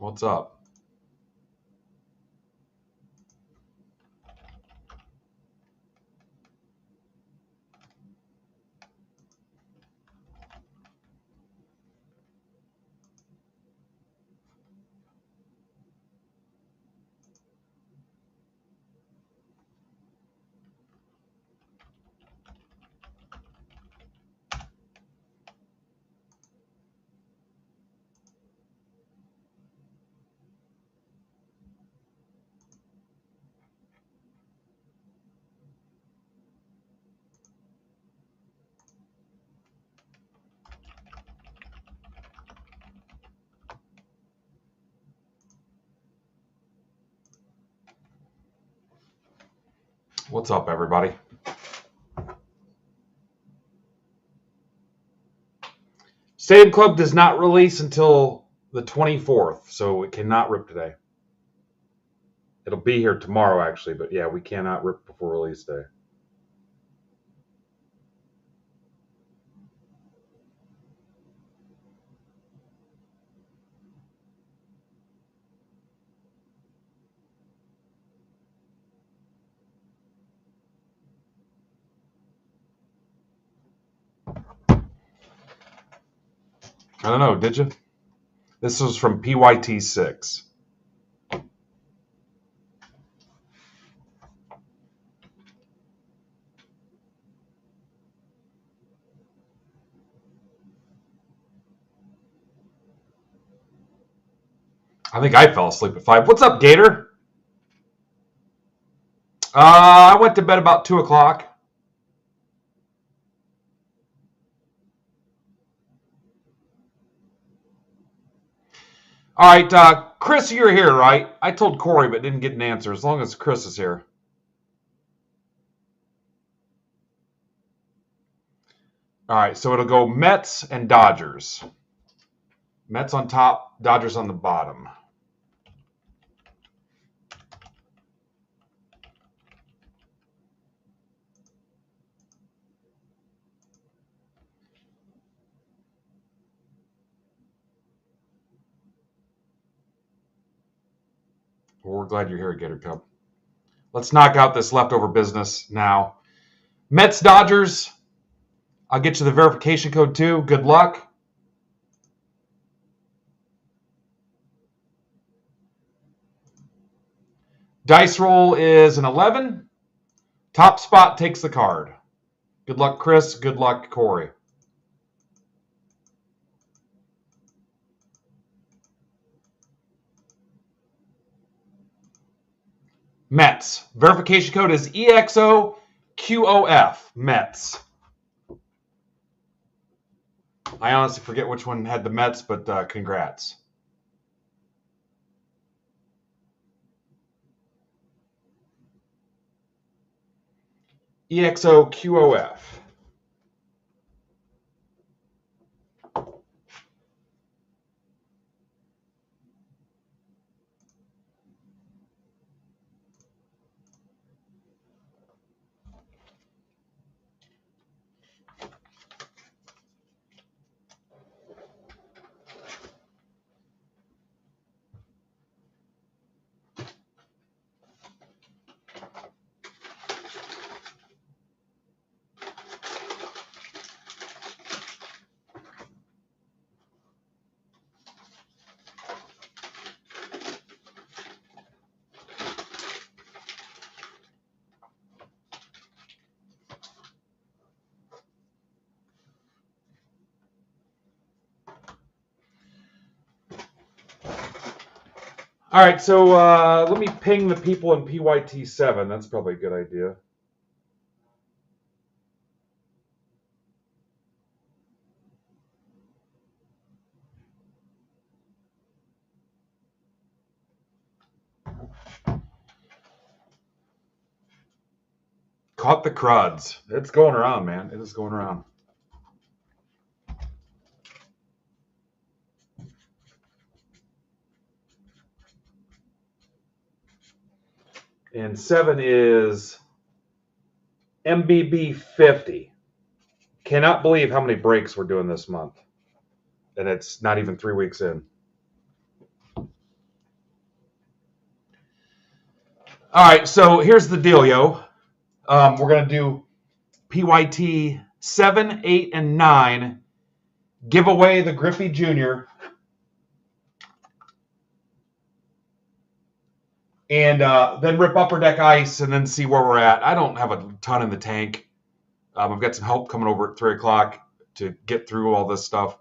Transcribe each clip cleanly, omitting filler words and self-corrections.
What's up? What's up, everybody? Stadium Club does not release until the 24th, so it cannot rip today. It'll be here tomorrow, actually, but yeah, we cannot rip before release day. I don't know, did you? This was from PYT 6. I think I fell asleep at 5. What's up, Gator? I went to bed about 2 o'clock. All right, Chris, you're here, right? I told Corey, but didn't get an answer. As long as Chris is here. All right, so it'll go Mets and Dodgers. Mets on top, Dodgers on the bottom. Well, we're glad you're here, Gator Cup. Let's knock out this leftover business now. Mets, Dodgers. I'll get you the verification code too. Good luck. Dice roll is an 11. Top spot takes the card. Good luck, Chris. Good luck, Corey. Mets. Verification code is EXOQOF. Mets. I honestly forget which one had the Mets, but congrats. EXOQOF. All right, so let me ping the people in PYT 7. That's probably a good idea. Caught the cruds. It's going around, man. It is going around. And 7 is MBB 50. Cannot believe how many breaks we're doing this month. And it's not even 3 weeks in. All right, so here's the deal, yo. We're going to do PYT 7, 8, and 9. Give away the Griffey Jr. And then rip Upper Deck Ice and then see where we're at. I don't have a ton in the tank. I've got some help coming over at 3 o'clock to get through all this stuff.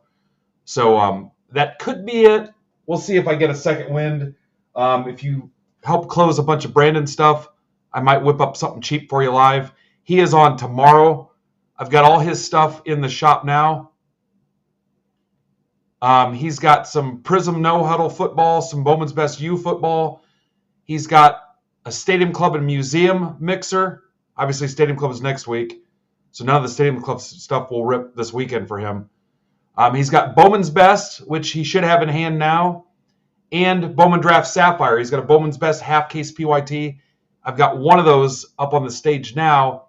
So that could be it. We'll see if I get a second wind. If you help close a bunch of Brandon stuff, I might whip up something cheap for you live. He is on tomorrow. I've got all his stuff in the shop now. He's got some Prism No Huddle football, some Bowman's Best U football. He's got a Stadium Club and Museum mixer. Obviously, Stadium Club is next week. So none of the Stadium Club stuff will rip this weekend for him. He's got Bowman's Best, which he should have in hand now, and Bowman Draft Sapphire. He's got a Bowman's Best half-case PYT. I've got one of those up on the stage now.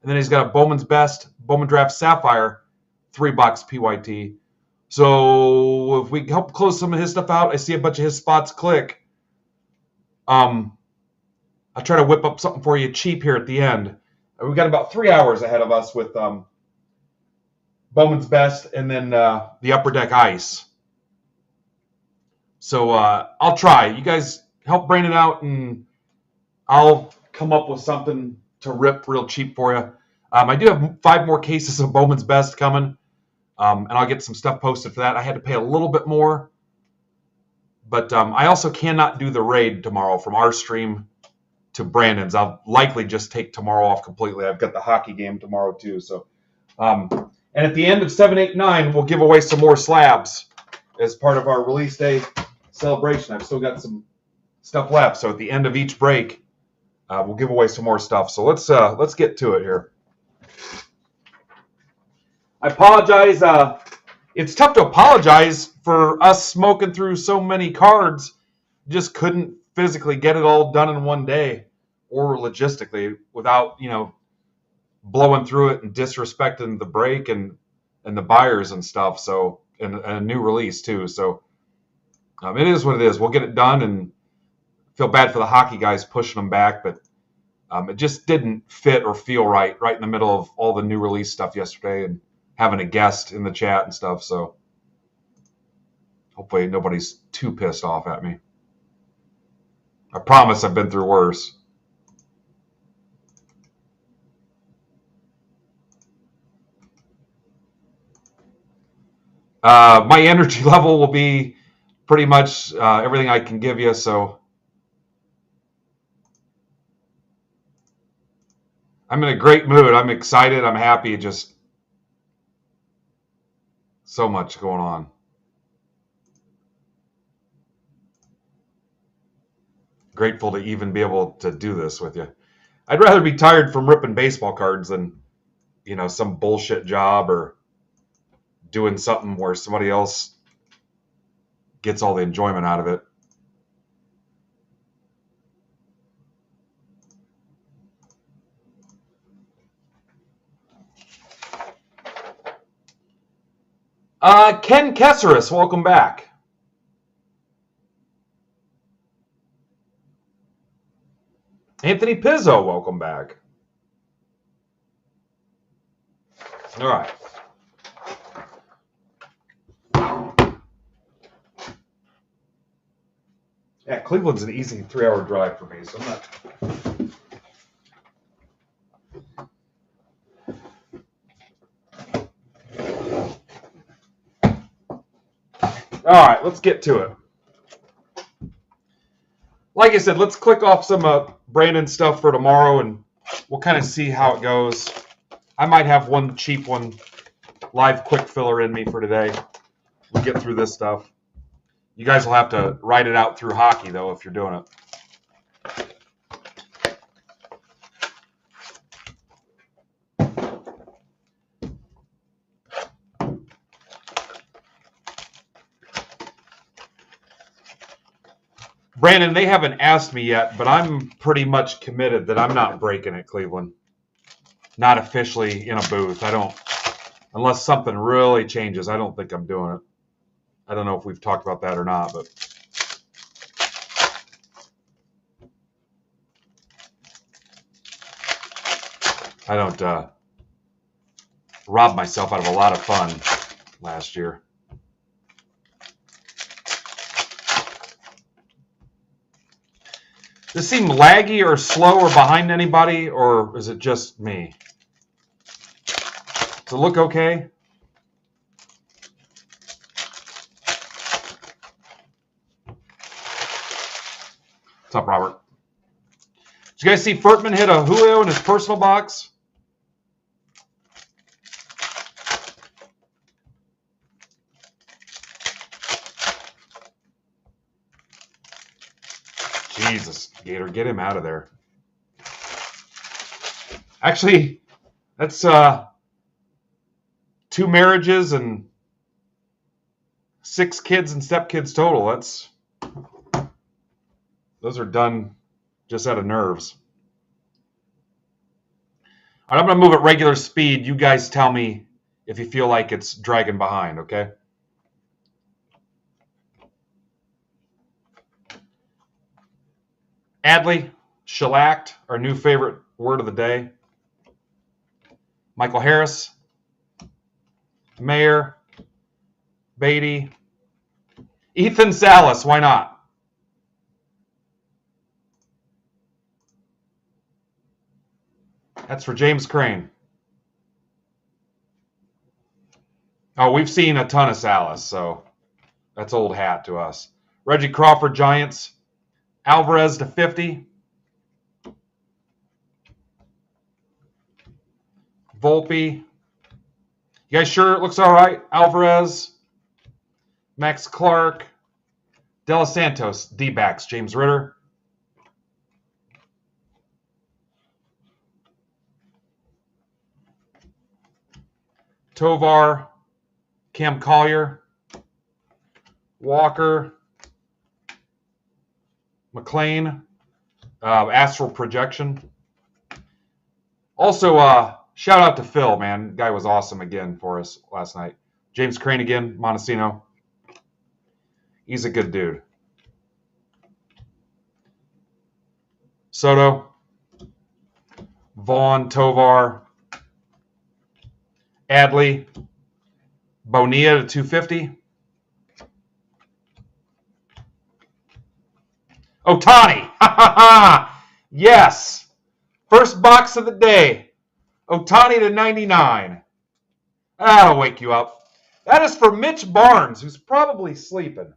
And then he's got a Bowman's Best, Bowman Draft Sapphire, 3-box PYT. So if we help close some of his stuff out, I see a bunch of his spots click. I'll try to whip up something for you cheap here at the end. We've got about 3 hours ahead of us with Bowman's Best and then the Upper Deck Ice. So I'll try. You guys help Brandon out, and I'll come up with something to rip real cheap for you. I do have 5 more cases of Bowman's Best coming, and I'll get some stuff posted for that. I had to pay a little bit more, but I also cannot do the raid tomorrow from our stream to Brandon's. I'll likely just take tomorrow off completely. I've got the hockey game tomorrow too. So, and at the end of 7, 8, 9, we'll give away some more slabs as part of our release day celebration. I've still got some stuff left. So at the end of each break, we'll give away some more stuff. So let's get to it here. I apologize. It's tough to apologize for us smoking through so many cards. Just couldn't physically get it all done in one day, or logistically, without blowing through it and disrespecting the break and the buyers and stuff. So and a new release too. So it is what it is. We'll get it done, and feel bad for the hockey guys pushing them back, but it just didn't fit or feel right in the middle of all the new release stuff yesterday and having a guest in the chat and stuff. So hopefully nobody's too pissed off at me. I promise I've been through worse. My energy level will be pretty much everything I can give you. So I'm in a great mood. I'm excited. I'm happy. Just so much going on. Grateful to even be able to do this with you. I'd rather be tired from ripping baseball cards than, some bullshit job or doing something where somebody else gets all the enjoyment out of it. Ken Kesseris, welcome back. Anthony Pizzo, welcome back. All right. Yeah, Cleveland's an easy 3-hour drive for me, so I'm not. All right, let's get to it. Like I said, let's click off some Brandon stuff for tomorrow, and we'll kind of see how it goes. I might have one cheap one, live quick filler in me for today. We'll get through this stuff. You guys will have to write it out through hockey, though, if you're doing it. Brandon, they haven't asked me yet, but I'm pretty much committed that I'm not breaking it, Cleveland. Not officially in a booth. I don't, unless something really changes, I don't think I'm doing it. I don't know if we've talked about that or not, but I don't rob myself out of a lot of fun last year. Does it seem laggy or slow or behind anybody, or is it just me? Does it look okay? What's up, Robert? Did you guys see Furtman hit a Julio in his personal box? Jesus, Gator, get him out of there. Actually, that's 2 marriages and 6 kids and stepkids total. Those are done just out of nerves. All right, I'm going to move at regular speed. You guys tell me if you feel like it's dragging behind, okay? Adley, shellacked, our new favorite word of the day. Michael Harris, Mayer, Beatty, Ethan Salas, why not? That's for James Crane. Oh, we've seen a ton of Salas, so that's old hat to us. Reggie Crawford, Giants. Alvarez to 50. Volpe. You guys sure it looks all right? Alvarez. Max Clark. De Los Santos, D-backs. James Ritter. Tovar. Cam Collier. Walker. McLean. Astral Projection. Also, shout out to Phil, man. Guy was awesome again for us last night. James Crane again, Montesino. He's a good dude. Soto. Vaughn, Tovar. Adley. Bonilla to 250. Ohtani. Ha ha ha. Yes. First box of the day. Ohtani to 99. That'll wake you up. That is for Mitch Barnes, who's probably sleeping.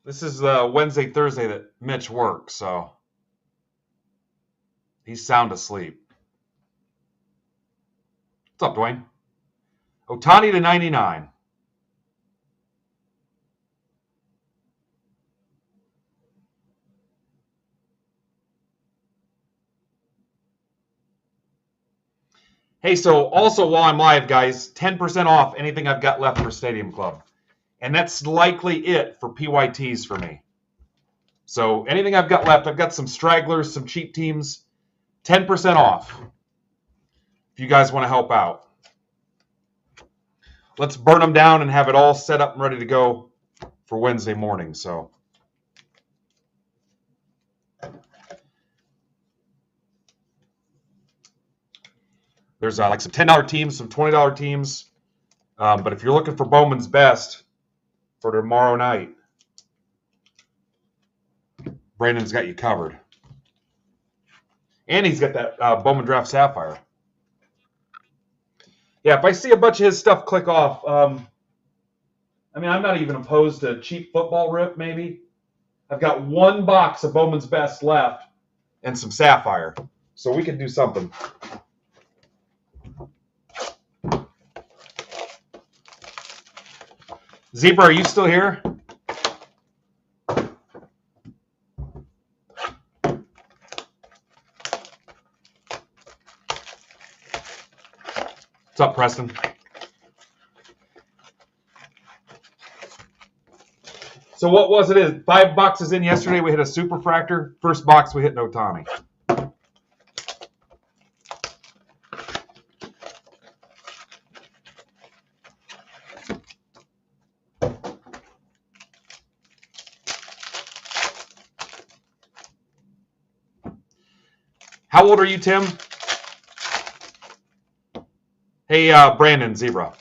This is Wednesday, Thursday that Mitch works, so he's sound asleep. What's up, Dwayne? Ohtani to 99. Hey, so also while I'm live, guys, 10% off anything I've got left for Stadium Club. And that's likely it for PYTs for me. So anything I've got left, I've got some stragglers, some cheap teams, 10% off if you guys want to help out. Let's burn them down and have it all set up and ready to go for Wednesday morning. So there's like some $10 teams, some $20 teams. But if you're looking for Bowman's best for tomorrow night, Brandon's got you covered. And he's got that Bowman Draft Sapphire. Yeah, if I see a bunch of his stuff click off, I mean, I'm not even opposed to cheap football rip, maybe. I've got 1 box of Bowman's best left and some Sapphire. So we can do something. Zebra, are you still here? What's up, Preston? So what was it? 5 boxes in yesterday, we hit a Superfractor. First box, we hit an Ohtani. How old are you, Tim? Hey, Brandon, Zebra.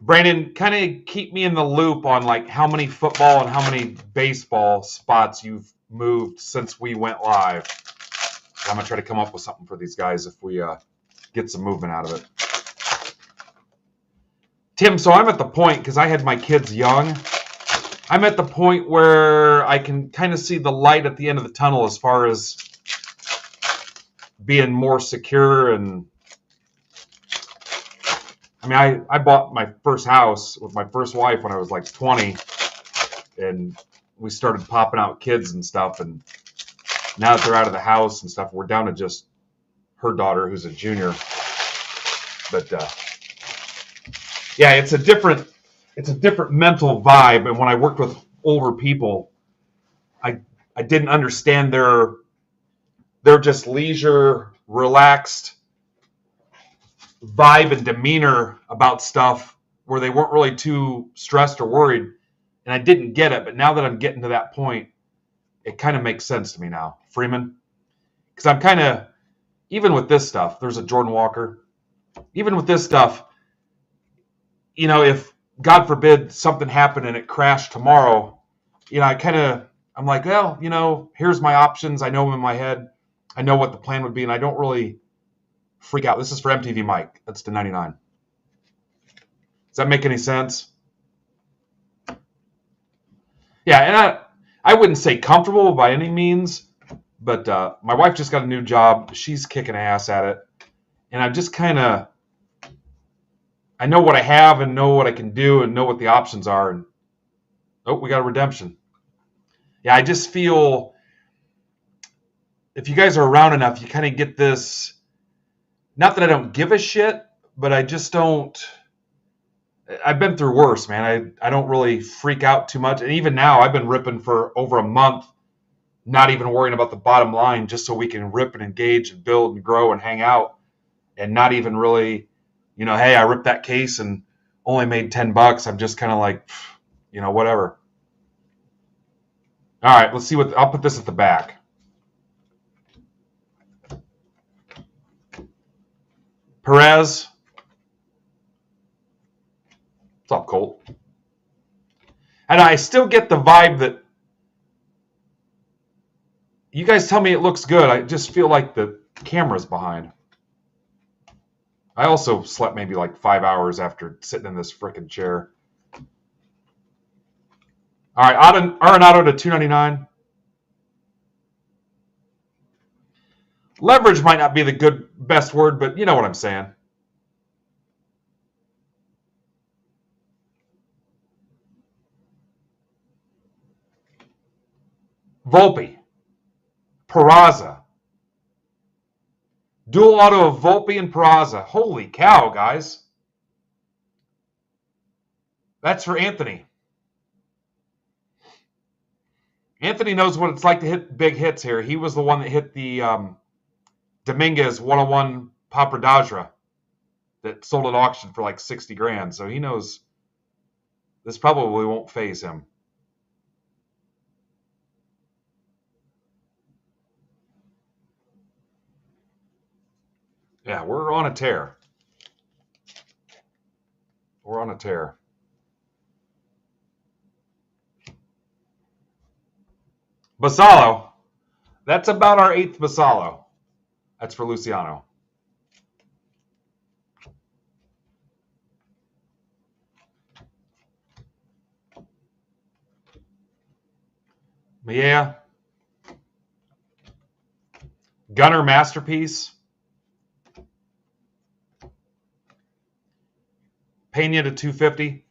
Brandon, kind of keep me in the loop on like how many football and how many baseball spots you've moved since we went live. I'm going to try to come up with something for these guys if we get some movement out of it. Tim, so I'm at the point, because I had my kids young, I'm at the point where I can kind of see the light at the end of the tunnel as far as being more secure. And I mean, I bought my first house with my first wife when I was like 20, and we started popping out kids and stuff. And now that they're out of the house and stuff, we're down to just her daughter, who's a junior. But yeah, it's a different mental vibe. And when I worked with older people, I didn't understand their just leisure, relaxed vibe and demeanor about stuff where they weren't really too stressed or worried. And I didn't get it. But now that I'm getting to that point, it kind of makes sense to me now, Freeman. Because I'm kind of, even with this stuff, there's a Jordan Walker. Even with this stuff, you know, if God forbid something happened and it crashed tomorrow, you know, I'm like, well, you know, here's my options. I know them in my head. I know what the plan would be, and I don't really freak out. This is for MTV Mike. That's to 99. Does that make any sense? Yeah, and I wouldn't say comfortable by any means, but my wife just got a new job. She's kicking ass at it. And I'm just kind of, I know what I have and know what I can do and know what the options are. And oh, we got a redemption. Yeah, I just feel if you guys are around enough, you kind of get this, not that I don't give a shit, but I just don't, I've been through worse, man. I don't really freak out too much. And even now, I've been ripping for over a month, not even worrying about the bottom line, just so we can rip and engage and build and grow and hang out, and not even really, you know, hey, I ripped that case and only made $10. I'm just kind of like, you know, whatever. All right, let's see what, I'll put this at the back. Perez. What's up, Colt? And I still get the vibe that you guys tell me it looks good. I just feel like the camera's behind. I also slept maybe like 5 hours after sitting in this freaking chair. All right, Arenado to 299. Leverage might not be the best word, but you know what I'm saying. Volpe. Peraza. Dual auto of Volpe and Peraza. Holy cow, guys. That's for Anthony. Anthony knows what it's like to hit big hits here. He was the one that hit the Dominguez 101 Papradajra that sold at auction for like 60 grand. So he knows this probably won't faze him. Yeah, we're on a tear. We're on a tear. Basallo. That's about our 8th Basallo. That's for Luciano. Yeah. Gunner Masterpiece. Pena to 250.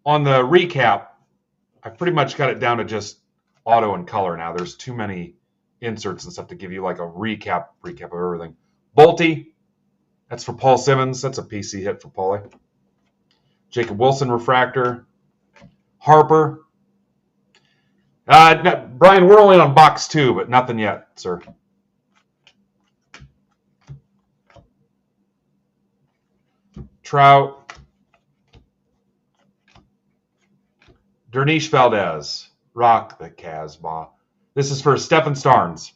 On the recap, I pretty much got it down to just auto and color now. There's too many inserts and stuff to give you like a recap of everything. Bolte, that's for Paul Simmons. That's a PC hit for Paulie. Jacob Wilson refractor. Harper. Brian, we're only on box 2, but nothing yet, sir. Trout. Dernish Valdez. Rock the Casbah. This is for Stephen Starnes.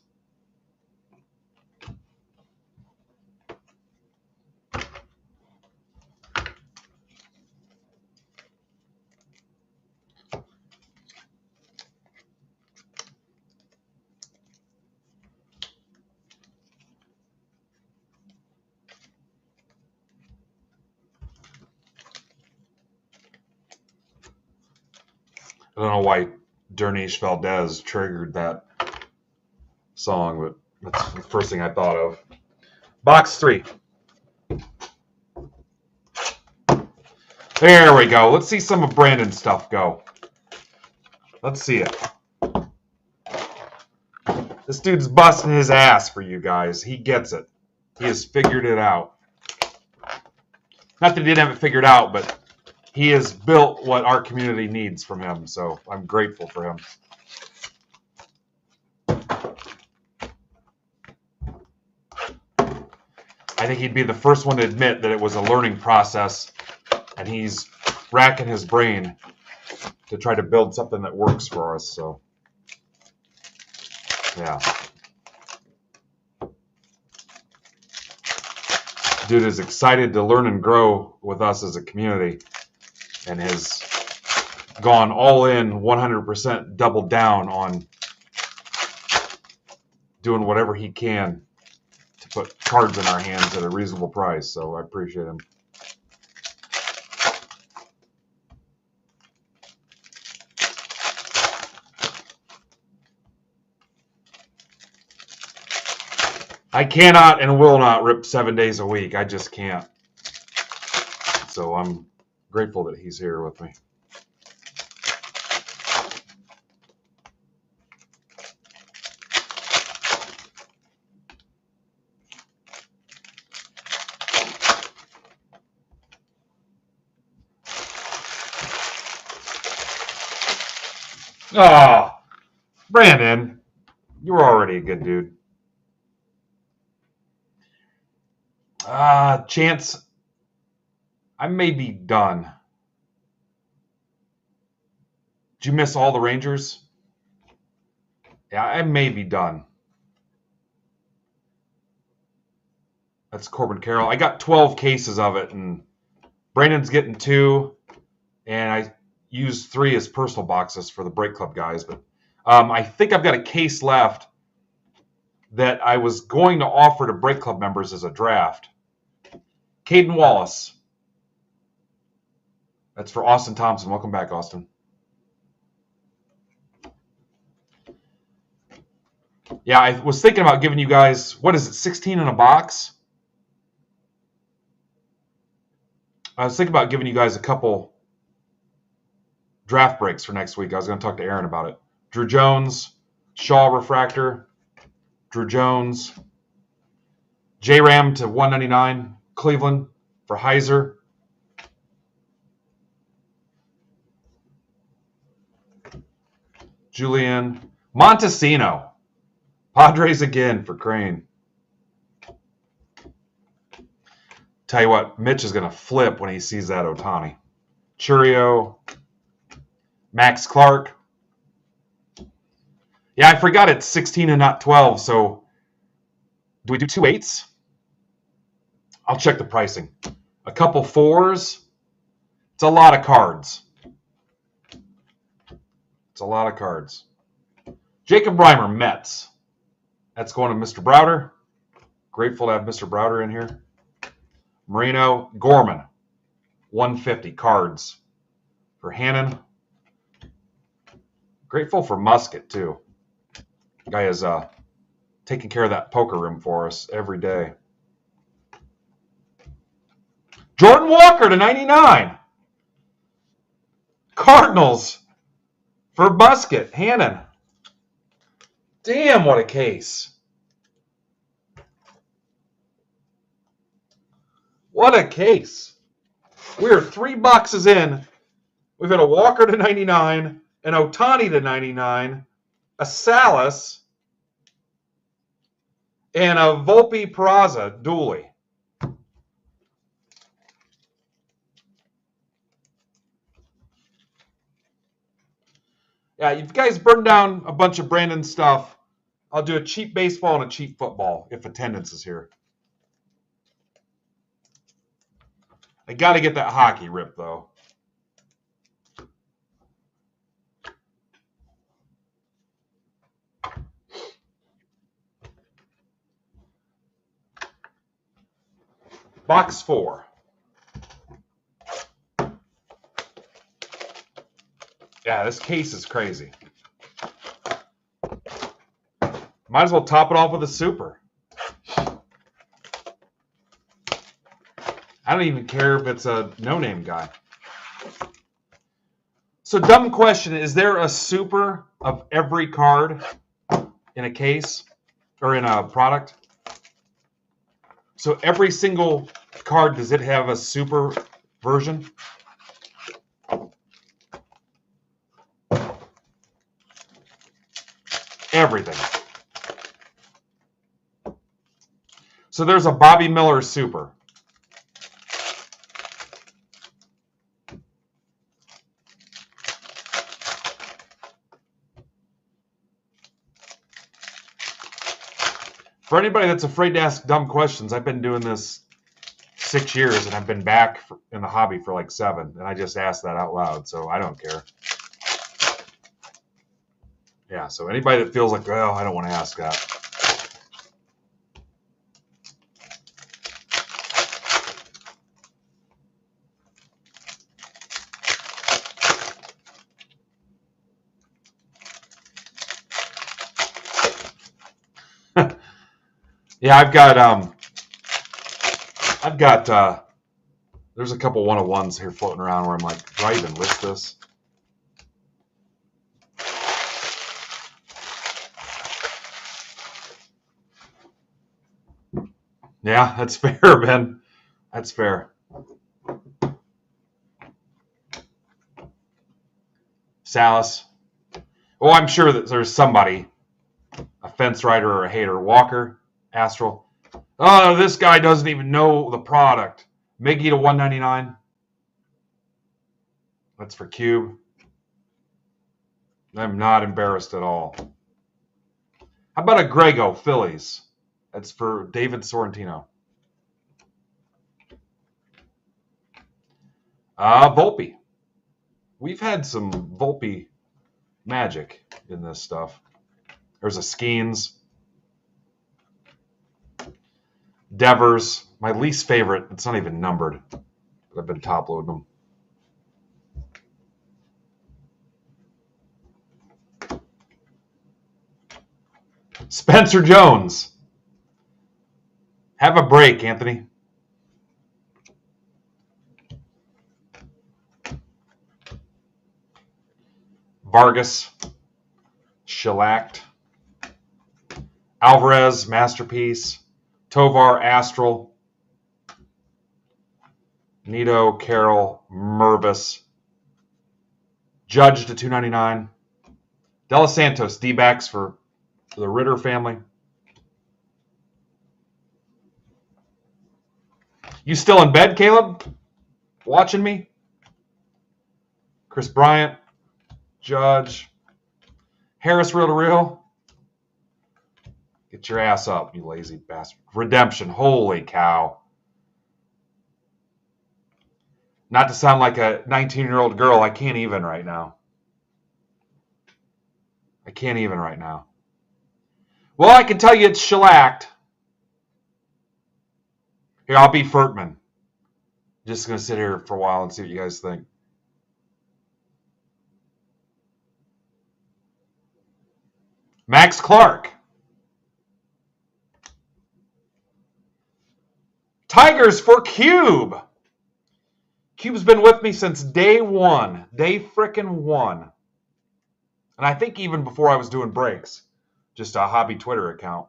I don't know why Dernish Valdez triggered that song, but that's the first thing I thought of. Box 3. There we go. Let's see some of Brandon's stuff go. Let's see it. This dude's busting his ass for you guys. He gets it. He has figured it out. Not that he didn't have it figured out, but he has built what our community needs from him, so I'm grateful for him. I think he'd be the first one to admit that it was a learning process, and he's racking his brain to try to build something that works for us. So, yeah. Dude is excited to learn and grow with us as a community, and has gone all in, 100% doubled down on doing whatever he can to put cards in our hands at a reasonable price. So I appreciate him. I cannot and will not rip 7 days a week. I just can't. So I'm grateful that he's here with me. Oh, Brandon, you were already a good dude. Chance, I may be done. Did you miss all the Rangers? Yeah, I may be done. That's Corbin Carroll. I got 12 cases of it, and Brandon's getting 2, and I used 3 as personal boxes for the Break Club guys. But I think I've got a case left that I was going to offer to Break Club members as a draft. Caden Wallace. That's for Austin Thompson. Welcome back, Austin. Yeah, I was thinking about giving you guys, what is it, 16 in a box? I was thinking about giving you guys a couple draft breaks for next week. I was going to talk to Aaron about it. Drew Jones, Shaw Refractor, Drew Jones, J-Ram to 199, Cleveland for Heiser. Julian Montesino. Padres again for Crane. Tell you what, Mitch is going to flip when he sees that Ohtani. Churio. Max Clark. Yeah, I forgot it's 16 and not 12, so do we do 2 8s? I'll check the pricing. A couple 4s. It's a lot of cards. It's a lot of cards. Jacob Reimer, Mets. That's going to Mr. Browder. Grateful to have Mr. Browder in here. Marino, Gorman. 150 cards for Hannon. Grateful for Musket, too. Guy is taking care of that poker room for us every day. Jordan Walker to 99. Cardinals for Musket, Hannon. Damn, what a case. What a case. We are 3 boxes in. We've got a Walker to 99, an Ohtani to 99, a Salas, and a Volpe Peraza dually. Yeah, if you guys burn down a bunch of Brandon stuff, I'll do a cheap baseball and a cheap football if attendance is here. I got to get that hockey rip, though. Box 4. Yeah, this case is crazy. Might as well top it off with a super. I don't even care if it's a no-name guy. So, dumb question. Is there a super of every card in a case or in a product? So, every single card, does it have a super version? Everything. So, there's a Bobby Miller super. For anybody that's afraid to ask dumb questions, I've been doing this 6 years, and I've been back in the hobby for like 7, and I just asked that out loud, so I don't care. Yeah, so anybody that feels like, oh, I don't want to ask that. Yeah, I've got there's a couple 101s here floating around where I'm like, do I even list this? Yeah, that's fair, Ben. That's fair. Salas. Oh, I'm sure that there's somebody, a fence rider or a hater. Walker, Astral. Oh, this guy doesn't even know the product. Miggy to 199. That's for Cube. I'm not embarrassed at all. How about a Grego, Phillies? That's for David Sorrentino. Volpe. We've had some Volpe magic in this stuff. There's a Skeens. Devers. My least favorite. It's not even numbered. But I've been top loading them. Spencer Jones. Have a break, Anthony. Vargas. Shellacked. Alvarez, Masterpiece. Tovar, Astral. Nito, Carroll, Mervis. Judge to 299. De Los Santos, D-backs for the Ritter family. You still in bed, Caleb? Watching me? Chris Bryant. Judge. Harris, reel to reel. Get your ass up, you lazy bastard. Redemption. Holy cow. Not to sound like a 19-year-old girl, I can't even right now. I can't even right now. Well, I can tell you it's shellacked. Here, I'll be Furtman. Just going to sit here for a while and see what you guys think. Max Clark. Tigers for Cube. Cube's been with me since day one. Day frickin' one. And I think even before I was doing breaks. Just a hobby Twitter account.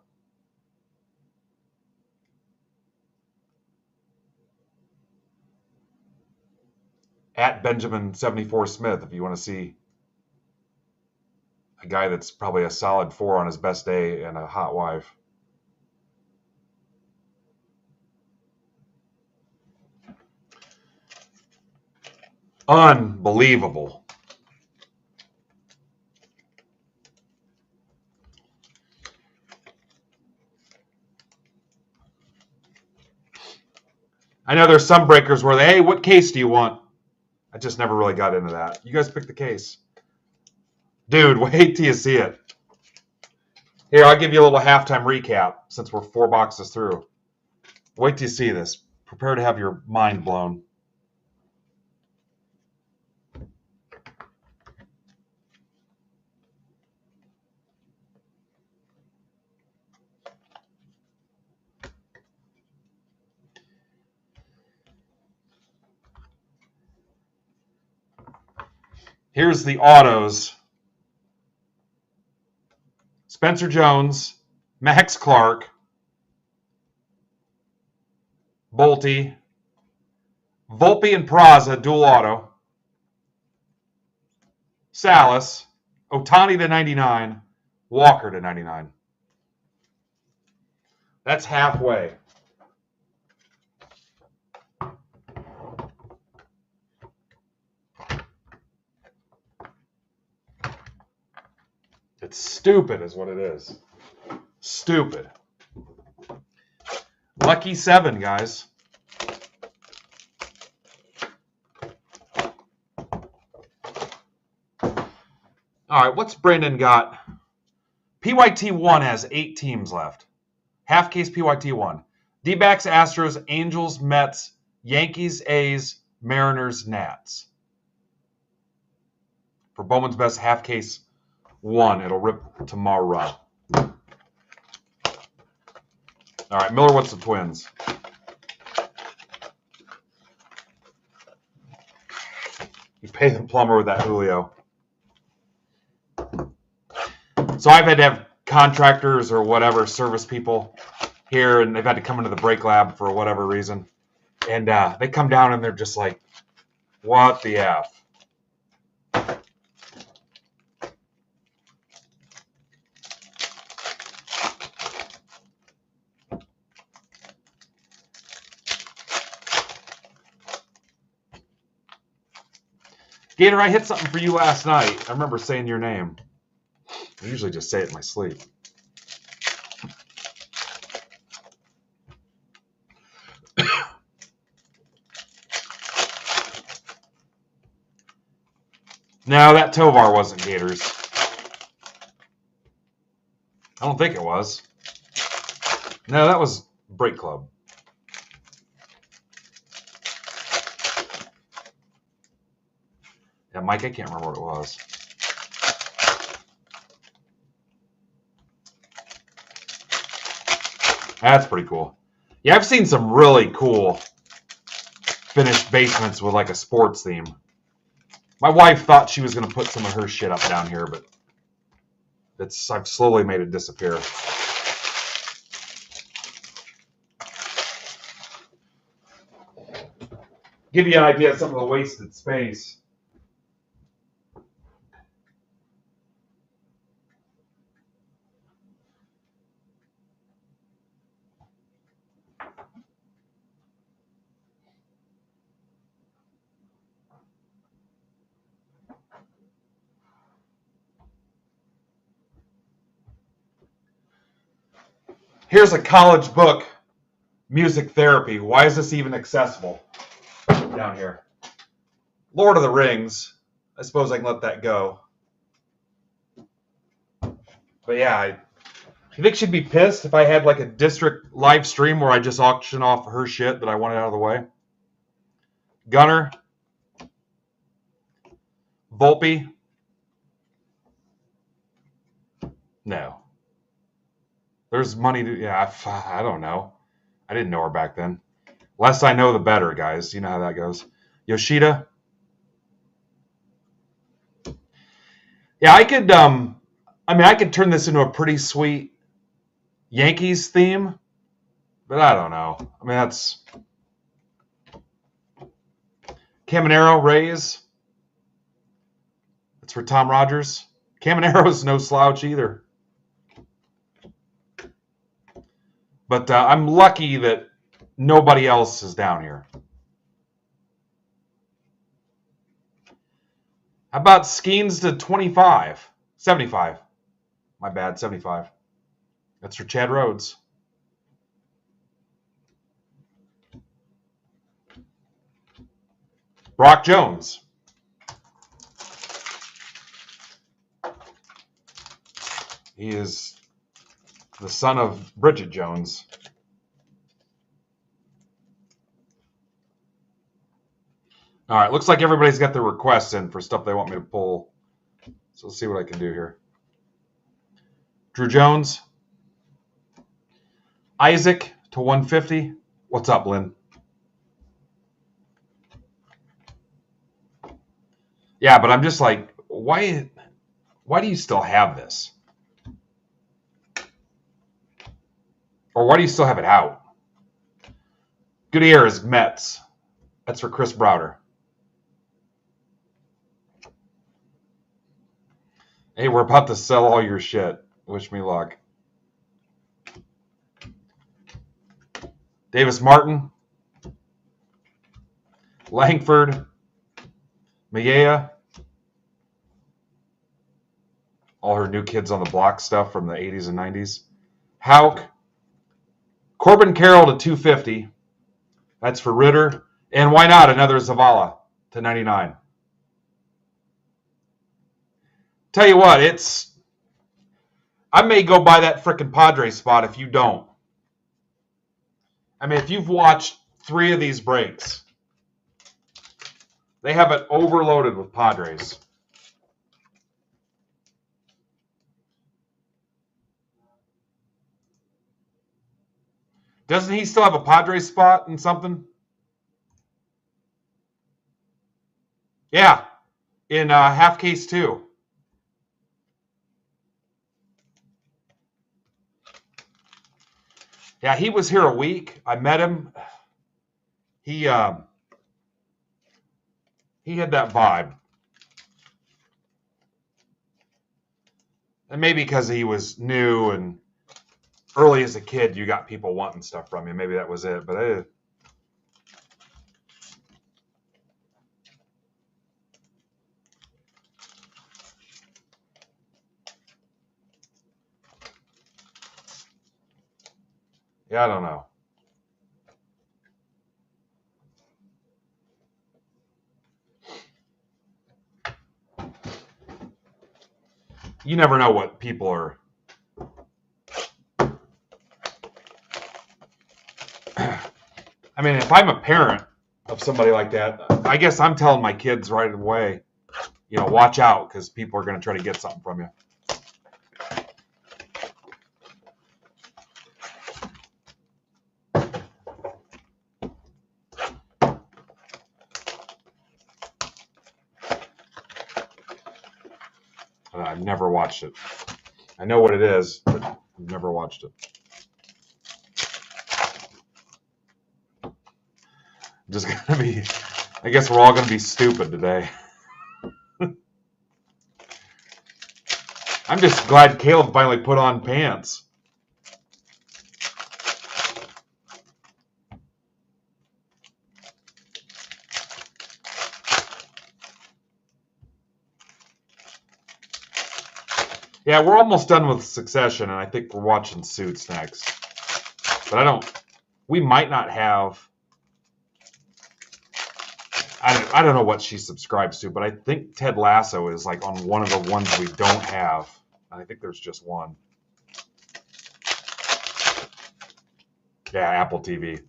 At Benjamin74 Smith, if you want to see a guy that's probably a solid 4 on his best day and a hot wife. Unbelievable. I know there's some breakers where they, hey, what case do you want? I just never really got into that. You guys pick the case. Dude, wait till you see it. Here, I'll give you a little halftime recap since we're 4 boxes through. Wait till you see this. Prepare to have your mind blown. Here's the autos. Spencer Jones, Max Clark, Bolte, Volpe and Peraza, dual auto, Salas, Ohtani to 99, Walker to 99. That's halfway. It's stupid is what it is. Stupid. Lucky 7, guys. All right, what's Brandon got? PYT 1 has 8 teams left. Half case PYT 1. D-backs, Astros, Angels, Mets, Yankees, A's, Mariners, Nats. For Bowman's Best half case 1, it'll rip tomorrow. All right, Miller, what's the Twins? You pay the plumber with that Julio. So I've had to have contractors or whatever, service people here, and they've had to come into the brake lab for whatever reason. And they come down and they're just like, what the F? Gator, I hit something for you last night. I remember saying your name. I usually just say it in my sleep. No, that Tovar wasn't Gators. I don't think it was. No, that was Break Club. Yeah, Mike, I can't remember what it was. That's pretty cool. Yeah, I've seen some really cool finished basements with like a sports theme. My wife thought she was going to put some of her shit up down here, but I've slowly made it disappear. Give you an idea of some of the wasted space. Here's a college book, Music Therapy. Why is this even accessible? Down here. Lord of the Rings. I suppose I can let that go. But yeah, you think she'd be pissed if I had like a district live stream where I just auction off her shit that I wanted out of the way? Gunner. Volpe. No. There's money to, yeah, I don't know. I didn't know her back then. Less I know, the better, guys. You know how that goes. Yoshida. Yeah, I could turn this into a pretty sweet Yankees theme, but I don't know. I mean, that's Caminero, Rays. That's for Tom Rogers. Caminero's no slouch either. But I'm lucky that nobody else is down here. How about Skeens to 25? 75. My bad, 75. That's for Chad Rhodes. Brock Jones. He is the son of Bridget Jones. All right, looks like everybody's got their requests in for stuff they want me to pull. So let's see what I can do here. Drew Jones. Isaac to 150. What's up, Lynn? Yeah, but I'm just like, why do you still have this? Or why do you still have it out? Goodyear is Mets. That's for Chris Browder. Hey, we're about to sell all your shit. Wish me luck. Davis Martin. Langford. Mayea. All her new kids on the block stuff from the 80s and 90s. Hauk. Corbin Carroll to 250. That's for Ritter. And why not another Zavala to 99. Tell you what, I may go buy that frickin' Padres spot if you don't. I mean, if you've watched 3 of these breaks, they have it overloaded with Padres. Doesn't he still have a Padres spot in something? Yeah, in half case 2. Yeah, he was here a week. I met him. He had that vibe. And maybe because he was new and early as a kid, you got people wanting stuff from you. Maybe that was it. But yeah, I don't know. You never know what people are. I mean, if I'm a parent of somebody like that, I guess I'm telling my kids right away, watch out because people are going to try to get something from you. I've never watched it. I know what it is, but I've never watched it. Just gonna be. I guess we're all gonna be stupid today. I'm just glad Caleb finally put on pants. Yeah, we're almost done with Succession, and I think we're watching Suits next. But we might not have. I don't know what she subscribes to, but I think Ted Lasso is like on one of the ones we don't have. I think there's just one. Yeah, Apple TV.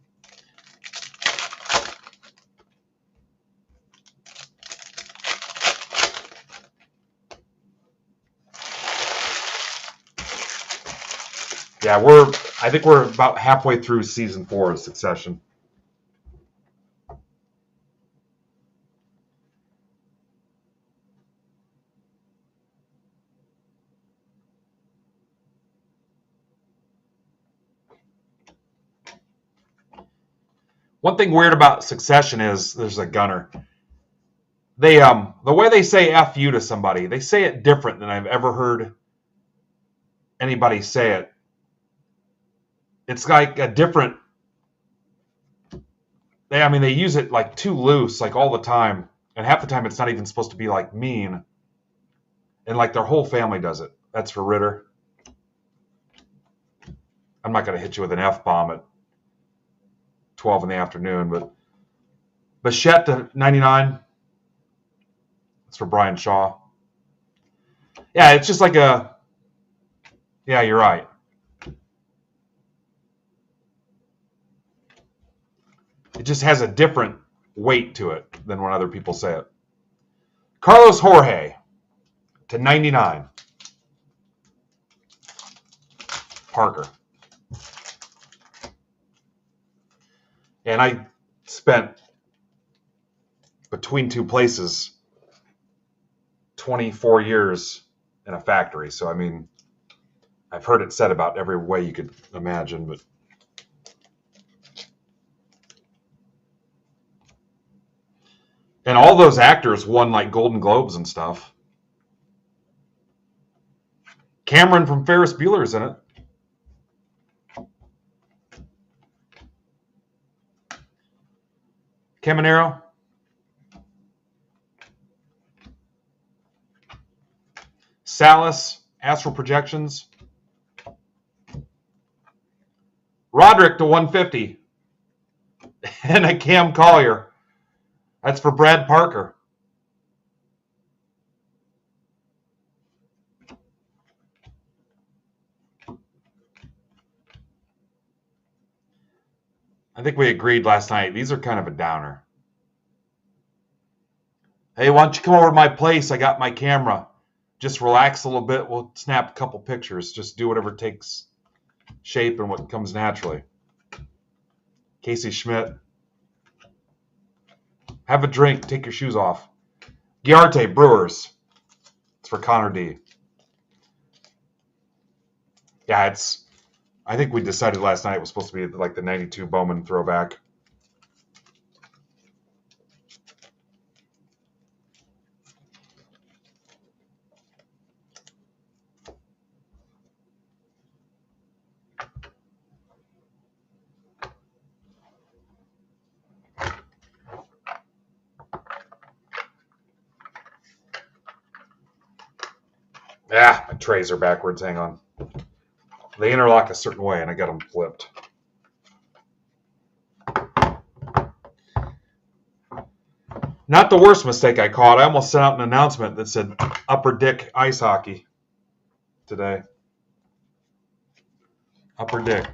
Yeah, I think we're about halfway through season 4 of Succession. One thing weird about Succession is there's a gunner. They the way they say F you to somebody, they say it different than I've ever heard anybody say it. It's like a different. They use it like too loose, like all the time, and half the time it's not even supposed to be like mean. And like their whole family does it. That's for Ritter. I'm not going to hit you with an F-bomb at 12 in the afternoon, but Bichette to 99. That's for Brian Shaw. Yeah, it's just like a... Yeah, you're right. It just has a different weight to it than when other people say it. Carlos Jorge to 99. Parker. And I spent between two places 24 years in a factory. So, I mean, I've heard it said about every way you could imagine, but and all those actors won like Golden Globes and stuff. Cameron from Ferris Bueller's in it. Caminero. Salas, Astral Projections. Roderick to 150. And a Cam Collier. That's for Brad Parker. I think we agreed last night. These are kind of a downer. Hey, why don't you come over to my place? I got my camera. Just relax a little bit. We'll snap a couple pictures. Just do whatever takes shape and what comes naturally. Casey Schmidt. Have a drink. Take your shoes off. Giarte, Brewers. It's for Connor D. Yeah, I think we decided last night it was supposed to be like the 92 Bowman throwback. Yeah, my trays are backwards. Hang on. They interlock a certain way, and I got them flipped. Not the worst mistake I caught. I almost sent out an announcement that said Upper Dick Ice Hockey today. Upper Dick.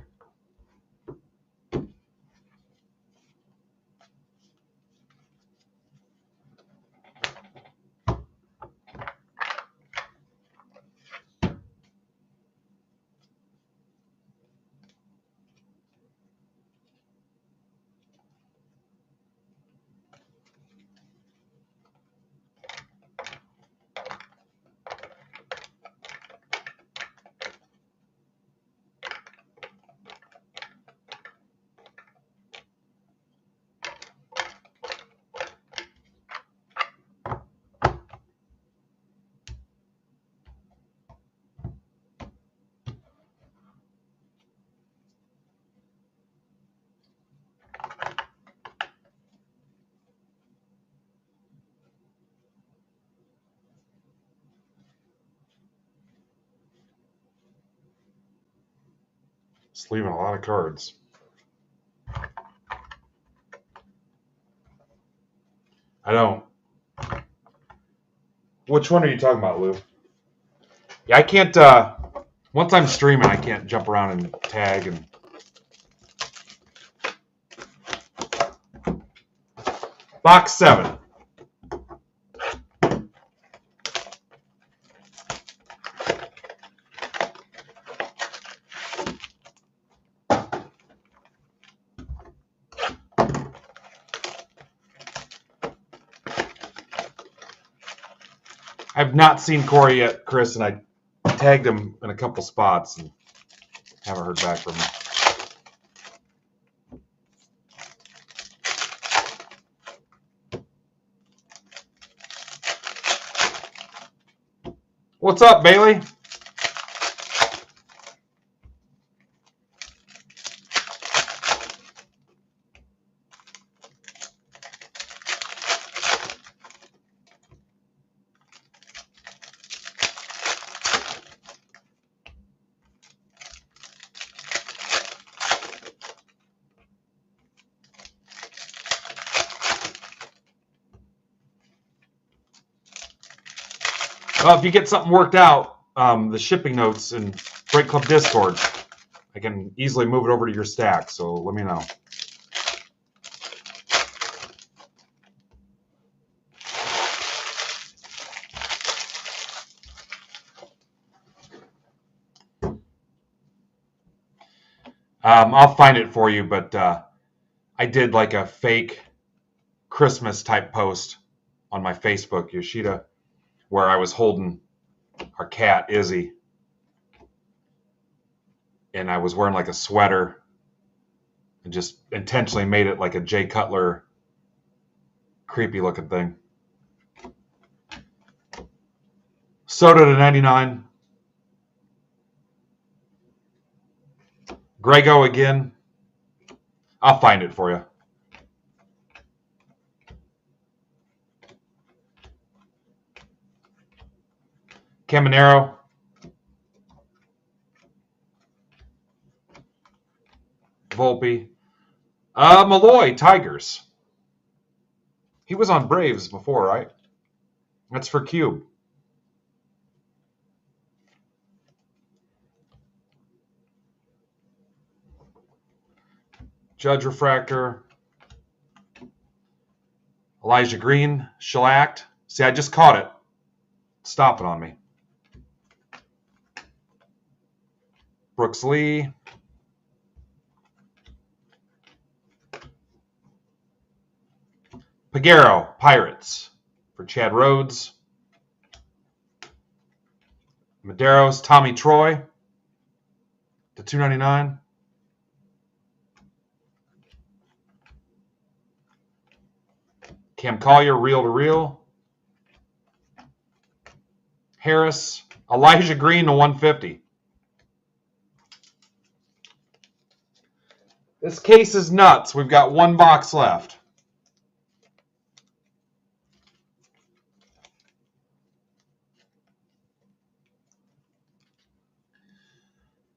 Just leaving a lot of cards. I don't. Which one are you talking about, Lou? Yeah, I can't. Once I'm streaming, I can't jump around and tag and. Box 7. I've not seen Corey yet, Chris, and I tagged him in a couple spots and haven't heard back from him. What's up, Bailey? Well, if you get something worked out, the shipping notes in Break Club Discord, I can easily move it over to your stack, so let me know. I'll find it for you, but I did like a fake Christmas type post on my Facebook, Yoshida, where I was holding our cat, Izzy, and I was wearing like a sweater and just intentionally made it like a Jay Cutler creepy looking thing. Soda to 99. Grego again. I'll find it for you. Caminero. Volpe. Malloy, Tigers. He was on Braves before, right? That's for Cube. Judge Refractor. Elijah Green, shellacked. See, I just caught it. Stop it on me. Brooks Lee. Peguero, Pirates, for Chad Rhodes. Maderos, Tommy Troy, to 299. Cam Collier, reel to reel. Harris, Elijah Green to 150. This case is nuts. We've got one box left.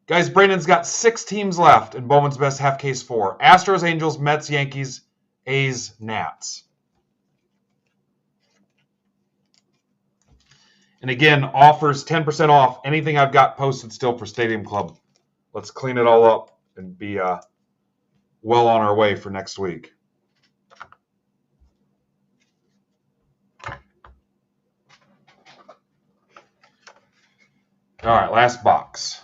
Guys, Brandon's got 6 teams left in Bowman's Best Half Case 4. Astros, Angels, Mets, Yankees, A's, Nats. And again, offers 10% off anything I've got posted still for Stadium Club. Let's clean it all up and be well on our way for next week. All right, last box.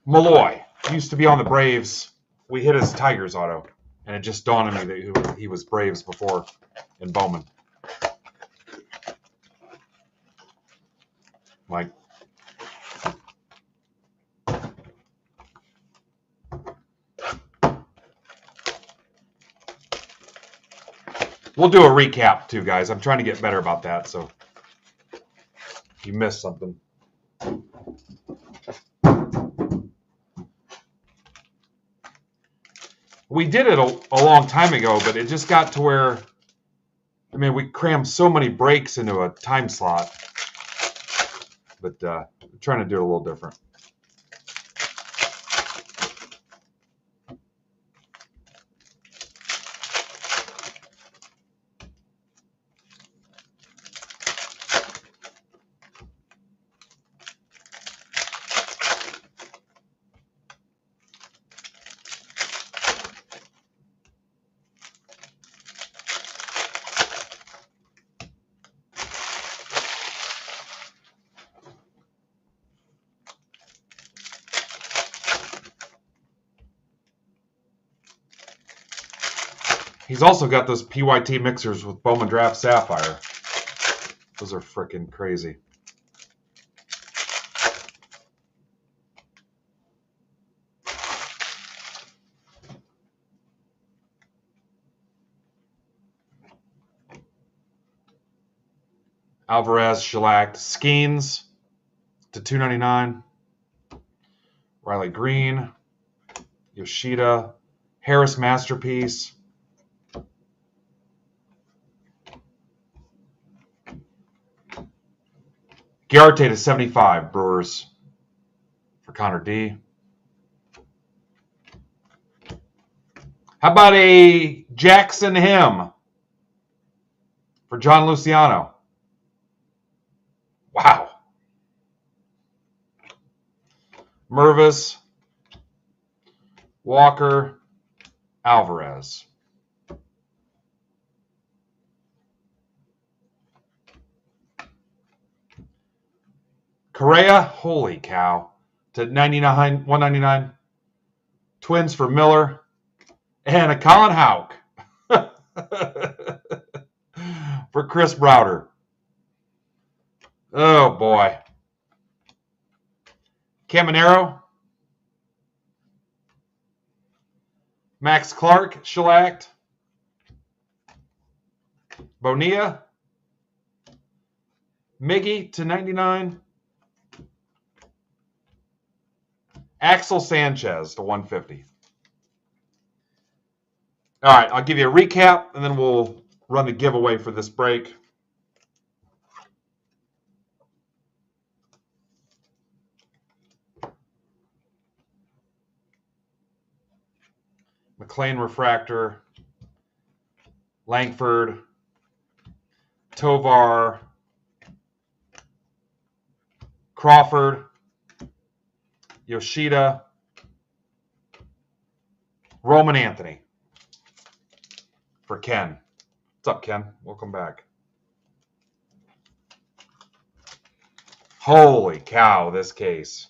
Malloy used to be on the Braves. We hit his Tigers auto, and it just dawned on me that he was Braves before in Bowman. Like, we'll do a recap too, guys. I'm trying to get better about that, so if you missed something. We did it a long time ago, but it just got to where, I mean, we crammed so many breaks into a time slot. But we're trying to do it a little different. He's also got those PYT mixers with Bowman Draft Sapphire. Those are freaking crazy. Alvarez, shellacked. Skeens to $2.99. Riley Green, Yoshida, Harris Masterpiece. Garrett to 75, Brewers for Connor D. How about a Jackson Him for John Luciano? Wow. Mervis, Walker, Alvarez. Correa, holy cow, to 99, 199. Twins for Miller. And a Colin Houck for Chris Browder. Oh, boy. Caminero. Max Clark, shellacked. Bonilla. Miggy to 99. Axel Sanchez to 150. All right, I'll give you a recap, and then we'll run the giveaway for this break. McLean Refractor, Langford, Tovar, Crawford, Yoshida, Roman Anthony for Ken. What's up, Ken? Welcome back. Holy cow, this case.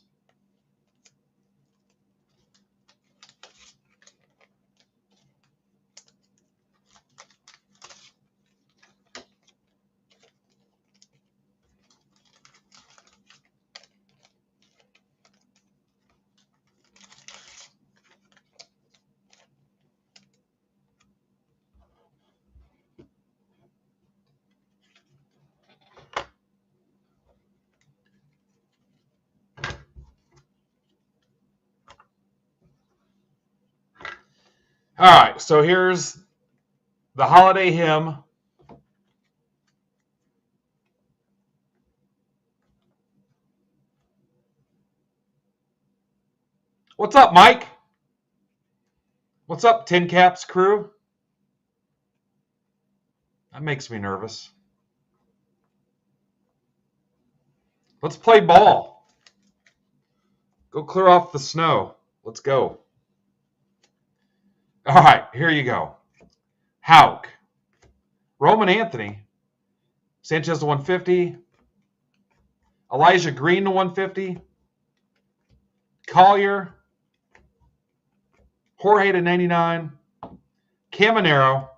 All right, so here's the holiday hymn. What's up, Mike? What's up, Tin Caps crew? That makes me nervous. Let's play ball. Go clear off the snow. Let's go. All right, here you go. Houck. Roman Anthony. Sanchez to 150. Elijah Green to 150. Collier. Jorge to 99. Caminero.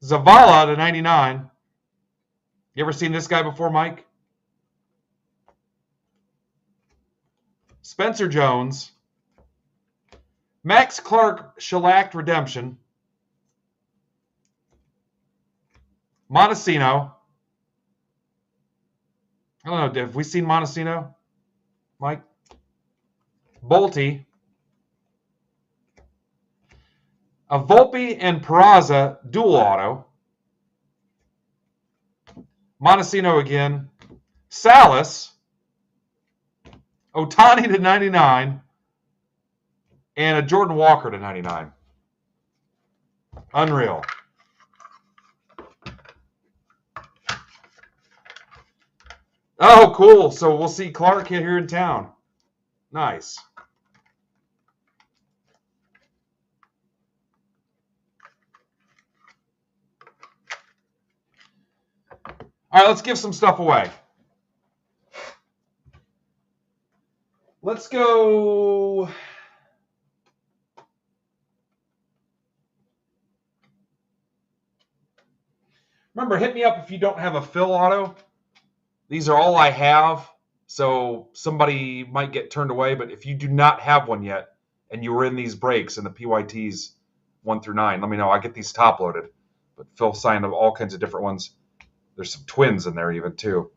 Zavala to 99. You ever seen this guy before, Mike? Spencer Jones. Max Clark, shellacked redemption. Montesino. I don't know, have we seen Montesino, Mike? Bolte. A Volpe and Peraza dual auto. Montesino again. Salas. Ohtani to 99. And a Jordan Walker to 99. Unreal. Oh, cool. So we'll see Clark here in town. Nice. All right, let's give some stuff away. Let's go. Remember, hit me up if you don't have a fill auto. These are all I have, so somebody might get turned away. But if you do not have one yet, and you were in these breaks in the PYTs 1 through 9, let me know. I get these top loaded. But Phil signed all kinds of different ones. There's some twins in there even too.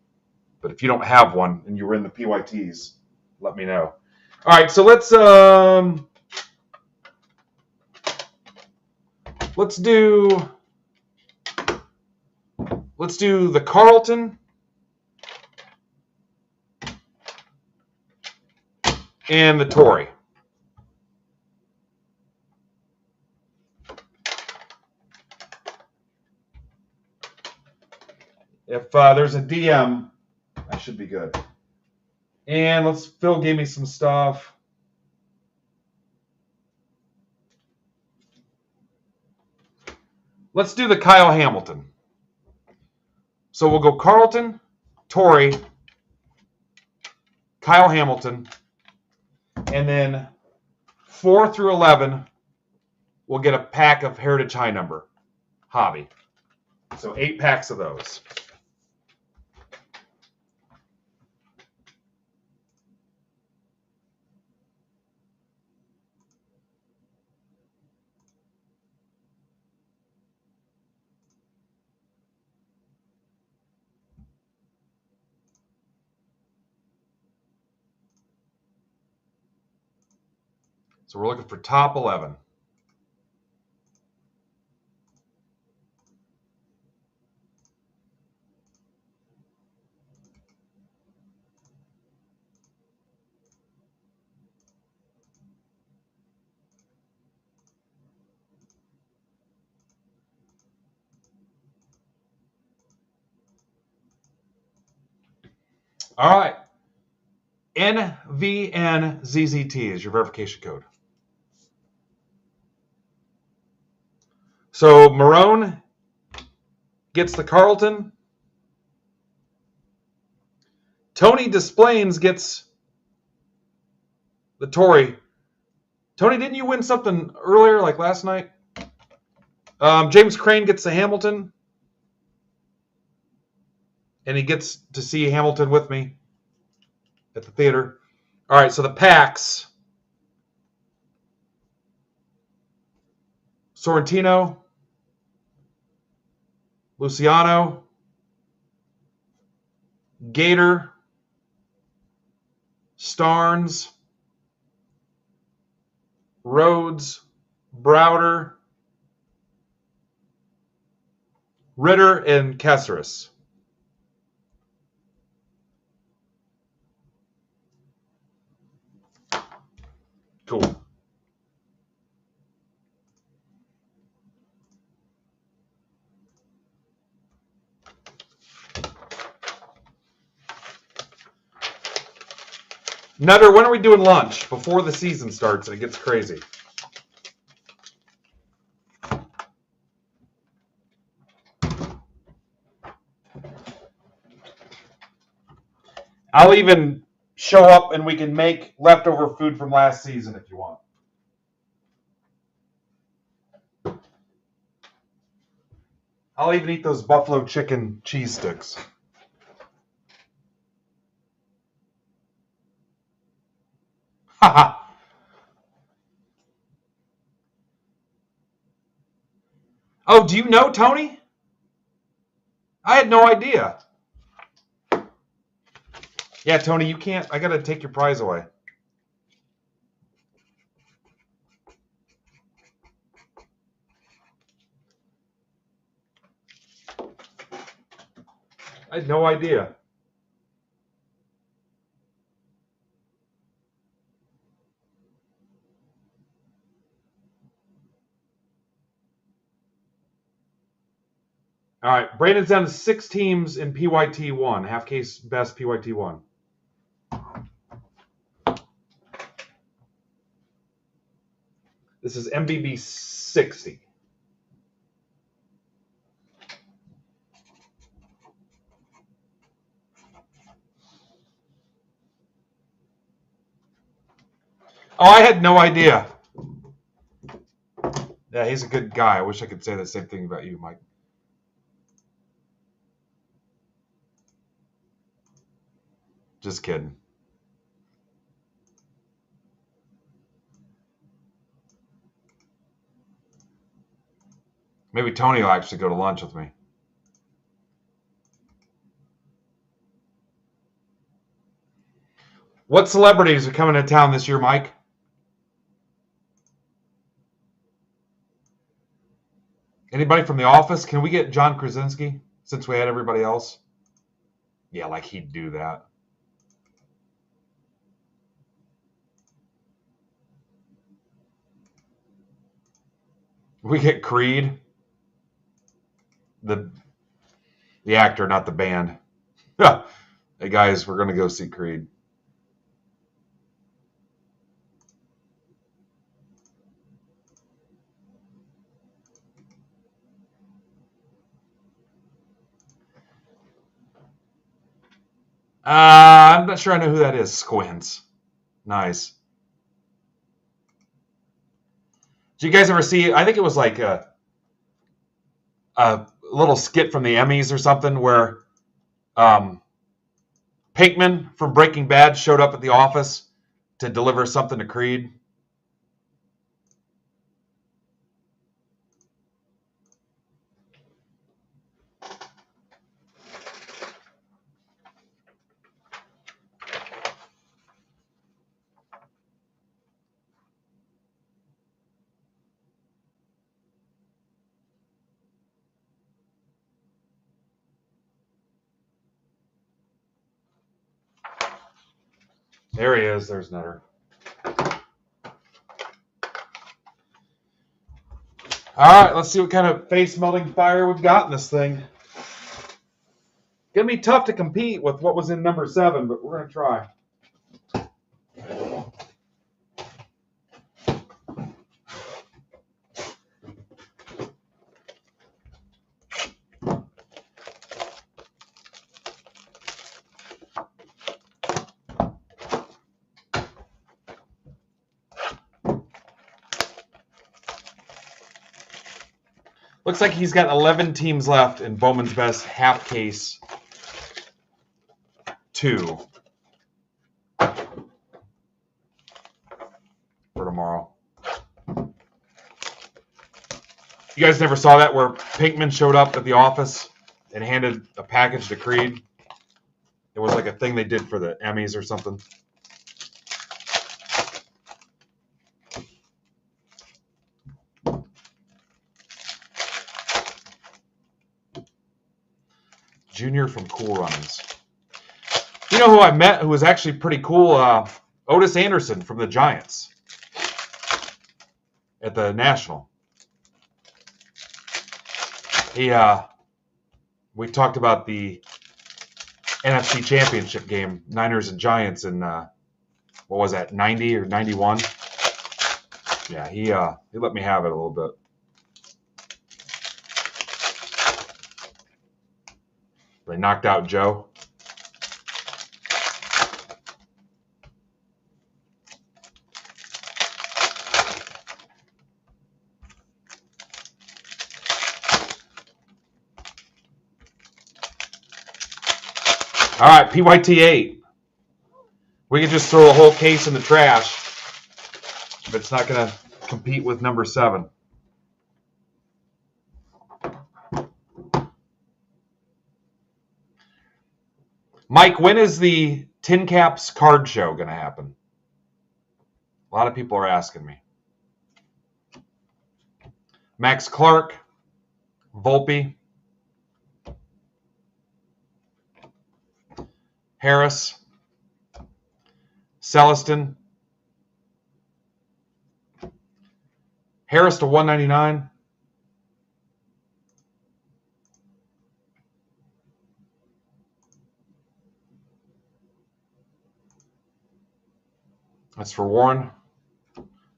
But if you don't have one and you were in the PYTs, let me know. All right, so let's do the Carlton and the Tory. If there's a DM, I should be good. And Phil gave me some stuff. Let's do the Kyle Hamilton. So we'll go Carlton, Tory, Kyle Hamilton, and then 4 through 11, we'll get a pack of Heritage High Number Hobby. So 8 packs of those. So we're looking for top 11. All right. NVNZZT is your verification code. So Marone gets the Carlton. Tony Desplains gets the Tory. Tony, didn't you win something earlier, like last night? James Crane gets the Hamilton. And he gets to see Hamilton with me at the theater. All right, so the packs. Sorrentino, Luciano, Gator, Starnes, Rhodes, Browder, Ritter, and Caceres. Cool. Nutter, when are we doing lunch? Before the season starts and it gets crazy. I'll even show up and we can make leftover food from last season if you want. I'll even eat those buffalo chicken cheese sticks. Haha. Oh, do you know Tony? I had no idea. Yeah, Tony, you can't. I got to take your prize away. I had no idea. All right, Brandon's down to 6 teams in PYT 1, half case best PYT 1. This is MBB 60. Oh, I had no idea. Yeah, he's a good guy. I wish I could say the same thing about you, Mike. Just kidding. Maybe Tony will actually go to lunch with me. What celebrities are coming to town this year, Mike? Anybody from The Office? Can we get John Krasinski since we had everybody else? Yeah, like he'd do that. We get Creed, the actor, not the band. Hey guys, we're gonna go see Creed. I'm not sure I know who that is. Squints. Nice. Did you guys ever see? I think it was like a little skit from the Emmys or something where Pinkman from Breaking Bad showed up at the office to deliver something to Creed. There he is. There's Nutter. All right, let's see what kind of face melting fire we've got in this thing. Gonna be tough to compete with what was in number 7, but we're gonna try. Looks like he's got 11 teams left in Bowman's Best half case 2 for tomorrow. You guys never saw that where Pinkman showed up at the office and handed a package to Creed? It was like a thing they did for the Emmys or something. Junior from Cool Runnings. You know who I met who was actually pretty cool? Otis Anderson from the Giants at the National. We talked about the NFC Championship game, Niners and Giants in, what was that, 90 or 91? Yeah, he let me have it a little bit. They knocked out Joe. All right, PYT 8. We can just throw a whole case in the trash, but it's not going to compete with number 7. Mike, when is the Tin Caps card show going to happen? A lot of people are asking me. Max Clark, Volpe, Harris, Celestin, Harris to 199. That's for Warren.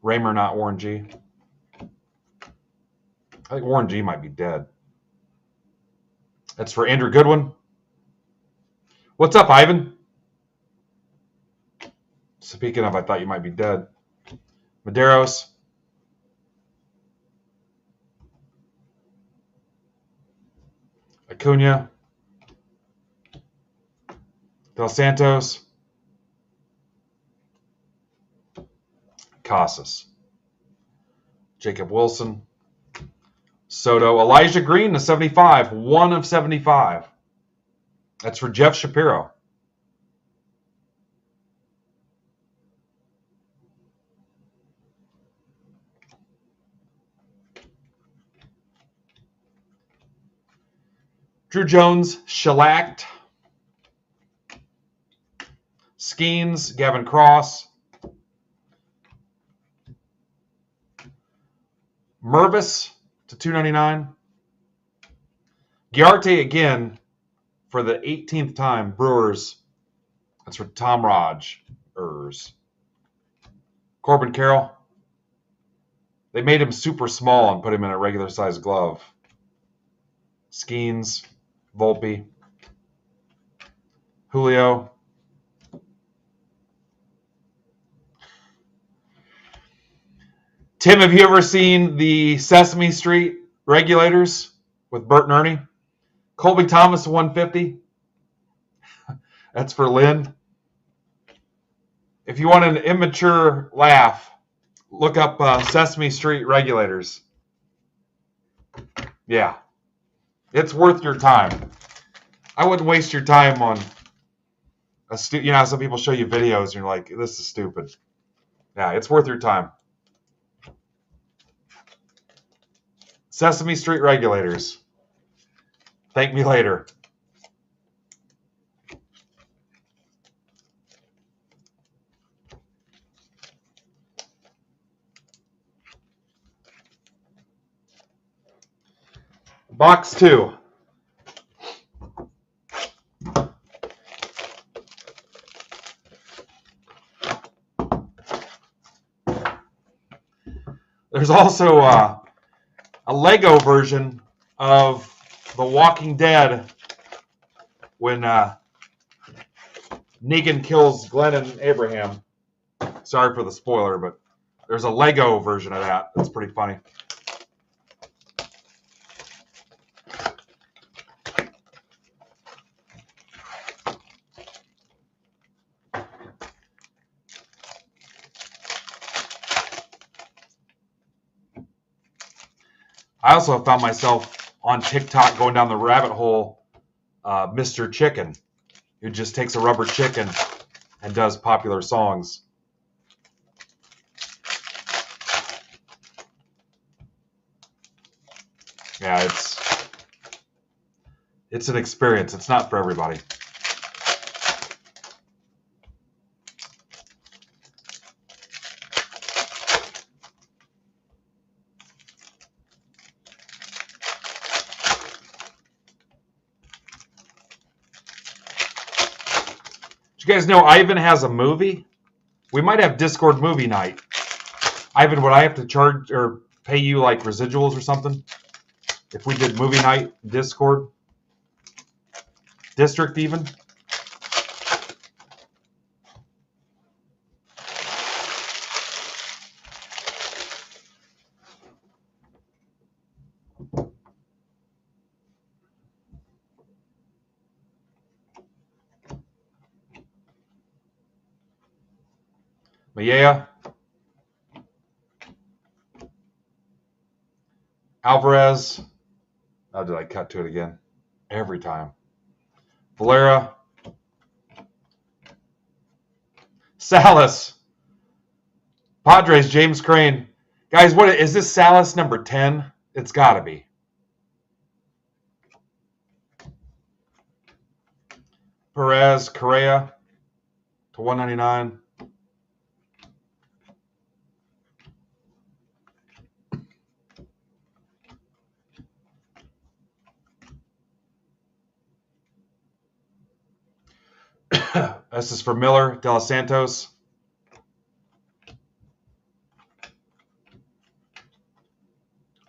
Raymer, not Warren G. I think Warren G might be dead. That's for Andrew Goodwin. What's up, Ivan? Speaking of, I thought you might be dead. Medeiros. Acuna. Dos Santos. Casas. Jacob Wilson. Soto. Elijah Green to 75. 1 of 75. That's for Jeff Shapiro. Drew Jones, shellacked. Skeens, Gavin Cross. Mervis to 299. Giarte again for the 18th time. Brewers. That's for Tom Rogers. Corbin Carroll. They made him super small and put him in a regular size glove. Skeens, Volpe, Julio. Tim, have you ever seen the Sesame Street Regulators with Bert and Ernie? Colby Thomas, 150. That's for Lynn. If you want an immature laugh, look up Sesame Street Regulators. Yeah. It's worth your time. I wouldn't waste your time on you know, some people show you videos and you're like, this is stupid. Yeah, it's worth your time. Sesame Street Regulators. Thank me later. Box 2. There's also a Lego version of The Walking Dead when Negan kills Glenn and Abraham. Sorry for the spoiler, but there's a Lego version of that. That's pretty funny. I also found myself on TikTok going down the rabbit hole, Mr. Chicken, who just takes a rubber chicken and does popular songs. Yeah, it's an experience. It's not for everybody. You guys know Ivan has a movie? We might have Discord movie night. Ivan, would I have to charge or pay you like residuals or something if we did movie night Discord? District even? Mejia, Alvarez. Oh, did I cut to it again? Every time. Valera. Salas. Padres, James Crane. Guys, what is this Salas number 10? It's got to be. Perez, Correa to 199. This is for Miller, De Los Santos.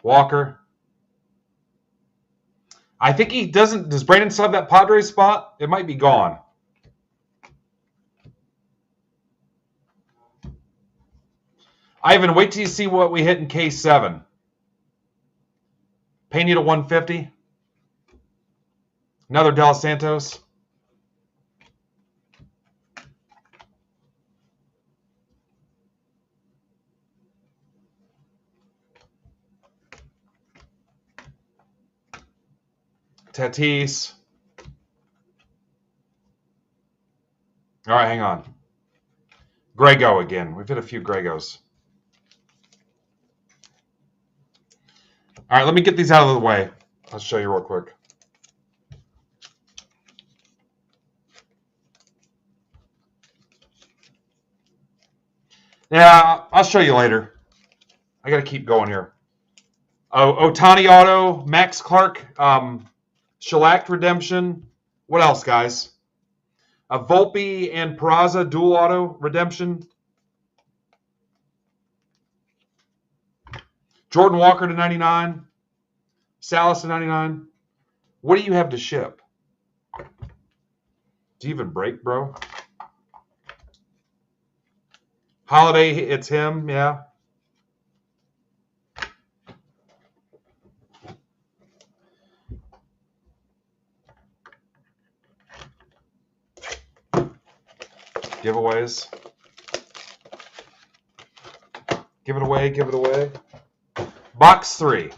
Walker. I think he doesn't. Does Brandon still have that Padres spot? It might be gone. Ivan, wait till you see what we hit in case 7. Pena to 150. Another De Los Santos. Tatis. All right, hang on. Grego again. We've hit a few Gregos. All right, let me get these out of the way. I'll show you real quick. Yeah, I'll show you later. I got to keep going here. Oh, Otani auto, Max Clark, Shellac redemption. What else, guys? A Volpe and Peraza dual auto redemption. Jordan Walker to 99. Salas to 99. What do you have to ship? Do you even break, bro? Holiday, it's him, yeah. Giveaways. Give it away, give it away. Box 3.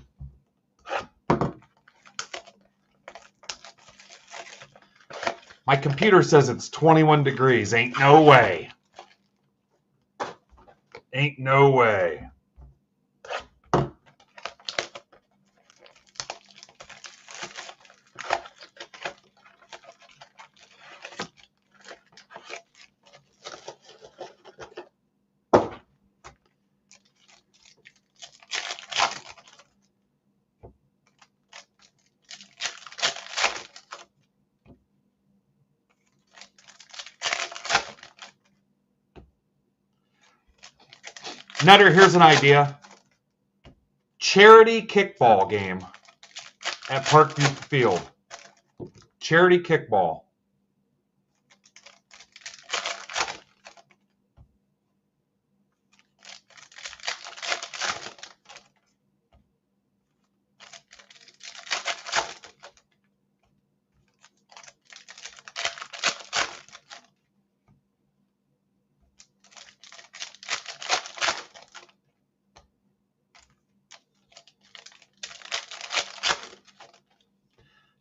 My computer says it's 21 degrees. Ain't no way. Ain't no way. Nutter, here's an idea. Charity kickball game at Parkview Field. Charity kickball.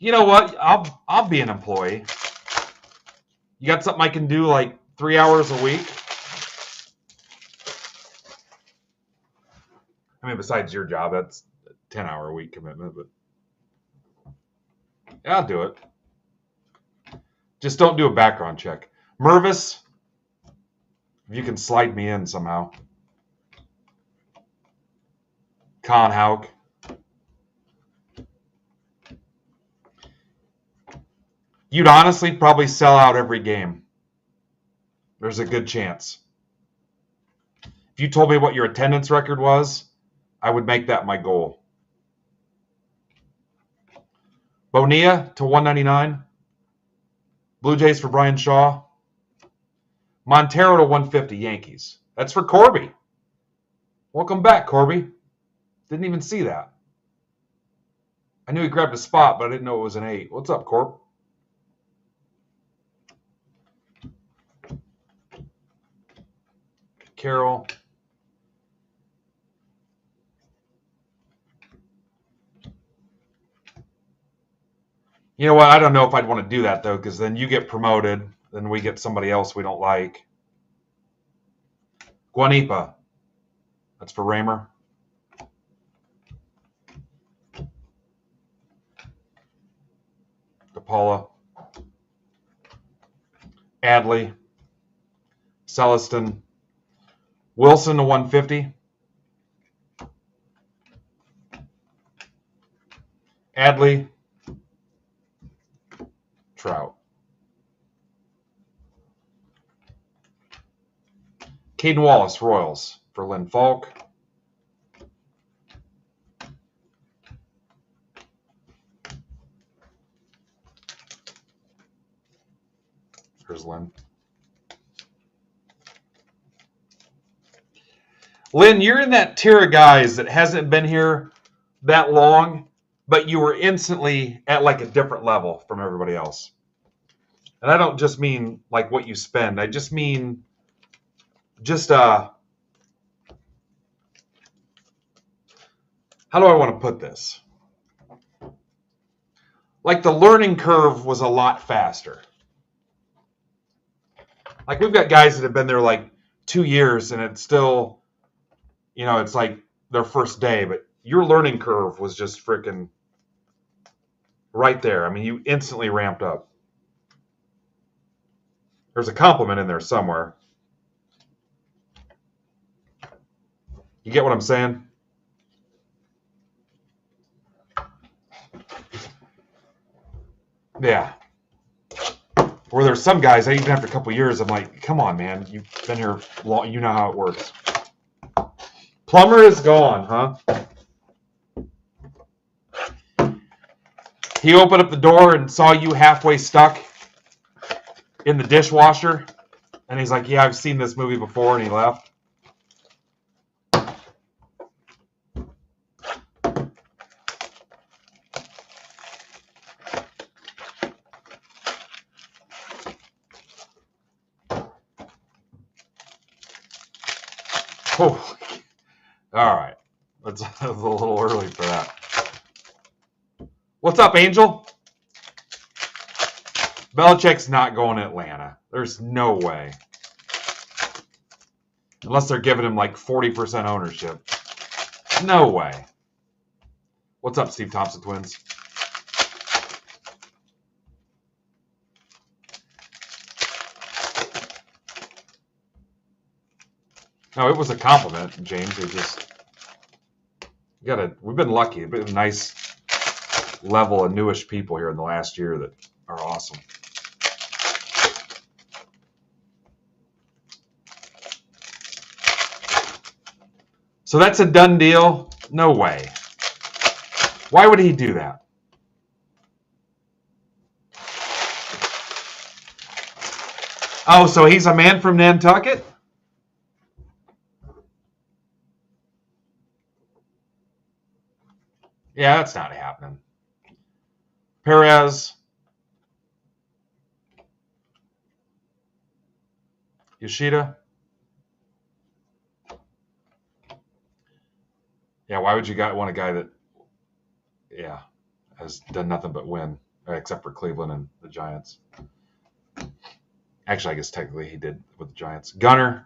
You know what? I'll be an employee. You got something I can do like 3 hours a week? I mean, besides your job, that's a 10-hour a week commitment, but yeah, I'll do it. Just don't do a background check. Mervis, if you can slide me in somehow. Con Haug. You'd honestly probably sell out every game. There's a good chance. If you told me what your attendance record was, I would make that my goal. Bonilla to 199. Blue Jays for Brian Shaw. Montero to 150, Yankees. That's for Corby. Welcome back, Corby. Didn't even see that. I knew he grabbed a spot, but I didn't know it was an 8. What's up, Corb? Carroll. You know what? I don't know if I'd want to do that, though, because then you get promoted, then we get somebody else we don't like. Guanipa. That's for Raymer. DePaula. Adley. Celestin. Wilson to 150. Adley. Trout. Caden Wallace, Royals for Lynn Falk. Here's Lynn. Lynn, you're in that tier of guys that hasn't been here that long, but you were instantly at like a different level from everybody else. And I don't just mean like what you spend. I just mean just how do I want to put this? Like the learning curve was a lot faster. Like we've got guys that have been there like 2 years and it's still, you know, it's like their first day, but your learning curve was just freaking right there. I mean, you instantly ramped up. There's a compliment in there somewhere. You get what I'm saying? Yeah. Where there's some guys, even after a couple years, I'm like, come on, man. You've been here long. You know how it works. Plumber is gone, huh? He opened up the door and saw you halfway stuck in the dishwasher. And he's like, yeah, I've seen this movie before. And he left. Oh, all right. That's a little early for that. What's up, Angel? Belichick's not going to Atlanta. There's no way. Unless they're giving him like 40% ownership. No way. What's up, Steve Thompson Twins? No, it was a compliment, James. It just we've been lucky. We've been a nice level of newish people here in the last year that are awesome. So that's a done deal? No way. Why would he do that? Oh, so he's a man from Nantucket? Yeah, that's not happening. Perez. Yoshida. Yeah, why would you want a guy that, has done nothing but win, except for Cleveland and the Giants? Actually, I guess technically he did with the Giants. Gunner.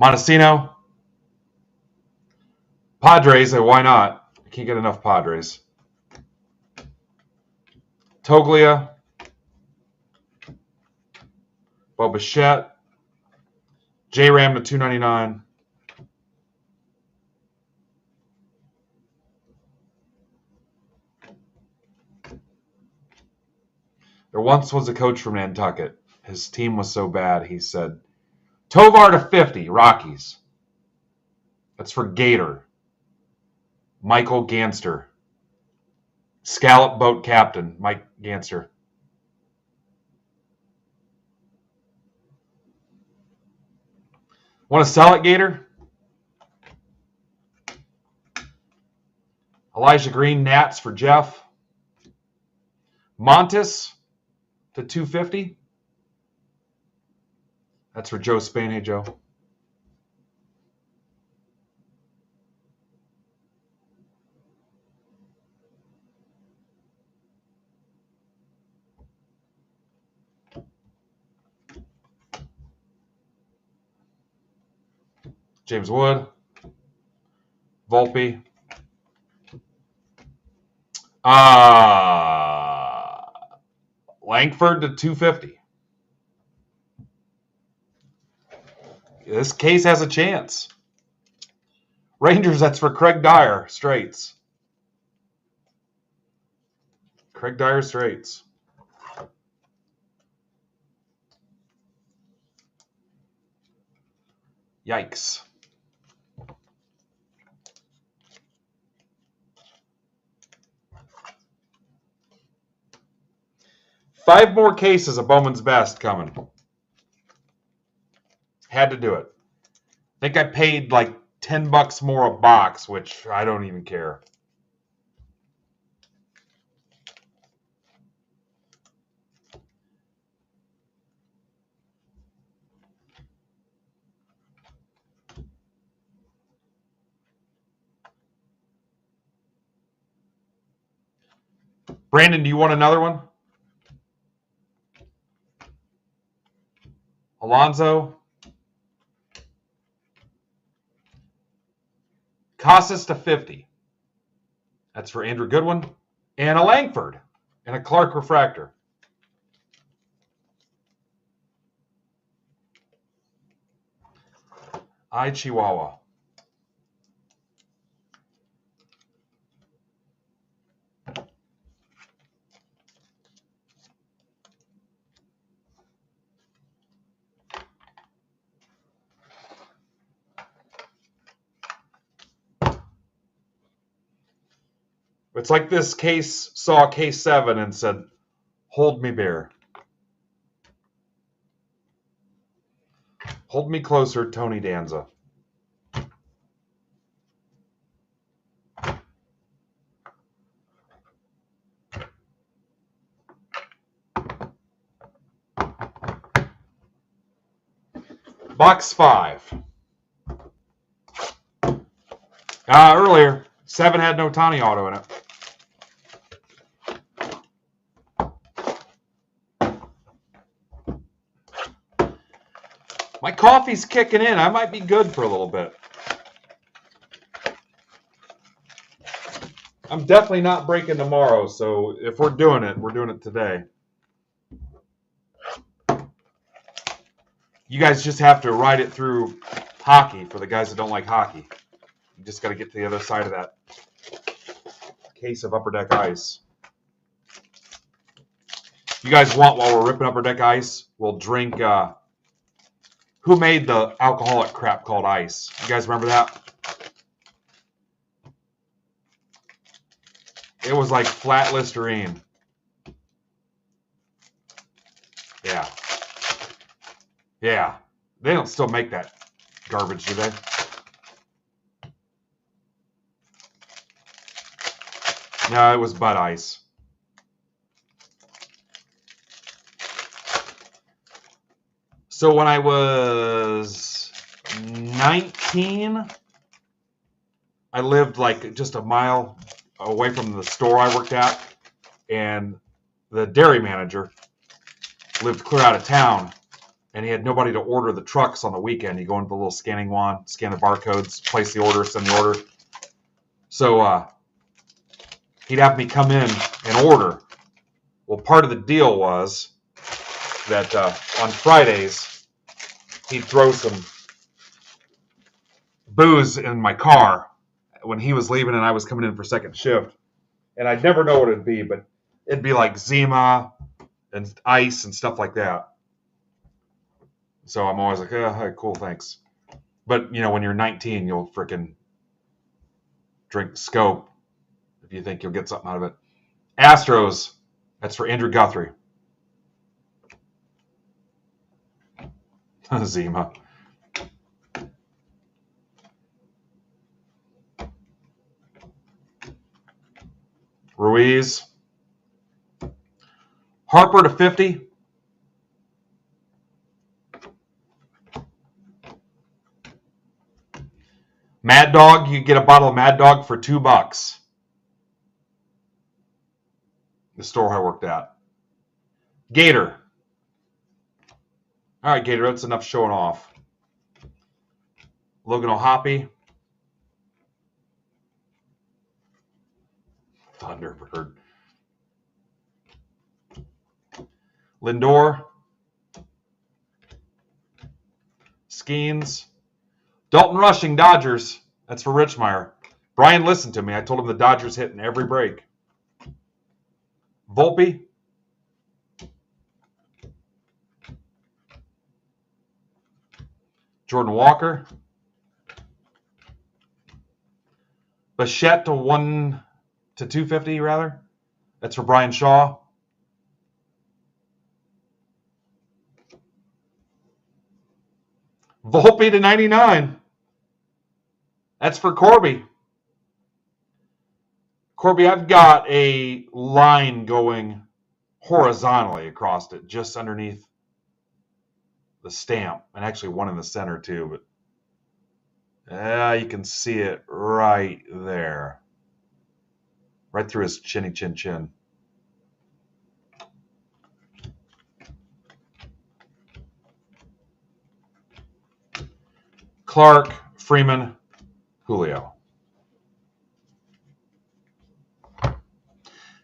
Montesino. Padres, why not? I can't get enough Padres. Toglia. Bo Bichette. J-Ram to 299. There once was a coach from Nantucket. His team was so bad, he said, Tovar to 50, Rockies. That's for Gator. Michael Ganster. Scallop boat captain, Mike Ganster. Want to sell it, Gator? Elijah Green, Nats for Jeff. Montes to 250. That's for Joe Spain. Hey, Joe. James Wood. Volpe. Langford to 250. This case has a chance. Rangers, that's for Craig Dyer, straights. Craig Dyer, straights. Yikes. Five more cases of Bowman's Best coming. Had to do it. I think I paid like $10 more a box, which I don't even care. Brandon, do you want another one? Alonzo. Casas to 50. That's for Andrew Goodwin. And a Langford. And a Clark refractor. Chihuahua. It's like this case saw case 7 and said, "Hold me, bear. Hold me closer, Tony Danza." Box 5. Earlier, 7 had no Tani auto in it. My coffee's kicking in. I might be good for a little bit. I'm definitely not breaking tomorrow, so if we're doing it today. You guys just have to ride it through hockey for the guys that don't like hockey. You just got to get to the other side of that case of Upper Deck Ice. You guys want, while we're ripping Upper Deck Ice, we'll drink, who made the alcoholic crap called ice? You guys remember that? It was like flat Listerine. Yeah. Yeah. They don't still make that garbage, do they? No, it was Bud Ice. So when I was 19, I lived like just a mile away from the store I worked at, and the dairy manager lived clear out of town, and he had nobody to order the trucks on the weekend. You go into the little scanning wand, scan the barcodes, place the order, send the order. So he'd have me come in and order. Well, part of the deal was that on Fridays, he'd throw some booze in my car when he was leaving and I was coming in for second shift. And I'd never know what it'd be, but it'd be like Zima and ice and stuff like that. So I'm always like, oh, cool, thanks. But, you know, when you're 19, you'll frickin' drink Scope if you think you'll get something out of it. Astros, that's for Andrew Guthrie. Zima. Ruiz. Harper to 50. Mad Dog, you get a bottle of Mad Dog for $2. The store I worked at. Gator. All right, Gator, that's enough showing off. Logan O'Hoppe. Thunderbird. Lindor. Skeens. Dalton Rushing, Dodgers. That's for Richmeyer. Brian listened to me. I told him the Dodgers hit in every break. Volpe. Jordan Walker. Bichette to 250 rather. That's for Brian Shaw. Volpe to 99. That's for Corby. Corby, I've got a line going horizontally across it, just underneath the stamp, and actually one in the center too, but you can see it right there. Right through his chinny chin chin. Clark, Freeman, Julio.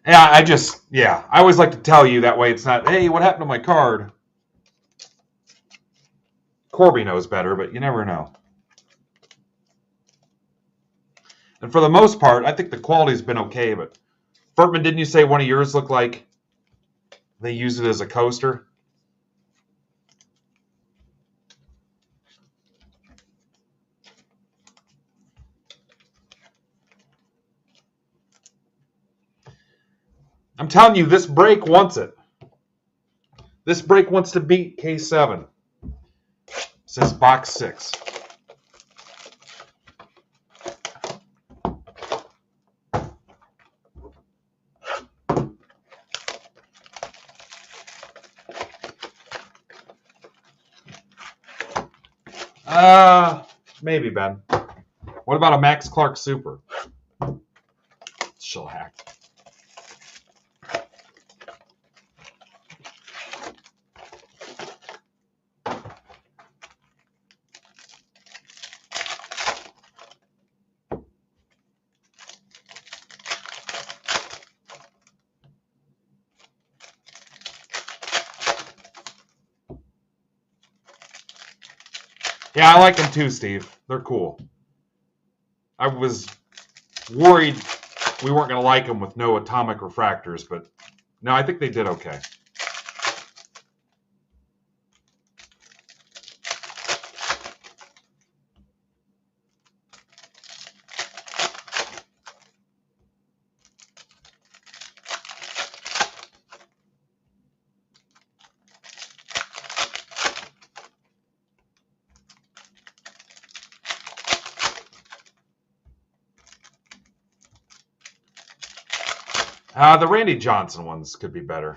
Yeah, I always like to tell you that way it's not, hey, what happened to my card? Corby knows better, but you never know. And for the most part, I think the quality's been okay. But Furtman, didn't you say one of yours looked like they use it as a coaster? I'm telling you, this break wants it. This break wants to beat K7. It says box 6. Maybe, Ben. What about a Max Clark Super? Shellacked. Yeah, I like them too, Steve. They're cool. I was worried we weren't going to like them with no atomic refractors, but no, I think they did okay. The Randy Johnson ones could be better.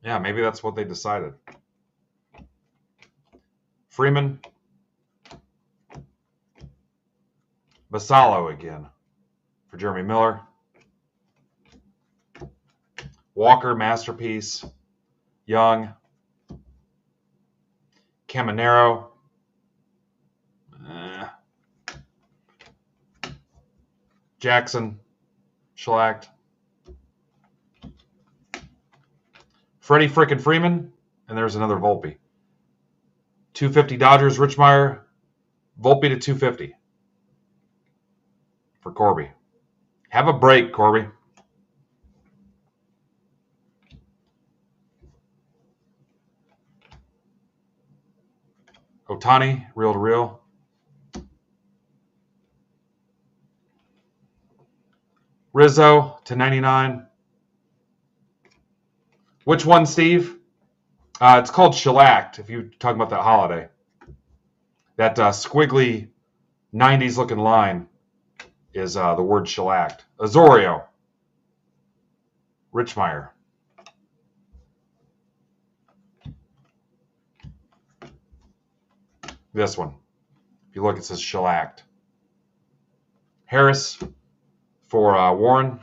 Yeah, maybe that's what they decided. Freeman. Basallo again for Jeremy Miller. Walker, Masterpiece. Young. Caminero. Jackson. Shellacked. Freddie frickin' Freeman. And there's another Volpe. 250 Dodgers, Richmeyer. Volpe to 250 for Corby. Have a break, Corby. Otani, reel to reel. Rizzo to 99. Which one, Steve? It's called Shellacked, if you're talking about that holiday. That squiggly 90s looking line is the word shellacked. Azorio. Richmeyer. This one. If you look, it says shellacked. Harris for Warren.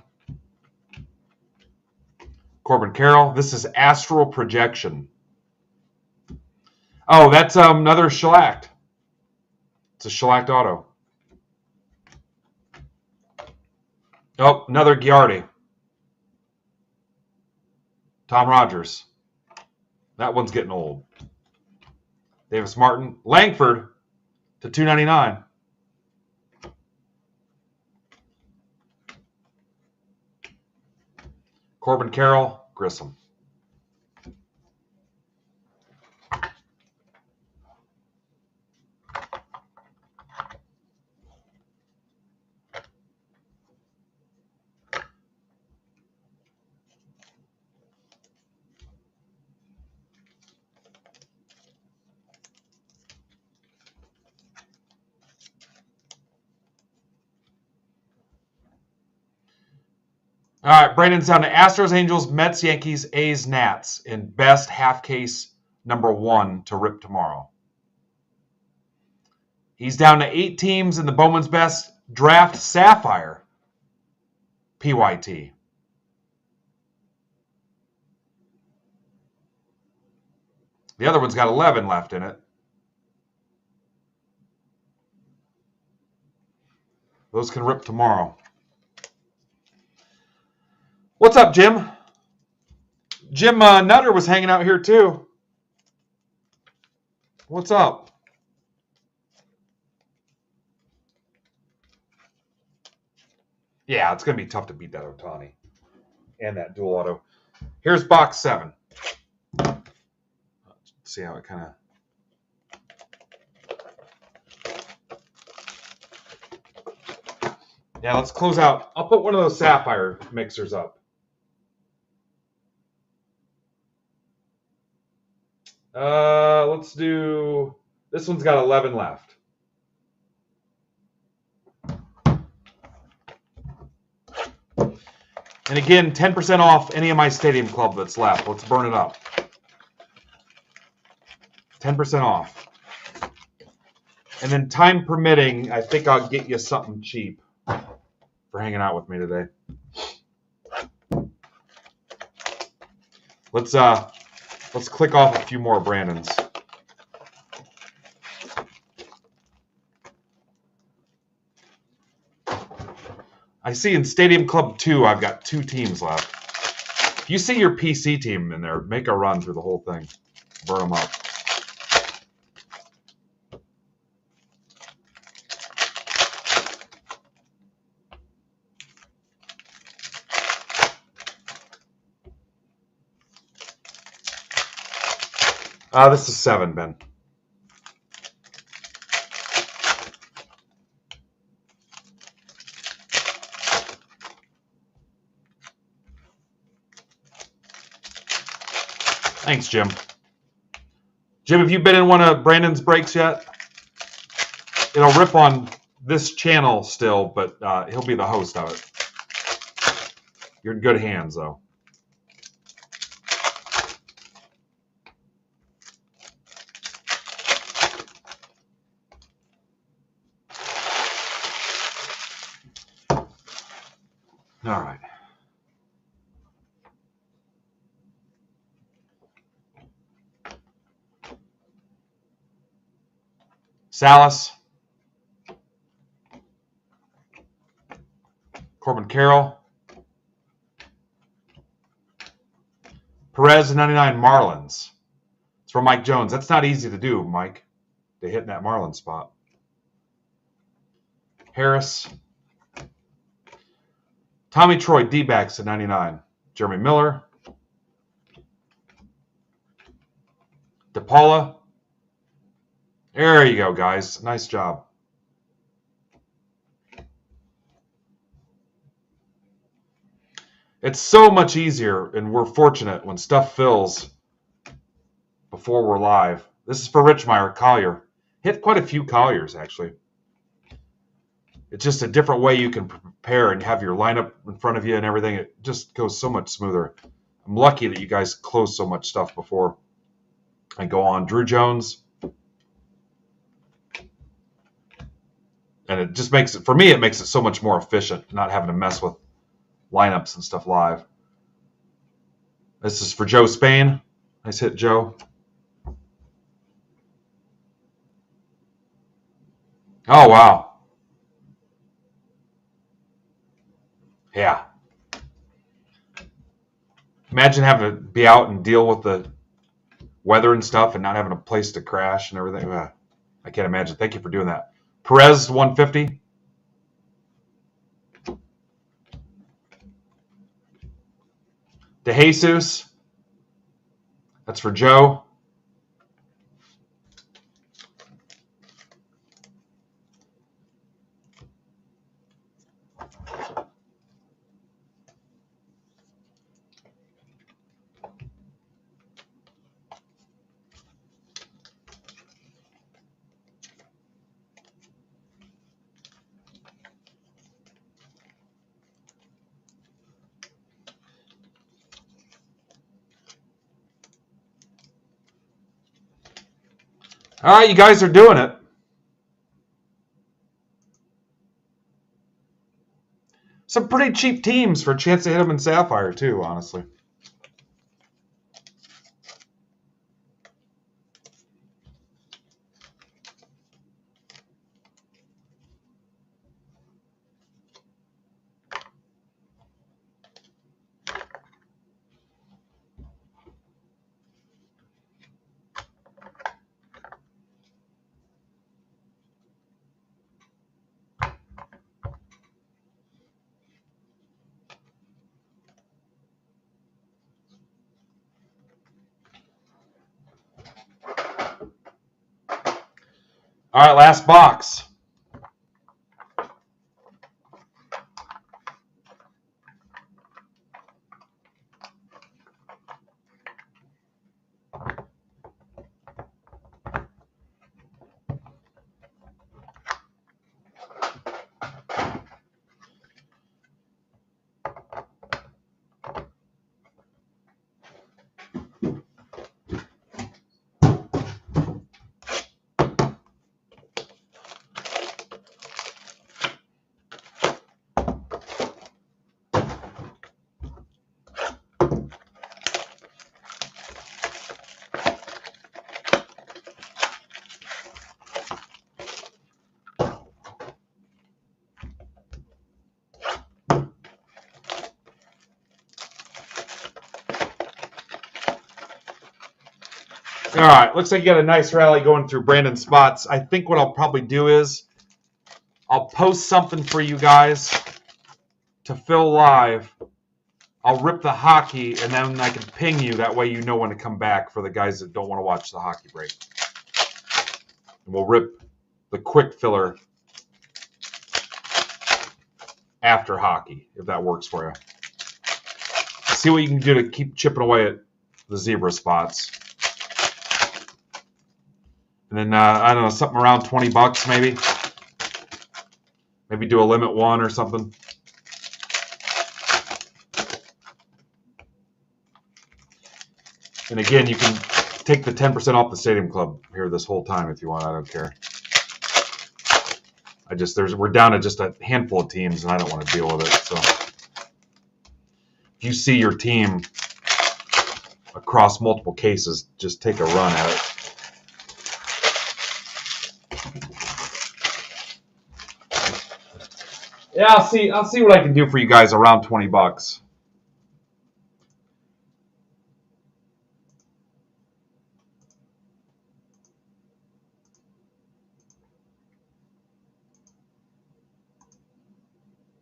Corbin Carroll. This is Astral Projection. Oh, that's another shellacked. It's a shellacked auto. Oh, another Giardi. Tom Rogers. That one's getting old. Davis Martin. Langford to 299. Corbin Carroll. Grissom. All right, Brandon's down to Astros, Angels, Mets, Yankees, A's, Nats in best half case number 1 to rip tomorrow. He's down to 8 teams in the Bowman's Best Draft Sapphire PYT. The other one's got 11 left in it. Those can rip tomorrow. What's up, Jim? Jim Nutter was hanging out here too. What's up? Yeah, it's going to be tough to beat that Ohtani and that dual auto. Here's box 7. Let's see how it kind of... Yeah, let's close out. I'll put one of those sapphire mixers up. Let's do... This one's got 11 left. And again, 10% off any of my Stadium Club that's left. Let's burn it up. 10% off. And then time permitting, I think I'll get you something cheap for hanging out with me today. Let's click off a few more Brandons. I see in Stadium Club 2, I've got 2 teams left. If you see your PC team in there, make a run through the whole thing. Burn them up. This is 7, Ben. Thanks, Jim. Jim, have you been in one of Brandon's breaks yet? It'll rip on this channel still, but he'll be the host of it. You're in good hands, though. All right. Salas. Corbin Carroll. Perez 99 Marlins. It's from Mike Jones. That's not easy to do, Mike. To hit in that Marlin spot. Harris. Tommy Troy D-backs at 99. Jeremy Miller. DePaula. There you go, guys. Nice job. It's so much easier, and we're fortunate when stuff fills before we're live. This is for Richmeyer, Collier. Hit quite a few Colliers, actually. It's just a different way you can prepare and have your lineup in front of you and everything. It just goes so much smoother. I'm lucky that you guys close so much stuff before I go on. Drew Jones. And it just makes it, for me, it makes it so much more efficient, not having to mess with lineups and stuff live. This is for Joe Spain. Nice hit, Joe. Oh, wow. Yeah. Imagine having to be out and deal with the weather and stuff and not having a place to crash and everything. I can't imagine. Thank you for doing that. Perez 150. DeJesus. That's for Joe. All right, you guys are doing it. Some pretty cheap teams for a chance to hit them in Sapphire, too, honestly. All right, last box. All right, looks like you got a nice rally going through Brandon's spots. I think what I'll probably do is I'll post something for you guys to fill live. I'll rip the hockey, and then I can ping you. That way you know when to come back for the guys that don't want to watch the hockey break. And we'll rip the quick filler after hockey, if that works for you. See what you can do to keep chipping away at the zebra spots. And then, I don't know, something around $20 maybe. Maybe do a limit one or something. And again, you can take the 10% off the Stadium Club here this whole time if you want. I don't care. We're down to just a handful of teams, and I don't want to deal with it. So if you see your team across multiple cases, just take a run at it. Yeah, I'll see what I can do for you guys around $20.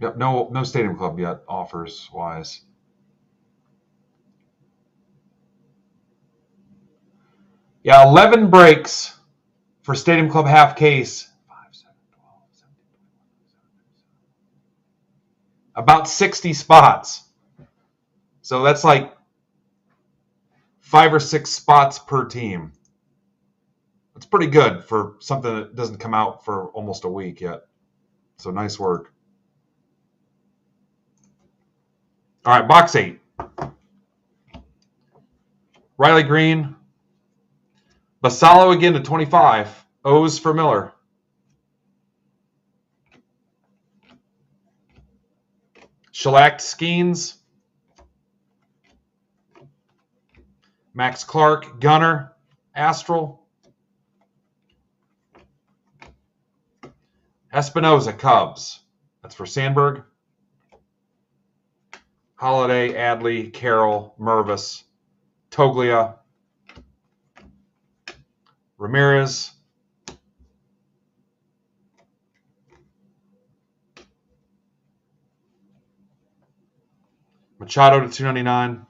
Yep, no Stadium Club yet, offers wise. Yeah, 11 breaks for Stadium Club half case. 5, 7, 12, 17, about 60 spots. So that's like 5 or 6 spots per team. That's pretty good for something that doesn't come out for almost a week yet. So nice work. All right, box 8. Riley Green. Basalo again to 25. O's for Miller. Shellacked Skeens. Max Clark, Gunner, Astral. Espinoza, Cubs. That's for Sandberg. Holiday, Adley, Carroll, Mervis, Toglia, Ramirez, Machado to 299,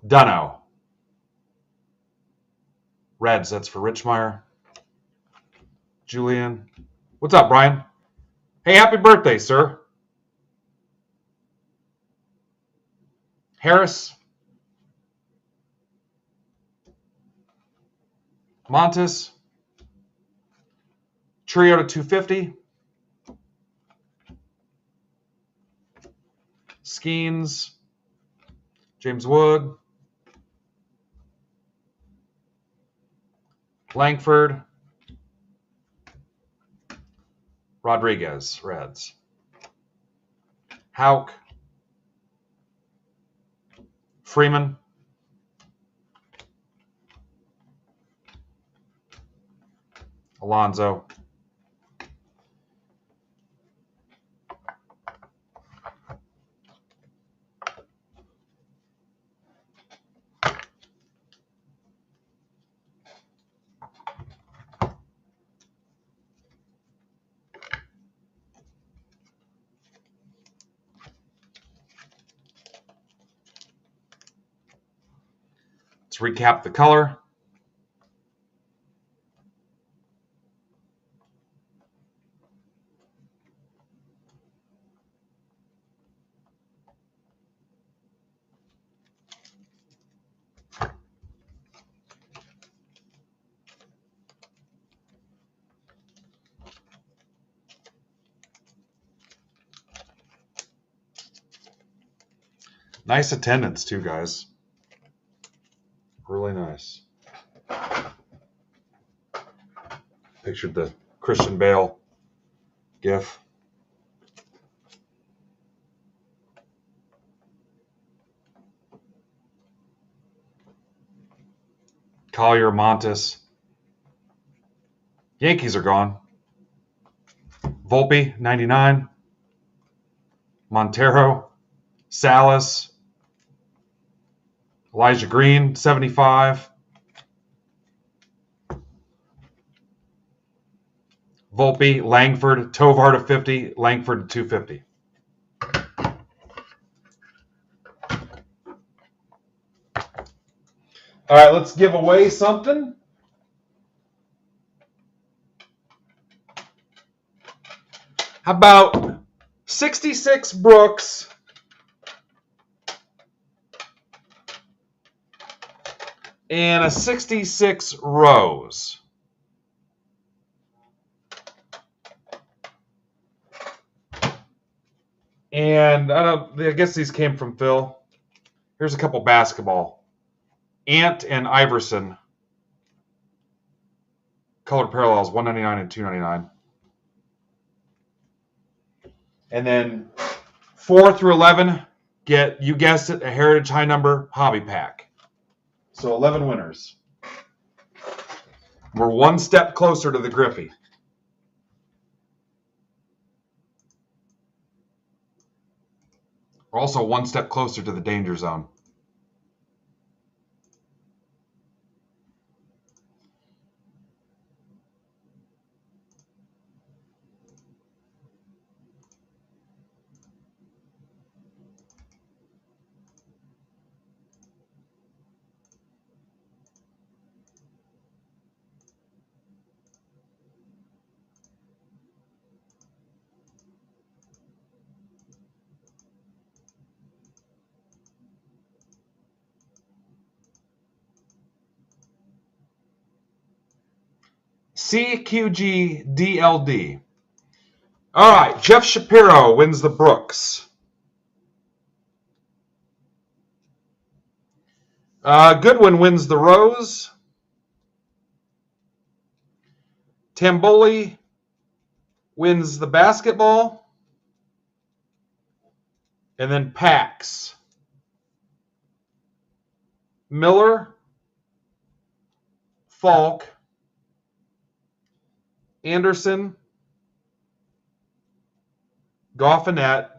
Dunno, Reds, that's for Richmeyer, Julian. What's up, Brian? Hey, happy birthday, sir. Harris, Montes, Trio to 250, Skeens, James Wood, Langford, Rodriguez, Reds, Houck, Freeman, Alonzo, let's recap the color. Nice attendance too, guys. Really nice. Pictured the Christian Bale gif. Collier, Montes. Yankees are gone. Volpe, 99. Montero. Salas. Elijah Green, 75. Volpe, Langford, Tovar to 50, Langford to 250. All right, let's give away something. How about 66 Brooks and a 66 Rose? And I guess these came from Phil. Here's a couple basketball. Ant and Iverson. Colored parallels, 199 and 299. And then 4 through 11, get, you guessed it, a Heritage High Number Hobby Pack. So 11 winners. We're one step closer to the Griffey. We're also one step closer to the danger zone. CQGDLD. All right, Jeff Shapiro wins the Brooks. Goodwin wins the Rose. Tamboli wins the basketball. And then Pax. Miller, Falk, Anderson, Goffinette,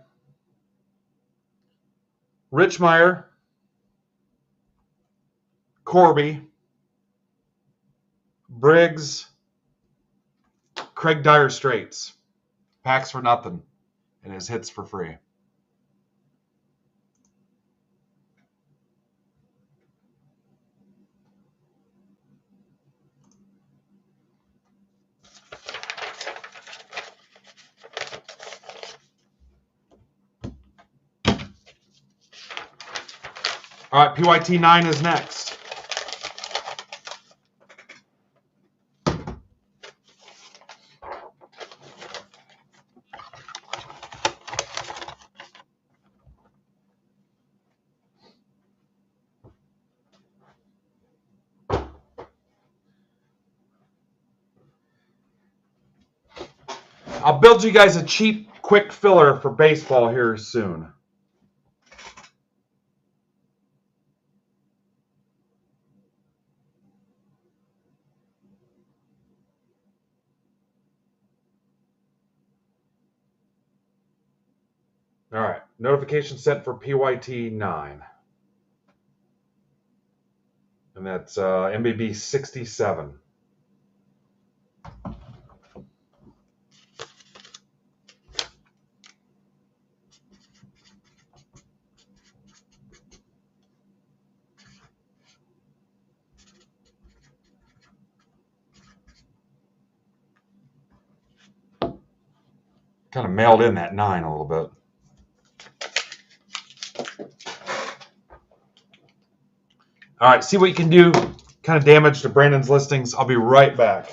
Richmeyer, Corby, Briggs, Craig Dyer Straits. Packs for nothing, and his hits for free. All right, PYT 9 is next. I'll build you guys a cheap, quick filler for baseball here soon. All right, notification sent for PYT 9. And that's MBB 67. Kind of mailed in that 9 a little bit. All right, see what you can do. Kind of damage to Brandon's listings. I'll be right back.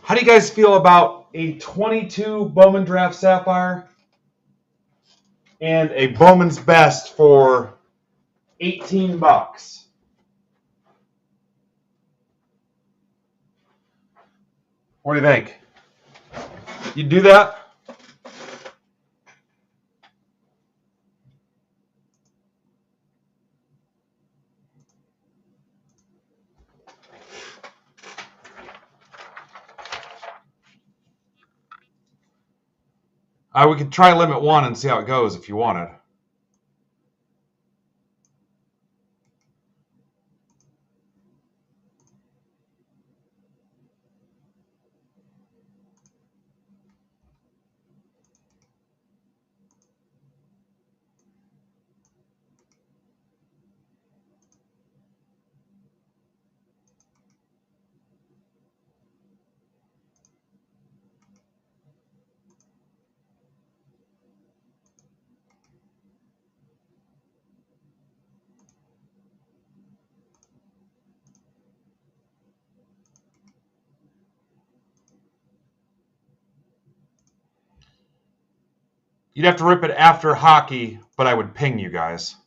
How do you guys feel about a 22 Bowman Draft Sapphire and a Bowman's Best for $18? What do you think? You do that? We could try limit 1 and see how it goes if you wanted. You'd have to rip it after hockey, but I would ping you guys.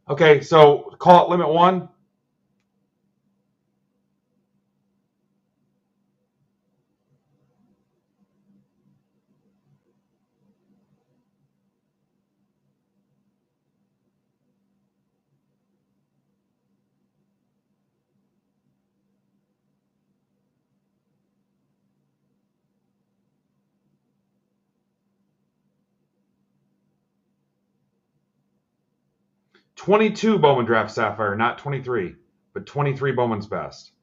Okay, so call it limit 1. $22 Bowman Draft Sapphire, not 23, but 23 Bowman's Best.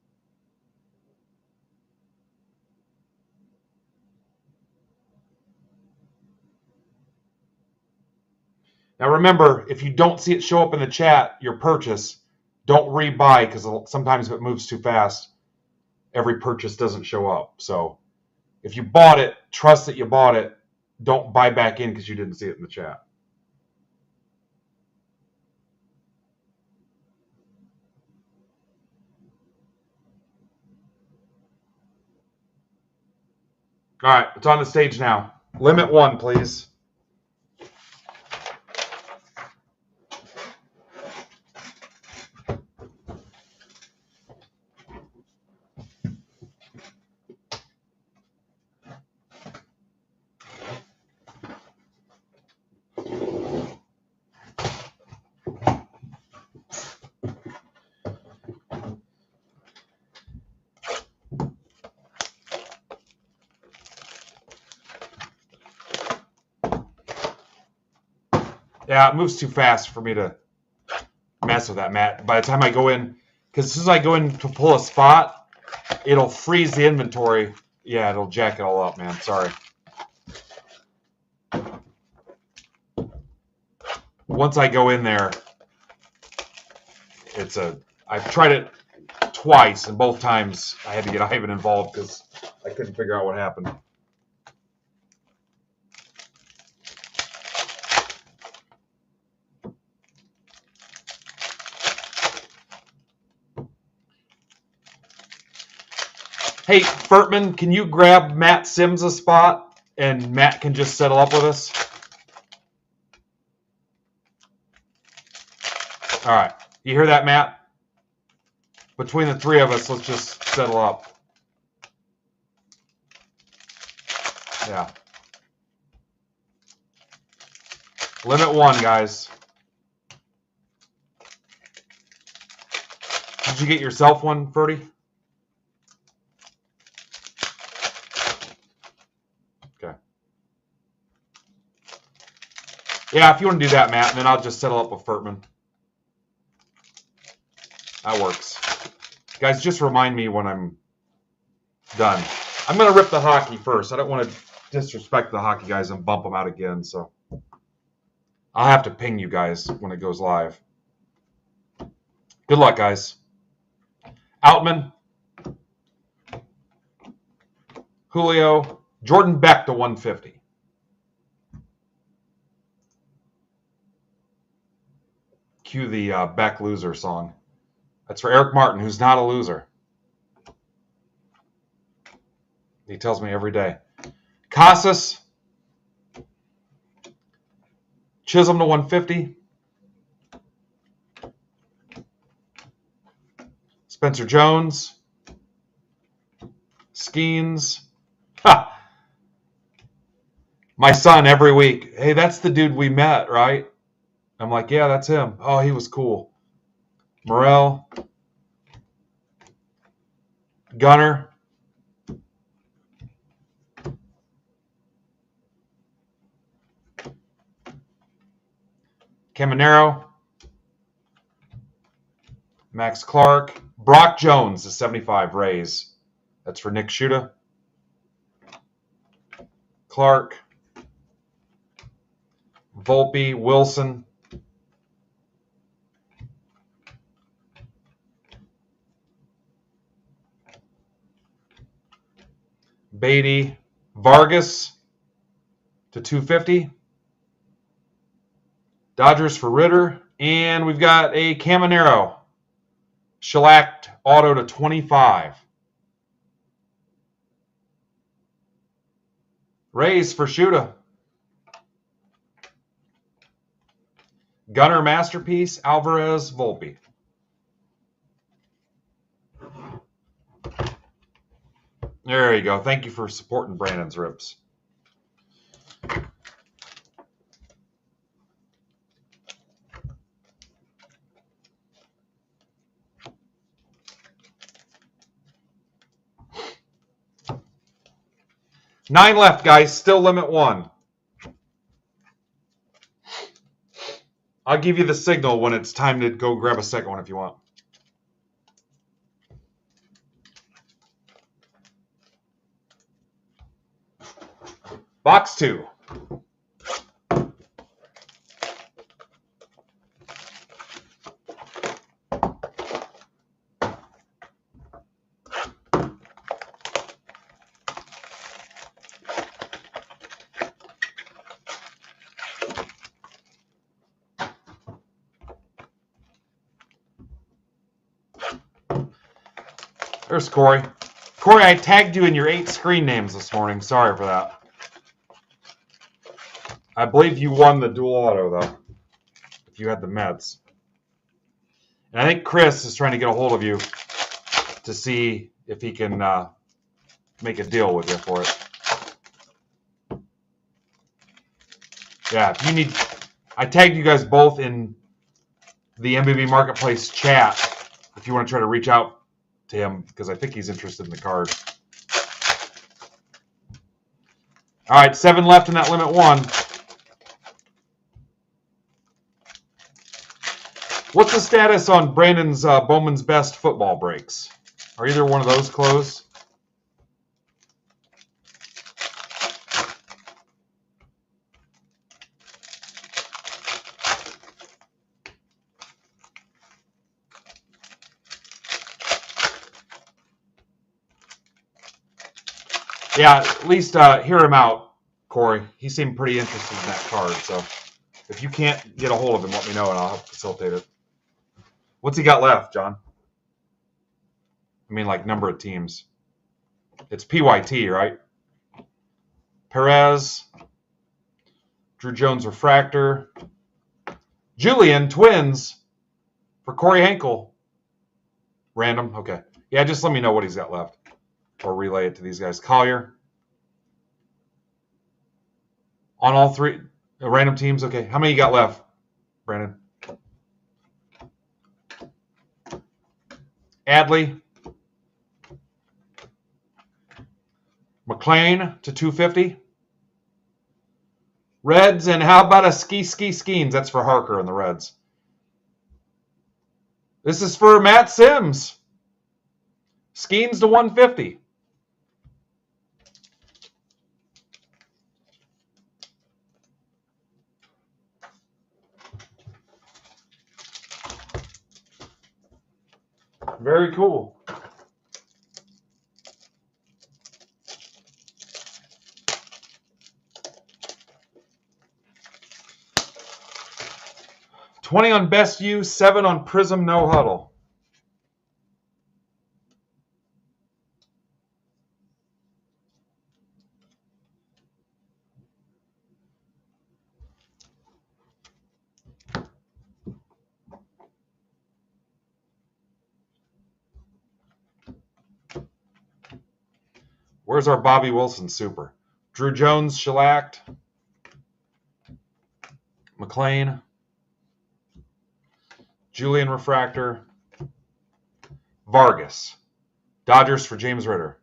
Now remember, if you don't see it show up in the chat, your purchase, don't rebuy, because sometimes if it moves too fast, every purchase doesn't show up. So if you bought it, trust that you bought it. Don't buy back in because you didn't see it in the chat. All right, it's on the stage now. Limit 1, please. Yeah, it moves too fast for me to mess with that, Matt. By the time I go in, because as soon as I go in to pull a spot, it'll freeze the inventory. Yeah, it'll jack it all up, man. Sorry. Once I go in there, I've tried it twice, and both times I had to get Ivan involved because I couldn't figure out what happened. Hey, Furtman, can you grab Matt Sims a spot, and Matt can just settle up with us? All right. You hear that, Matt? Between the three of us, let's just settle up. Yeah. Limit 1, guys. Did you get yourself one, Ferdy? Okay. Yeah, if you want to do that, Matt, and then I'll just settle up with Furtman. That works. Guys, just remind me when I'm done. I'm going to rip the hockey first. I don't want to disrespect the hockey guys and bump them out again. So I'll have to ping you guys when it goes live. Good luck, guys. Outman. Julio. Jordan Beck to 150. Cue the Beck loser song. That's for Eric Martin, who's not a loser. He tells me every day. Casas. Chisholm to 150. Spencer Jones. Skeens. Ha! My son every week. Hey, that's the dude we met, right? I'm like, yeah, that's him. Oh, he was cool. Morel. Gunner. Caminero. Max Clark. Brock Jones, the 75 Rays. That's for Nick Schuta. Clark. Volpe. Wilson. Beatty. Vargas to 250. Dodgers for Ritter. And we've got a Caminero. Shellacked auto to 25. Rays for Schuta. Gunner Masterpiece. Alvarez Volpe. There you go. Thank you for supporting Brandon's rips. Nine left, guys. Still limit one. I'll give you the signal when it's time to go grab a second one if you want. Box 2. There's Corey. Corey, I tagged you in your 8 screen names this morning. Sorry for that. I believe you won the dual auto, though, if you had the Mets. And I think Chris is trying to get a hold of you to see if he can make a deal with you for it. Yeah, if you need... I tagged you guys both in the MBB Marketplace chat if you want to try to reach out to him, because I think he's interested in the card. All right, 7 left in that limit 1. What's the status on Brandon's Bowman's Best football breaks? Are either one of those closed? Yeah, at least hear him out, Corey. He seemed pretty interested in that card. So if you can't get a hold of him, let me know and I'll help facilitate it. What's he got left, John? I mean, like number of teams. It's PYT, right? Perez. Drew Jones Refractor. Julian Twins for Corey Henkel. Random? Okay. Yeah, just let me know what he's got left. Or relay it to these guys. Collier. On all 3 random teams. Okay. How many you got left, Brandon? Adley. McLean to 250. Reds, and how about a Skeens? That's for Harker and the Reds. This is for Matt Sims. Skeens to 150. Very cool. $20 on Best U, $7 on Prism No Huddle. Where's our Bobby Wilson Super? Drew Jones, shellacked. McLean. Julian Refractor. Vargas. Dodgers for James Ritter.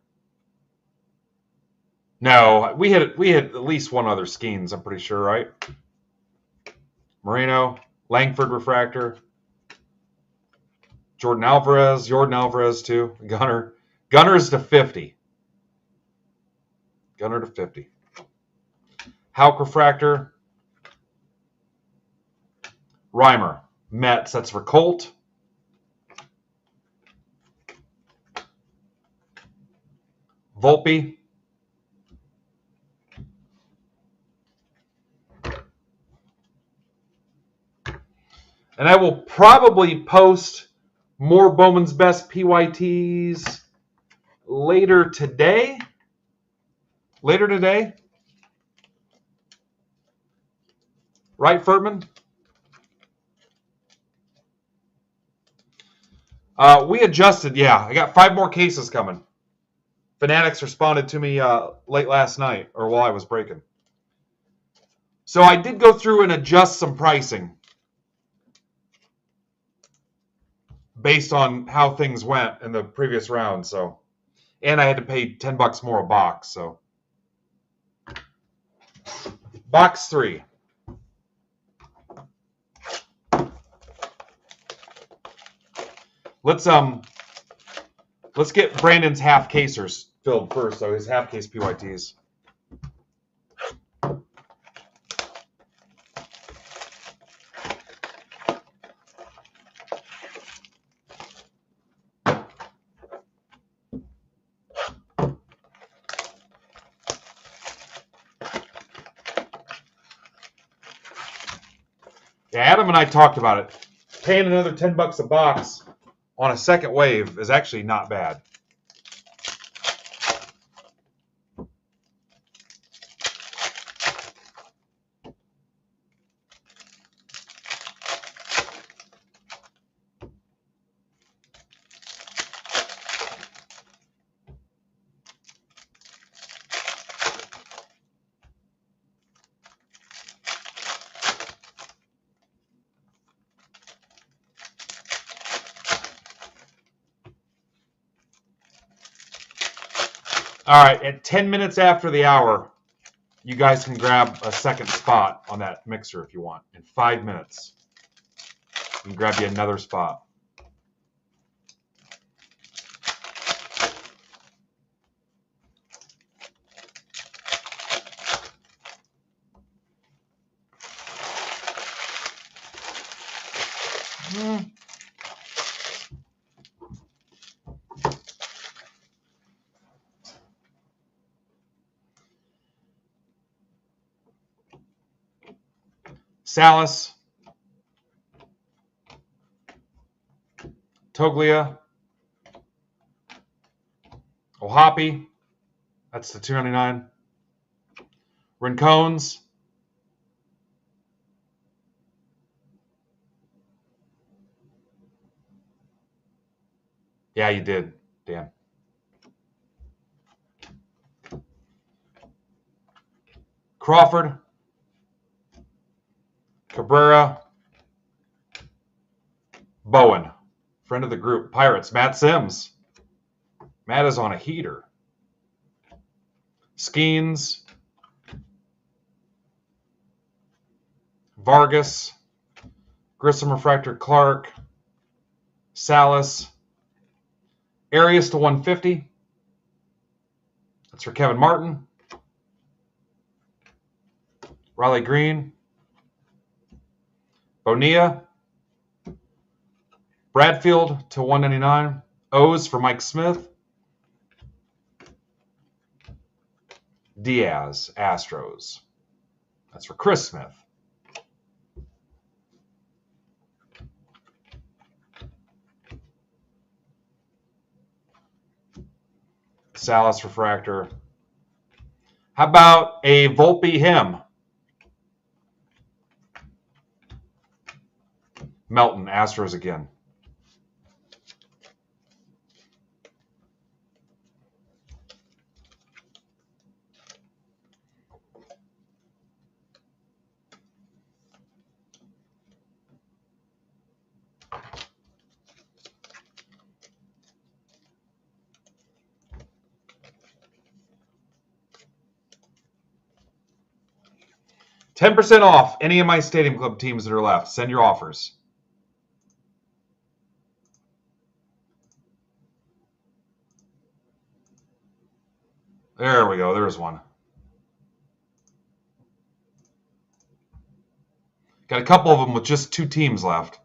No, we had at least one other Skeens, I'm pretty sure, right? Moreno. Langford Refractor. Jordan Alvarez too. Gunner. Gunner's to 50. Gunner to 50. Houck Refractor. Reimer. Mets. That's for Colt. Volpe. And I will probably post more Bowman's Best PYTs later today. Right, Furtman? We adjusted, yeah. I got 5 more cases coming. Fanatics responded to me late last night, or while I was breaking. So I did go through and adjust some pricing based on how things went in the previous round. So, and I had to pay $10 more a box. So, box 3. Let's get Brandon's half casers filled first, so his half case PYTs. Yeah, Adam and I talked about it. Paying another $10 a box on a second wave is actually not bad. All right, at 10 minutes after the hour, you guys can grab a second spot on that mixer if you want. In 5 minutes, you can grab you another spot. Salas, Toglia, Ohapi, that's the 299. Rincones, yeah, you did, Dan. Crawford, Cabrera, Bowen, friend of the group, Pirates, Matt Sims. Matt is on a heater. Skeens, Vargas, Grissom Refractor Clark, Salas, Arias to 150. That's for Kevin Martin. Riley Green, Bonilla, Bradfield to 199. O's for Mike Smith. Diaz, Astros. That's for Chris Smith. Salas refractor. How about a Volpe him? Melton, Astros again. $10% off any of my Stadium Club teams that are left. Send your offers. There we go. There's one. Got a couple of them with just 2 teams left.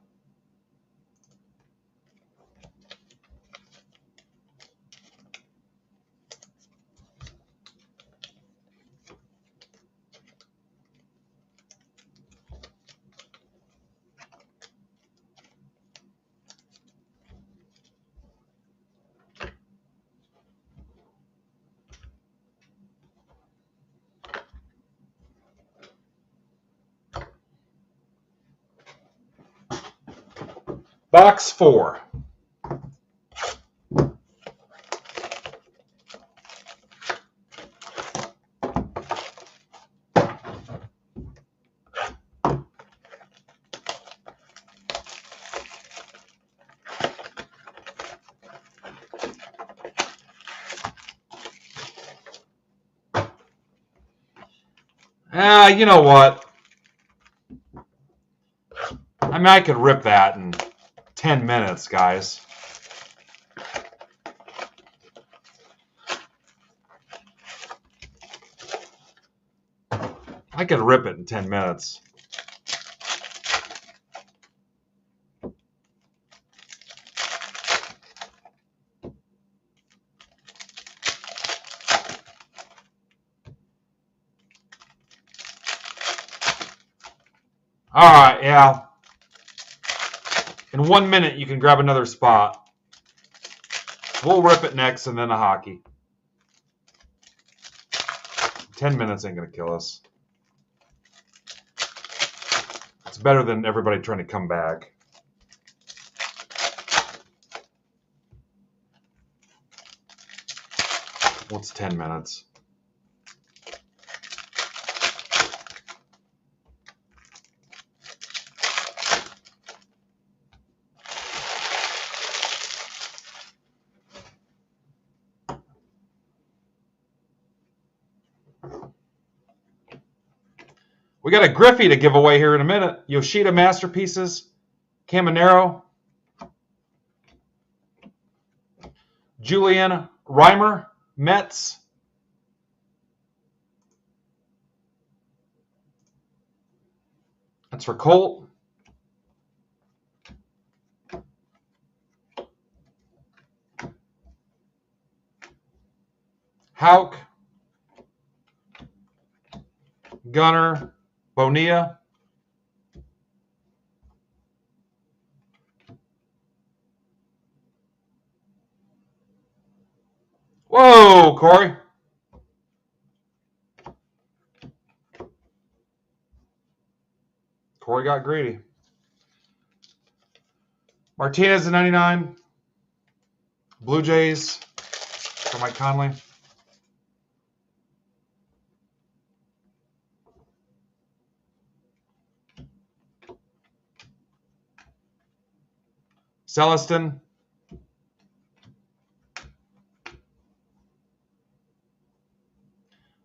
Box 4. You know what? I mean, I could rip that in 10 minutes, guys. I could rip it in 10 minutes. All right, yeah. In 1 minute, you can grab another spot. We'll rip it next and then the hockey. 10 minutes ain't going to kill us. It's better than everybody trying to come back. What's 10 minutes? We got a Griffey to give away here in a minute. Yoshida Masterpieces, Caminero, Julian Reimer, Mets. That's for Colt. Houck, Gunner, Bonilla. Whoa, Corey. Corey got greedy. Martinez at 99. Blue Jays for Mike Conley. Celestin.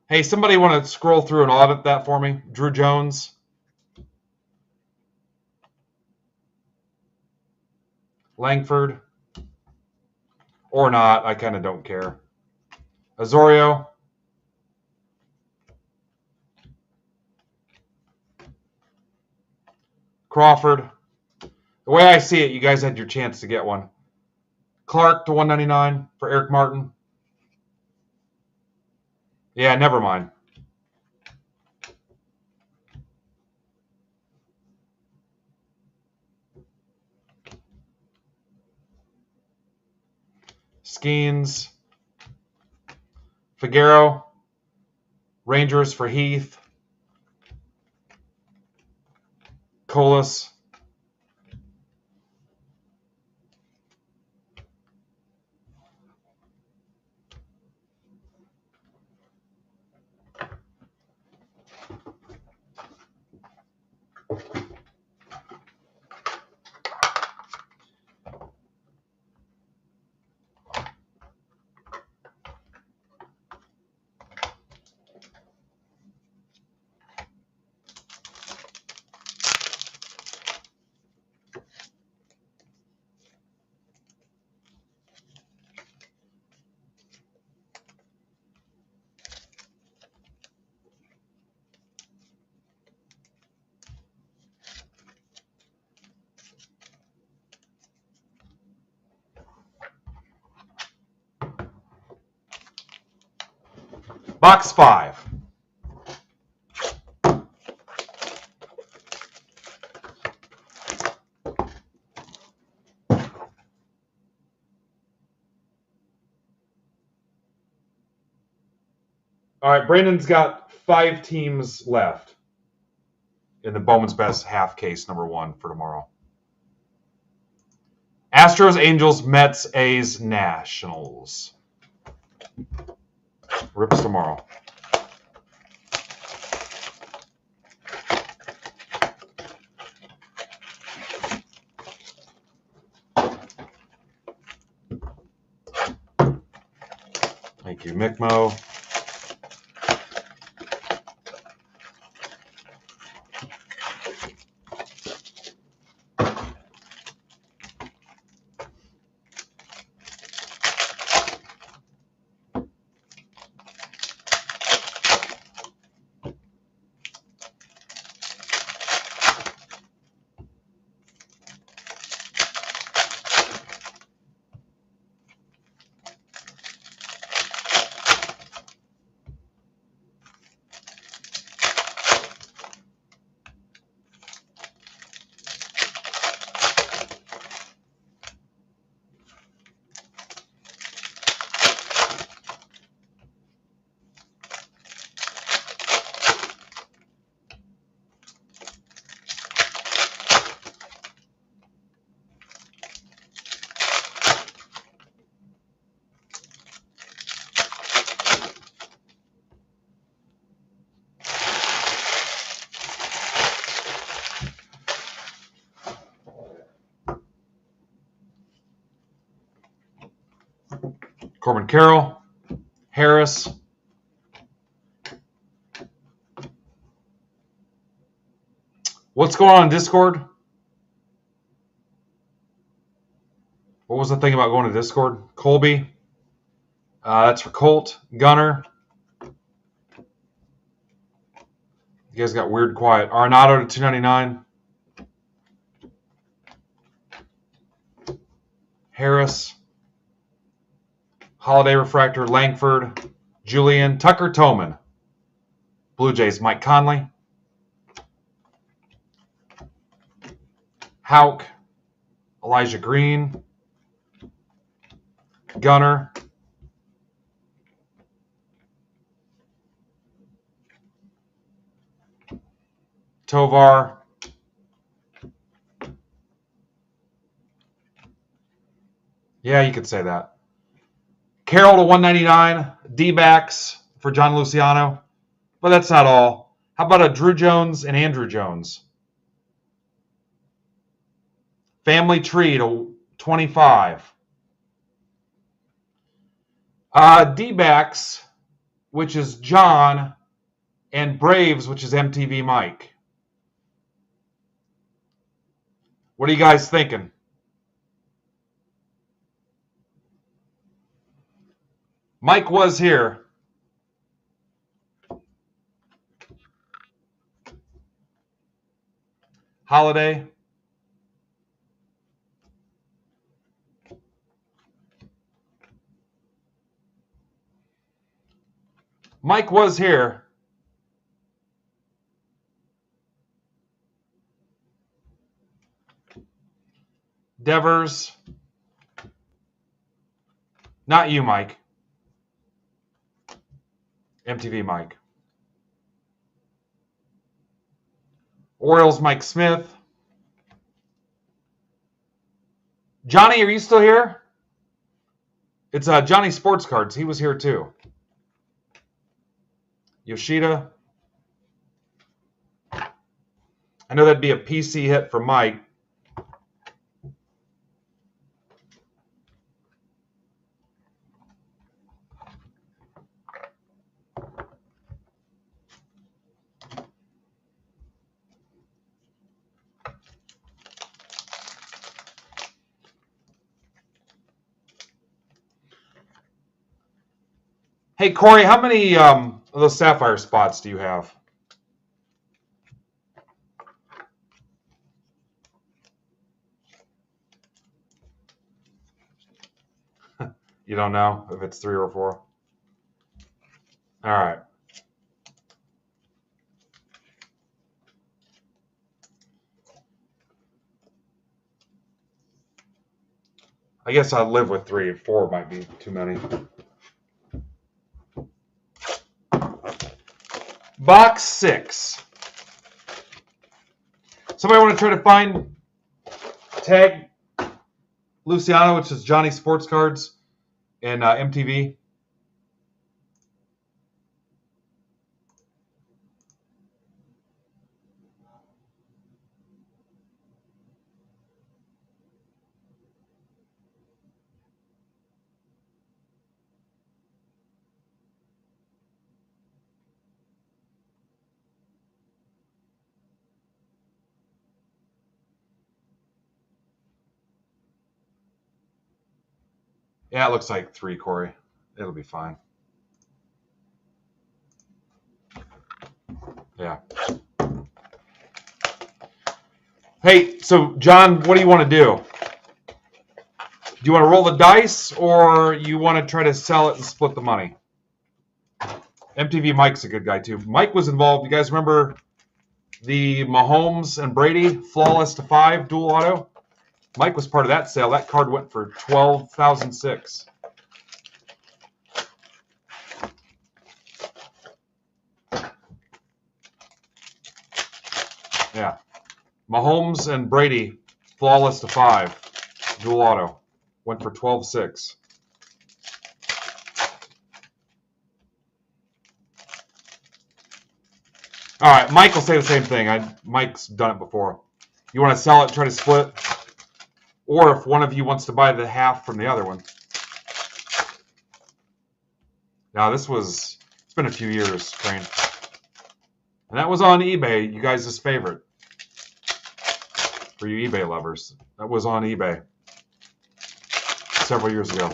Hey, somebody want to scroll through and audit that for me? Drew Jones. Langford. Or not. I kind of don't care. Azorio. Crawford. The way I see it, you guys had your chance to get one. Clark to 199 for Eric Martin. Yeah, never mind. Skeens. Figueroa. Rangers for Heath. Colas. Box 5. All right, Brandon's got 5 teams left in the Bowman's Best half case number 1 for tomorrow. Astros, Angels, Mets, A's, Nationals. Rips tomorrow. Thank you, Mickmo. Corbin Carroll, Harris, what's going on in Discord? What was the thing about going to Discord? Colby, that's for Colt, Gunner. You guys got weird quiet. Arenado to 299. Harris, Holiday Refractor, Langford, Julian, Tucker Toman. Blue Jays, Mike Conley. Houck, Elijah Green, Gunner, Tovar, yeah, you could say that. Carroll to 199, D-backs for John Luciano. But that's not all. How about a Drew Jones and Andrew Jones? Family Tree to 25. D-backs, which is John, and Braves, which is MTV Mike. What are you guys thinking? Mike was here. Holiday. Mike was here. Devers. Not you, Mike. MTV Mike. Orioles Mike Smith. Johnny, are you still here? It's Johnny Sports Cards. He was here too. Yoshida. I know that'd be a PC hit for Mike. Hey, Corey, how many of those sapphire spots do you have? You don't know if it's 3 or 4? All right. I guess I'll live with 3. 4 might be too many. Box 6. Somebody want to try to find tag Luciano, which is Johnny Sports Cards and MTV? Yeah, it looks like 3, Corey. It'll be fine. Yeah. Hey, so John, what do you want to do? Do you want to roll the dice, or you want to try to sell it and split the money? MTV Mike's a good guy too. Mike was involved. You guys remember the Mahomes and Brady flawless to 5 dual auto? Mike was part of that sale. That card went for $12,006. Yeah. Mahomes and Brady, flawless to 5, dual auto. Went for $12,600. All right, Mike will say the same thing. Mike's done it before. You want to sell it, try to split? Or if one of you wants to buy the half from the other one. Now, it's been a few years, Crane. And that was on eBay, you guys' favorite. For you eBay lovers. That was on eBay several years ago.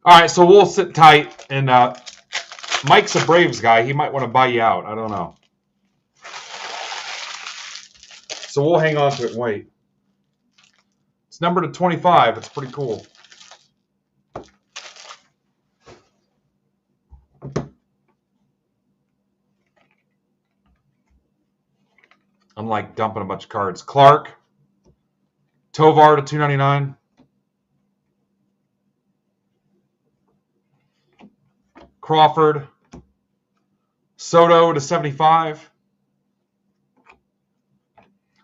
All right, so we'll sit tight. And Mike's a Braves guy. He might want to buy you out. I don't know. So we'll hang on to it and wait. It's numbered to 25. It's pretty cool. Unlike dumping a bunch of cards. Clark. Tovar to 299. Crawford. Soto to 75.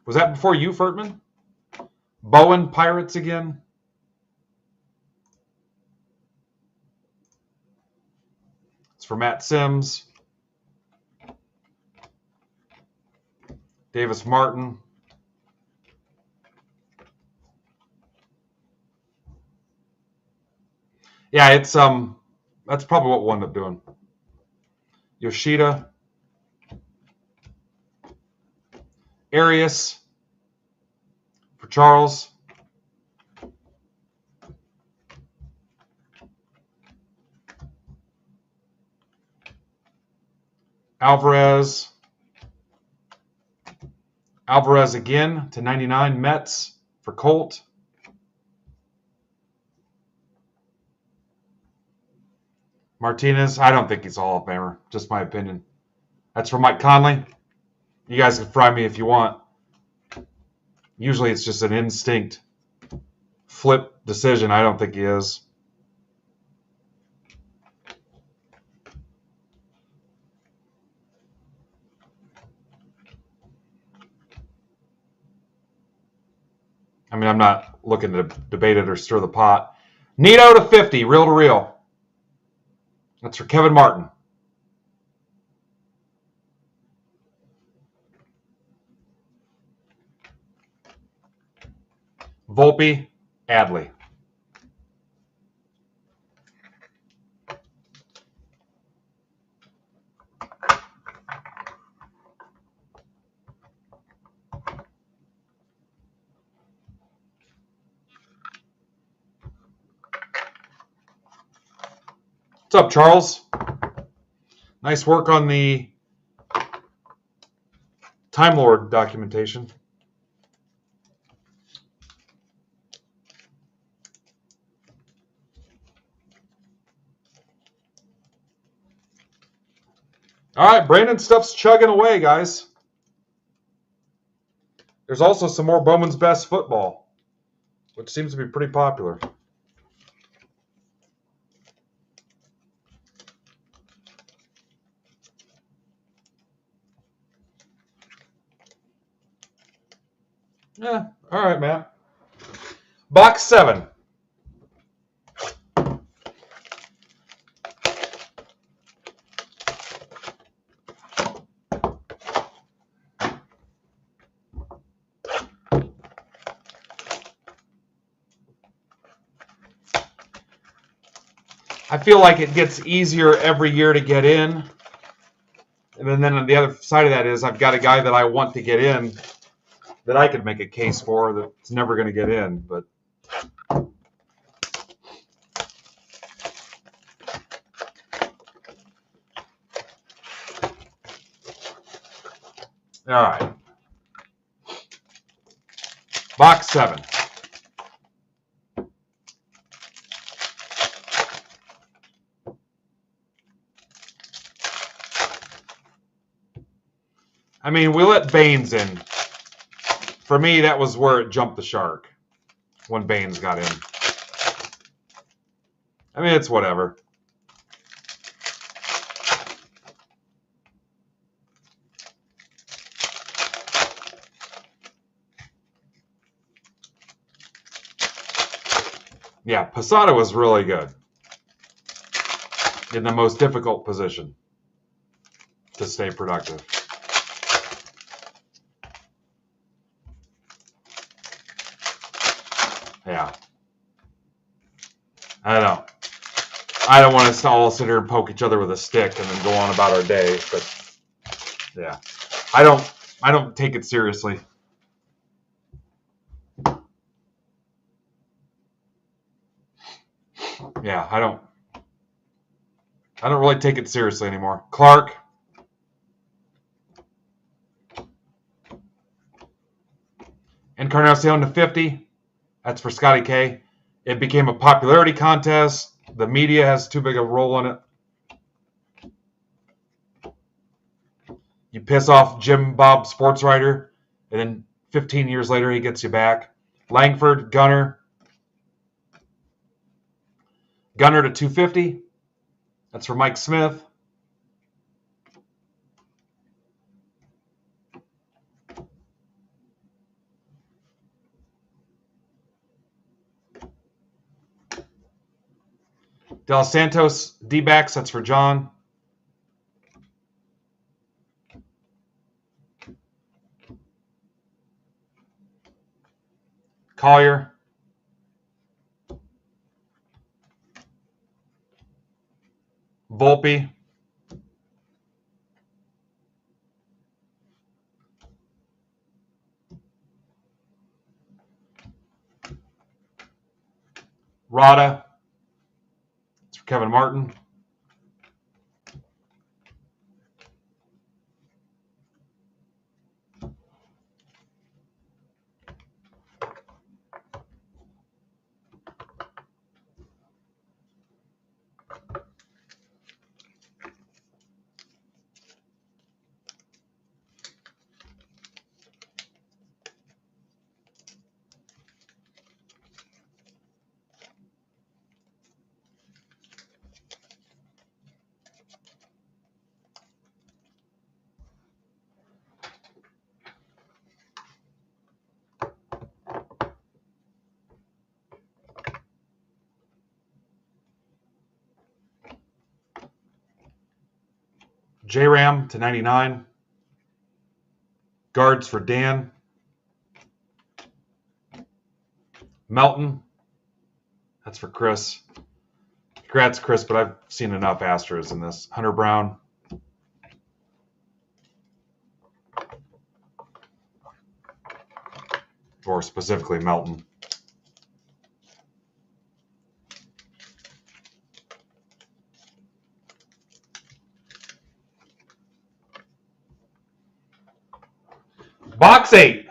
Was that before you, Furtman? Bowen, Pirates again. It's for Matt Sims. Davis Martin. Yeah, it's that's probably what we'll end up doing. Yoshida. Arias for Charles. Alvarez. Alvarez again to 99 Mets for Colt. Martinez, I don't think he's a Hall of Famer. Just my opinion. That's for Mike Conley. You guys can fry me if you want. Usually it's just an instinct flip decision. I don't think he is. I mean, I'm not looking to debate it or stir the pot. Nito to 50, reel to reel. That's for Kevin Martin. Volpe, Adley. What's up, Charles? Nice work on the Time Lord documentation. All right, Brandon stuff's chugging away, guys. There's also some more Bowman's Best football, which seems to be pretty popular. Yeah, all right, man. Box 7. I feel like it gets easier every year to get in. And then on the other side of that is I've got a guy that I want to get in that I could make a case for that's never going to get in. But all right. Box 7. I mean, we let Baines in. For me, that was where it jumped the shark when Baines got in. I mean, it's whatever. Yeah, Posada was really good in the most difficult position to stay productive. Yeah. I don't want us to all sit here and poke each other with a stick and then go on about our day, but yeah. I don't take it seriously. Yeah, I don't really take it seriously anymore. Clark. Encarnacion to 50. That's for Scotty K. It became a popularity contest. The media has too big a role in it. You piss off Jim Bob sports writer, and then 15 years later he gets you back. Langford, Gunner. Gunner to 250. That's for Mike Smith. De Los Santos, D-backs. That's for John. Collier. Volpe. Rada. It's for Kevin Martin. J-Ram to 99. Guards for Dan. Melton. That's for Chris. Congrats, Chris, but I've seen enough Astros in this. Hunter Brown. Or specifically Melton. Box 8.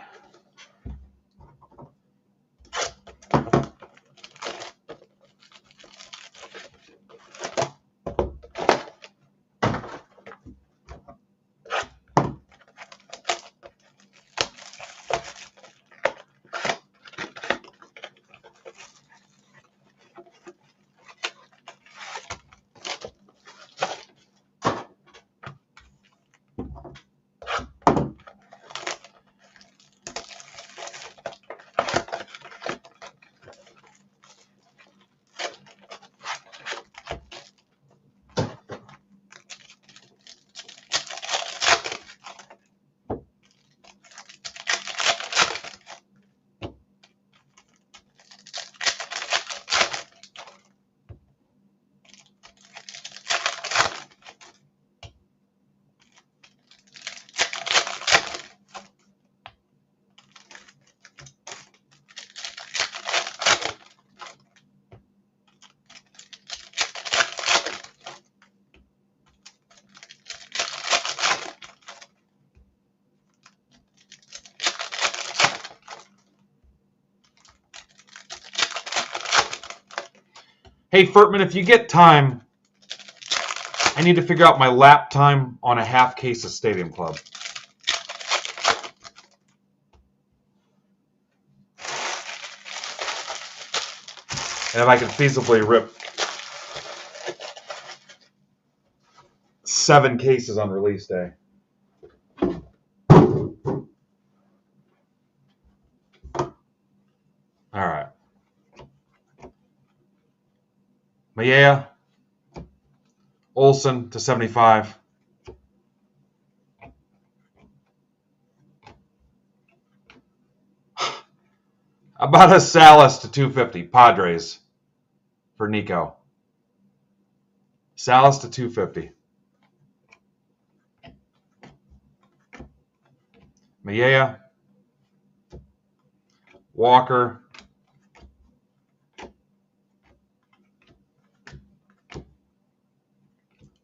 Hey, Furtman, if you get time, I need to figure out my lap time on a half case of Stadium Club. And if I can feasibly rip 7 cases on release day. All right. Mayea, Olsen to 75. About a Salas to 250. Padres for Nico. Salas to 250. Mayea, Walker,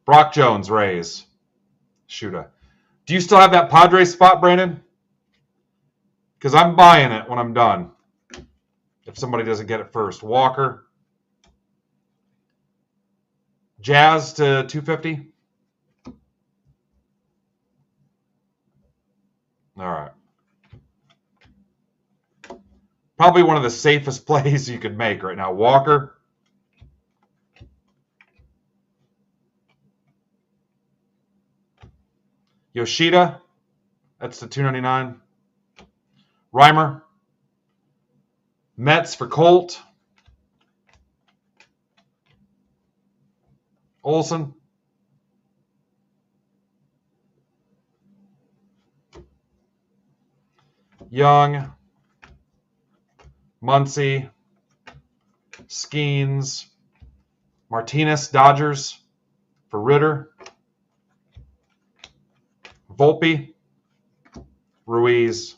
Brock Jones, Rays. Shooter. Do you still have that Padres spot, Brandon? Because I'm buying it when I'm done. If somebody doesn't get it first. Walker. Jazz to 250. All right. Probably one of the safest plays you could make right now. Walker. Yoshida. That's the 299. Reimer. Mets for Colt. Olsen. Young. Muncy. Skeens. Martinez, Dodgers for Ritter. Volpe. Ruiz.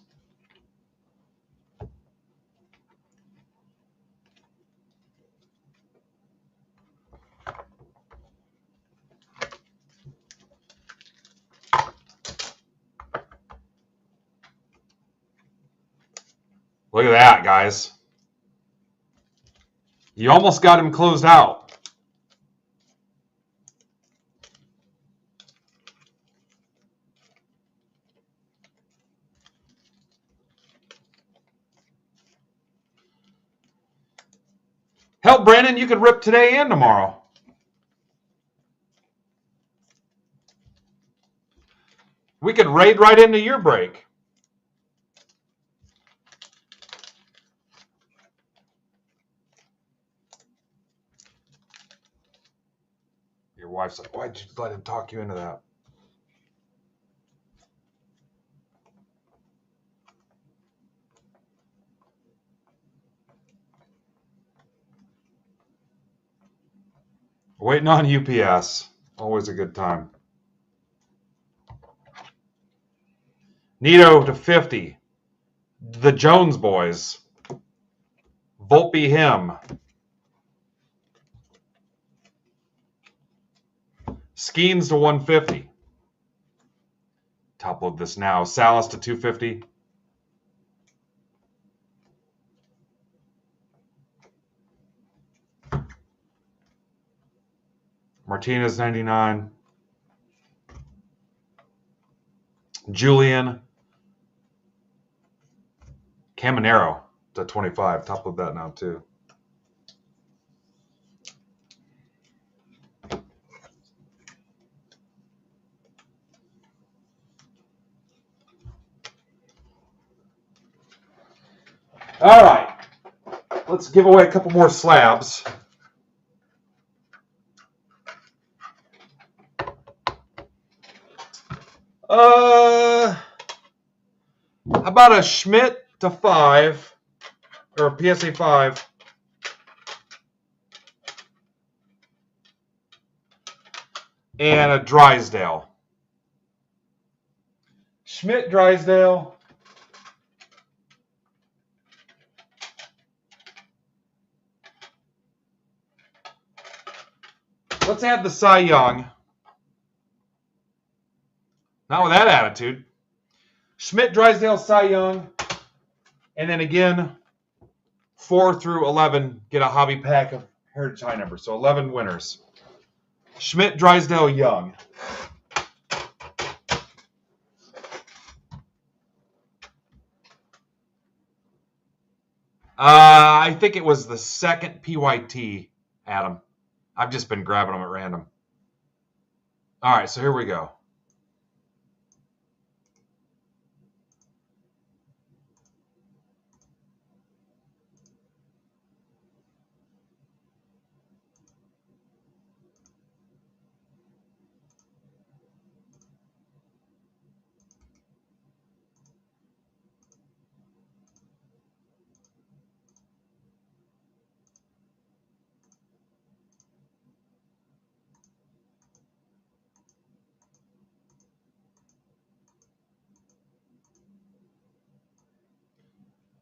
Look at that, guys. You almost got him closed out. Hell, Brandon, you could rip today and tomorrow. We could raid right into your break. Your wife's like, why'd you let him talk you into that? Waiting on UPS. Always a good time. Nito to 50. The Jones Boys. Volpe him. Skeens to 150. Top load this now. Salas to 250. Martinez 99. Julian. Caminero to 25. Top load that now too. All right. Let's give away a couple more slabs. How about a Schmidt to 5, or a PSA 5. And a Drysdale. Schmidt, Drysdale. Let's add the Cy Young. Not with that attitude. Schmidt, Drysdale, Cy Young. And then again, 4 through 11 get a hobby pack of Heritage High numbers. So 11 winners. Schmidt, Drysdale, Young. I think it was the second PYT, Adam. I've just been grabbing them at random. All right, so here we go.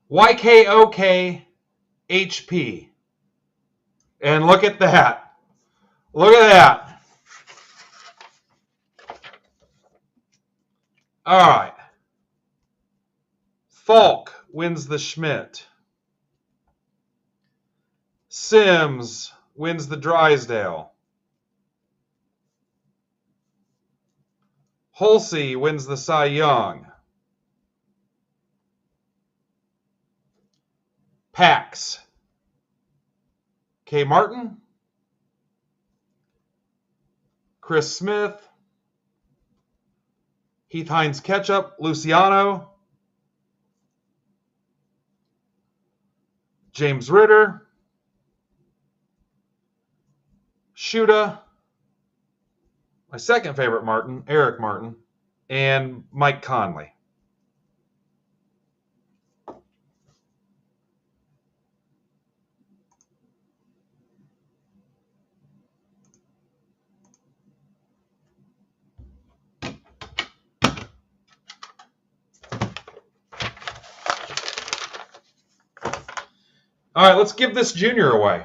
YKOK-HP. And look at that. Look at that. All right. Falk wins the Schmidt. Sims wins the Drysdale. Holsey wins the Cy Young. Pax. K. Martin. Chris Smith. Heath Hines Ketchup. Luciano. James Ritter. Shuda. My second favorite Martin, Eric Martin. And Mike Conley. All right, let's give this junior away.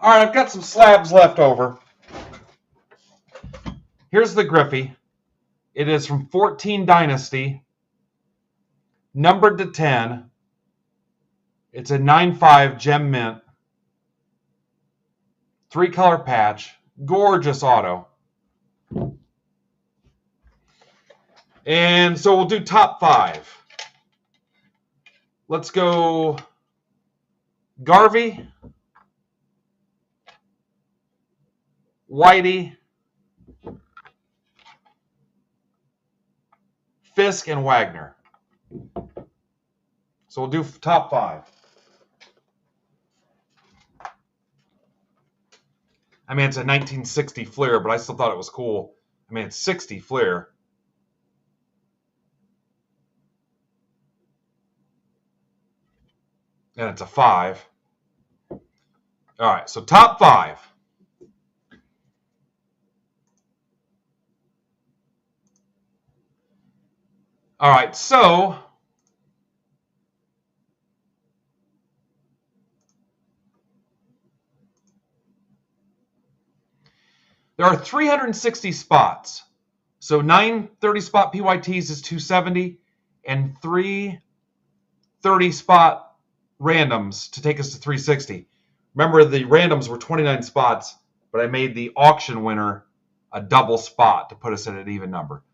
All right, I've got some slabs left over. Here's the Griffey. It is from 14 Dynasty, numbered to 10. It's a 9.5 gem mint. 3-color patch. Gorgeous auto. And so we'll do top 5. Let's go Garvey, Whitey, Fisk, and Wagner. So we'll do top 5. I mean, it's a 1960 Fleer, but I still thought it was cool. I mean, it's 60 Fleer. And it's a 5. All right, so top 5. All right, so there are 360 spots. So 930 spot PYTs is 270, and 330 spot randoms to take us to 360. Remember, the randoms were 29 spots, but I made the auction winner a double spot to put us at an even number.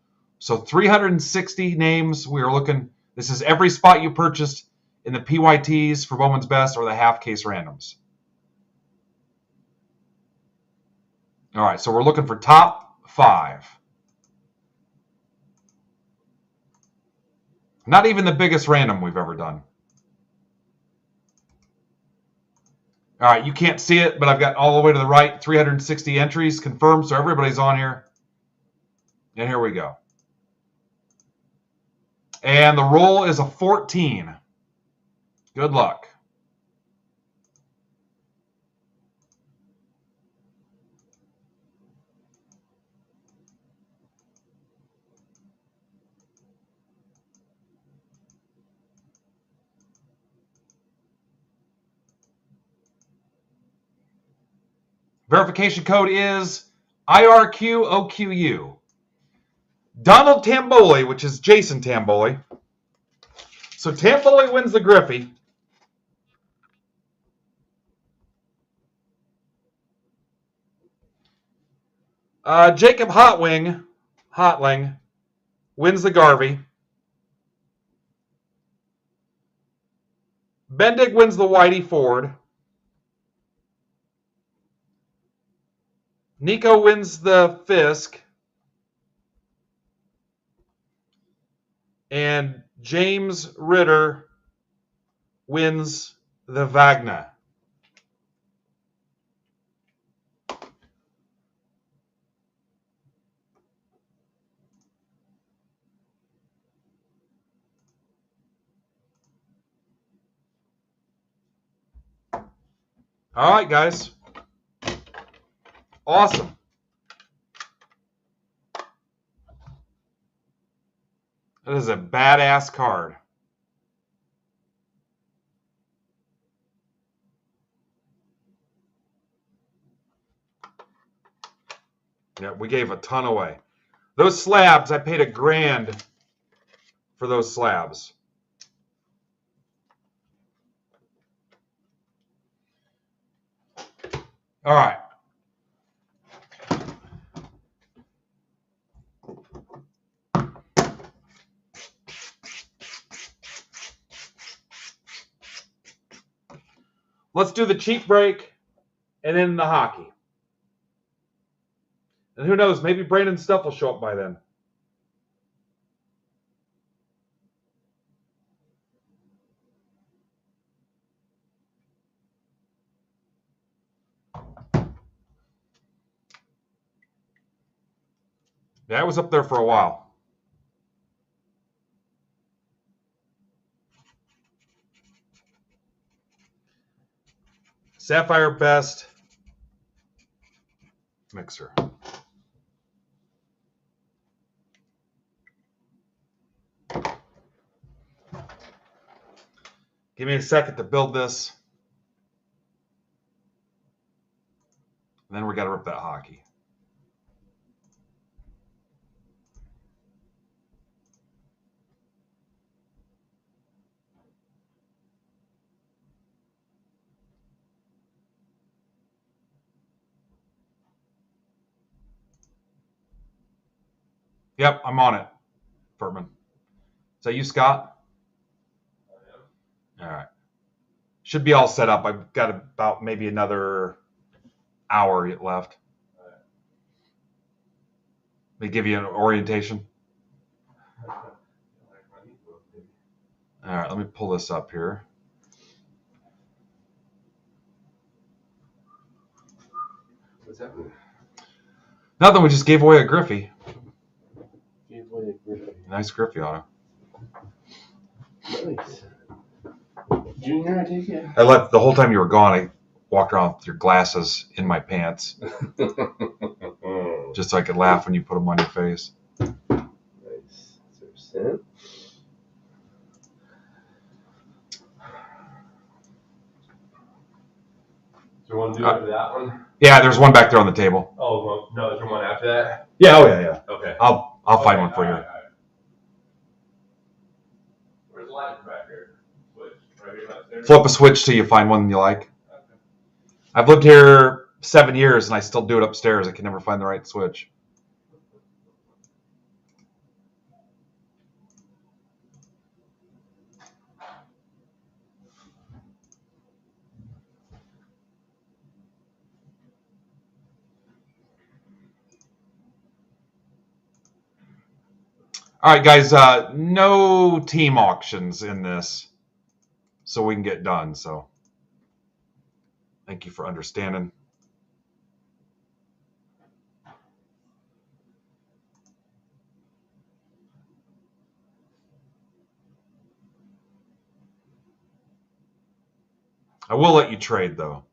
So 360 names we are looking. This is every spot you purchased in the PYTs for Bowman's Best or the half case randoms. All right, so we're looking for top 5. Not even the biggest random we've ever done. All right, you can't see it, but I've got all the way to the right 360 entries confirmed, so everybody's on here. And here we go. And the roll is a 14. Good luck. Verification code is IRQOQU. Donald Tamboli, which is Jason Tamboli. So Tamboli wins the Griffey. Jacob Hotling wins the Garvey. Bendig wins the Whitey Ford. Nico wins the Fisk. And James Ritter wins the Wagner. All right, guys. Awesome. That is a badass card. Yeah, we gave a ton away. Those slabs, I paid $1,000 for those slabs. All right. Let's do the cheap break and then the hockey. And who knows, maybe Brandon's stuff will show up by then. Yeah, I was up there for a while. Sapphire Best mixer. Give me a second to build this. And then we got to rip that hockey. Yep, I'm on it, Furtman. Is that you, Scott? All right. Should be all set up. I've got about maybe another hour left. They give you an orientation. All right, let me pull this up here. What's happening? Nothing. We just gave away a Griffey. Gave away a Griffey. Nice Griffey auto. Nice. Junior, I take it. I left the whole time you were gone. I walked around with your glasses in my pants, just so I could laugh when you put them on your face. Nice. Is there a cent? Is there one due after that one? Yeah, there's one back there on the table. Oh, well, no, there's one after that? Yeah, oh yeah. Okay. I'll find one for you. All right. Where's the light back here? Switch. Right here upstairs? Flip a switch till you find one you like. Okay. I've lived here 7 years and I still do it upstairs. I can never find the right switch. All right, guys, no team auctions in this, so we can get done. So thank you for understanding. I will let you trade, though.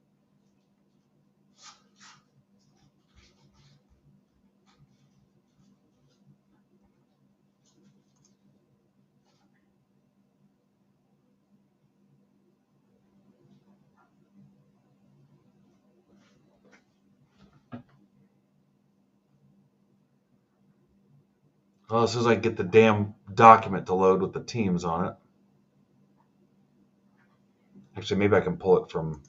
Well, as soon as I get the damn document to load with the teams on it. Actually, maybe I can pull it from...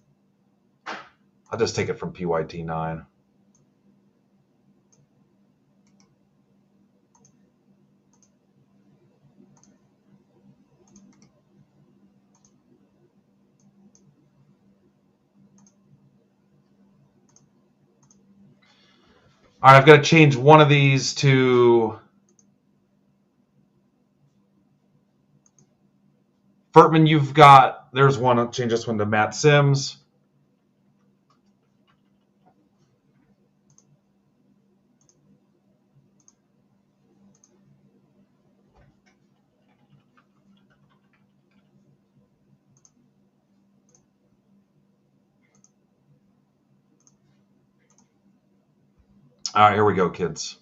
I'll just take it from PYT 9. All right, I've got to change one of these to... Furtman, you've got... There's one. I'll change this one to Matt Sims. All right, here we go, kids.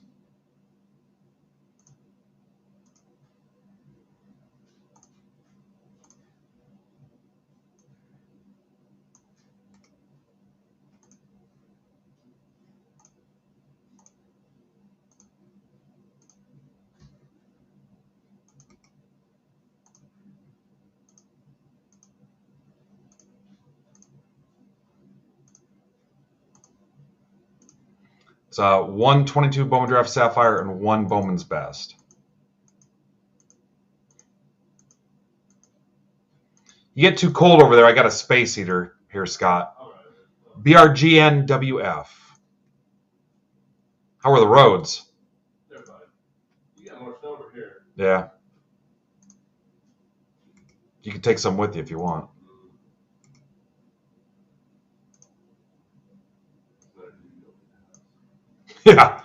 It's 122 Bowman Draft Sapphire and 1 Bowman's Best. You get too cold over there. I got a space heater here, Scott. BRGNWF. How are the roads? They're fine. You got more snow over here. Yeah. You can take some with you if you want. Yeah.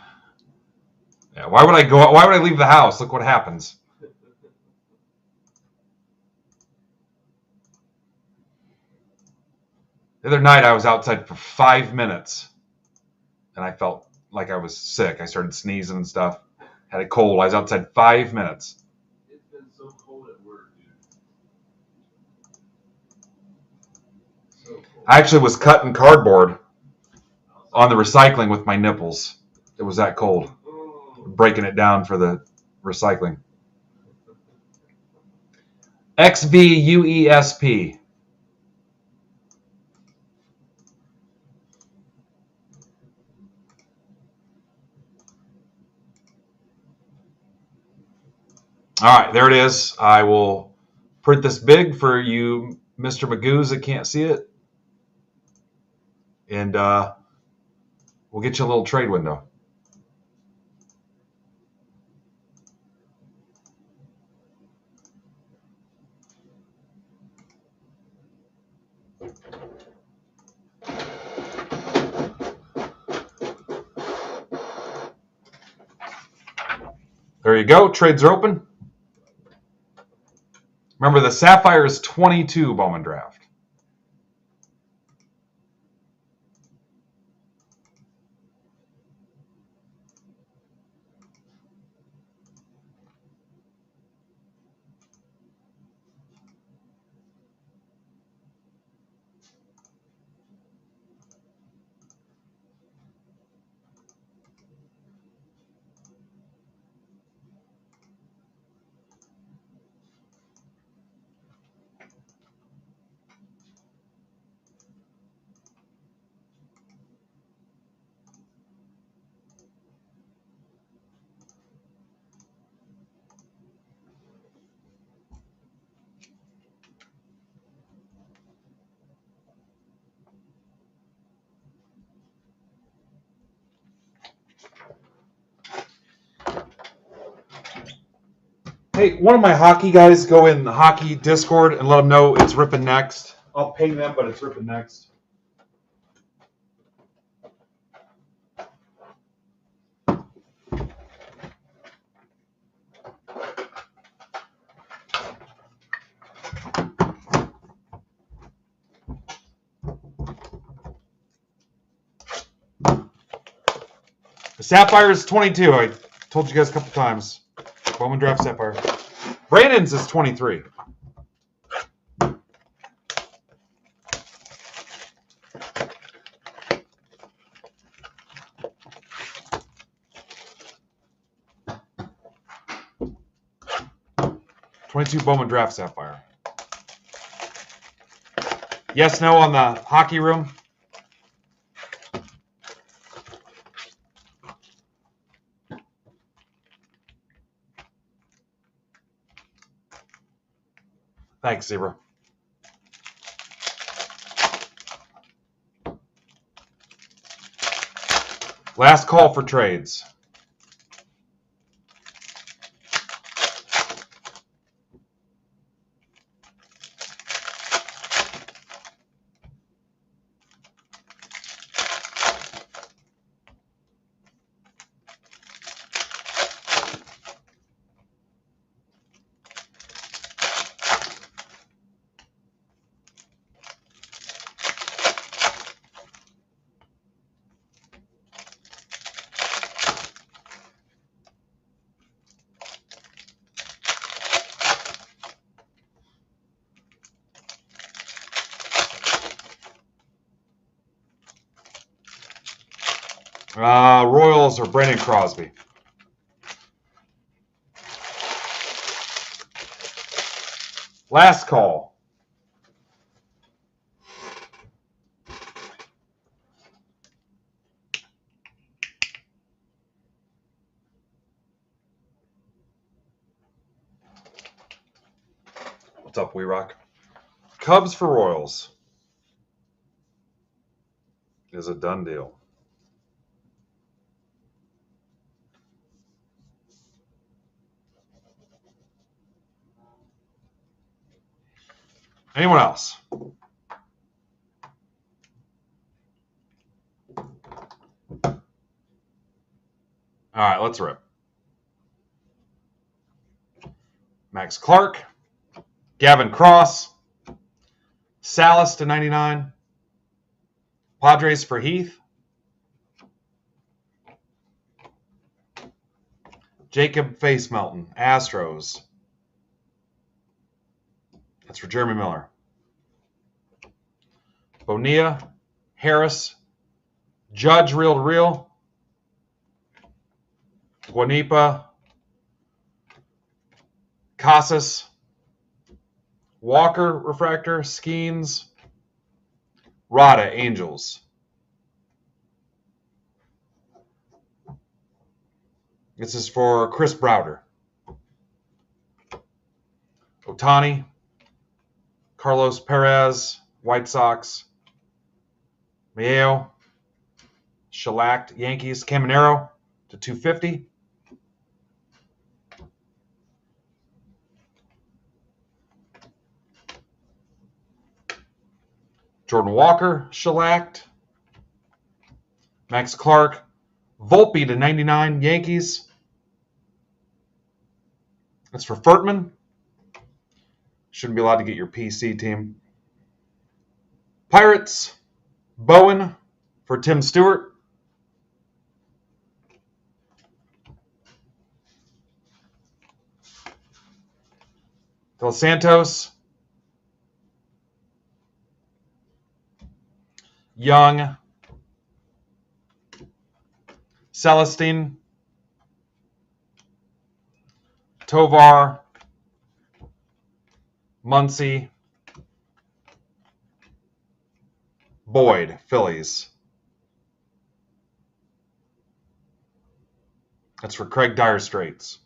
Yeah. Why would I go? Why would I leave the house? Look what happens. The other night I was outside for 5 minutes and I felt like I was sick. I started sneezing and stuff. Had a cold. I was outside 5 minutes. It's been so cold at work, dude. So cold. I actually was cutting cardboard on the recycling with my nipples. It was that cold. Breaking it down for the recycling. XVUESP. All right, there it is. I will print this big for you Mr. Magoos that can't see it. And we'll get you a little trade window. There you go. Trades are open. Remember, the Sapphire is 22 Bowman draft. Hey, one of my hockey guys go in the hockey Discord and let them know it's ripping next. I'll ping them, but it's ripping next. The Sapphire is 22. I told you guys a couple times. Bowman draft Sapphire. Brandon's is 23. Bowman draft Sapphire. Yes, no on the hockey room. Thanks, Zebra. Last call for trades. Royals or Brandon Crosby. Last call. What's up, We Rock? Cubs for Royals is a done deal. Anyone else? All right, let's rip. Max Clark, Gavin Cross, Salas to 99, Padres for Heath, Jacob Face Melton, Astros. That's for Jeremy Miller. Bonilla, Harris, Judge reel to reel, Guanipa, Casas, Walker refractor, Skeens, Rada Angels. This is for Chris Browder. Otani, Carlos Perez, White Sox, Mayo, shellacked Yankees, Caminero to 250. Jordan Walker, shellacked. Max Clark, Volpe to 99, Yankees. That's for Furtman. Shouldn't be allowed to get your PC team. Pirates, Bowen for Tim Stewart. Dos Santos, Young, Celestine, Tovar, Muncy, Boyd, Phillies. That's for Craig Dire Straits.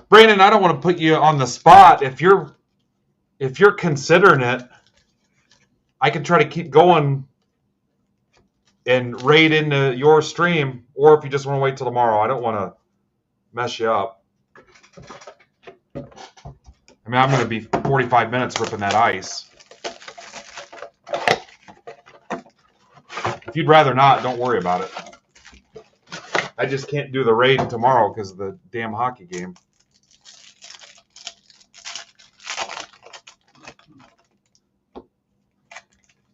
Brandon, I don't want to put you on the spot. If you're considering it, I can try to keep going and raid into your stream, or if you just want to wait till tomorrow. I don't want to mess you up. I mean, I'm going to be 45 minutes ripping that ice. If you'd rather not, don't worry about it. I just can't do the raid tomorrow because of the damn hockey game.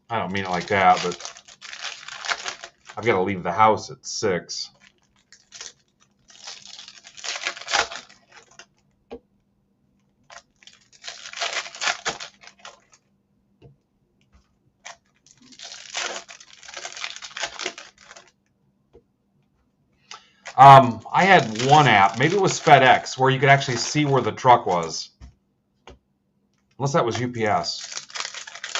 I don't mean it like that, but I've got to leave the house at 6. I had one app, maybe it was FedEx, where you could actually see where the truck was. Unless that was UPS.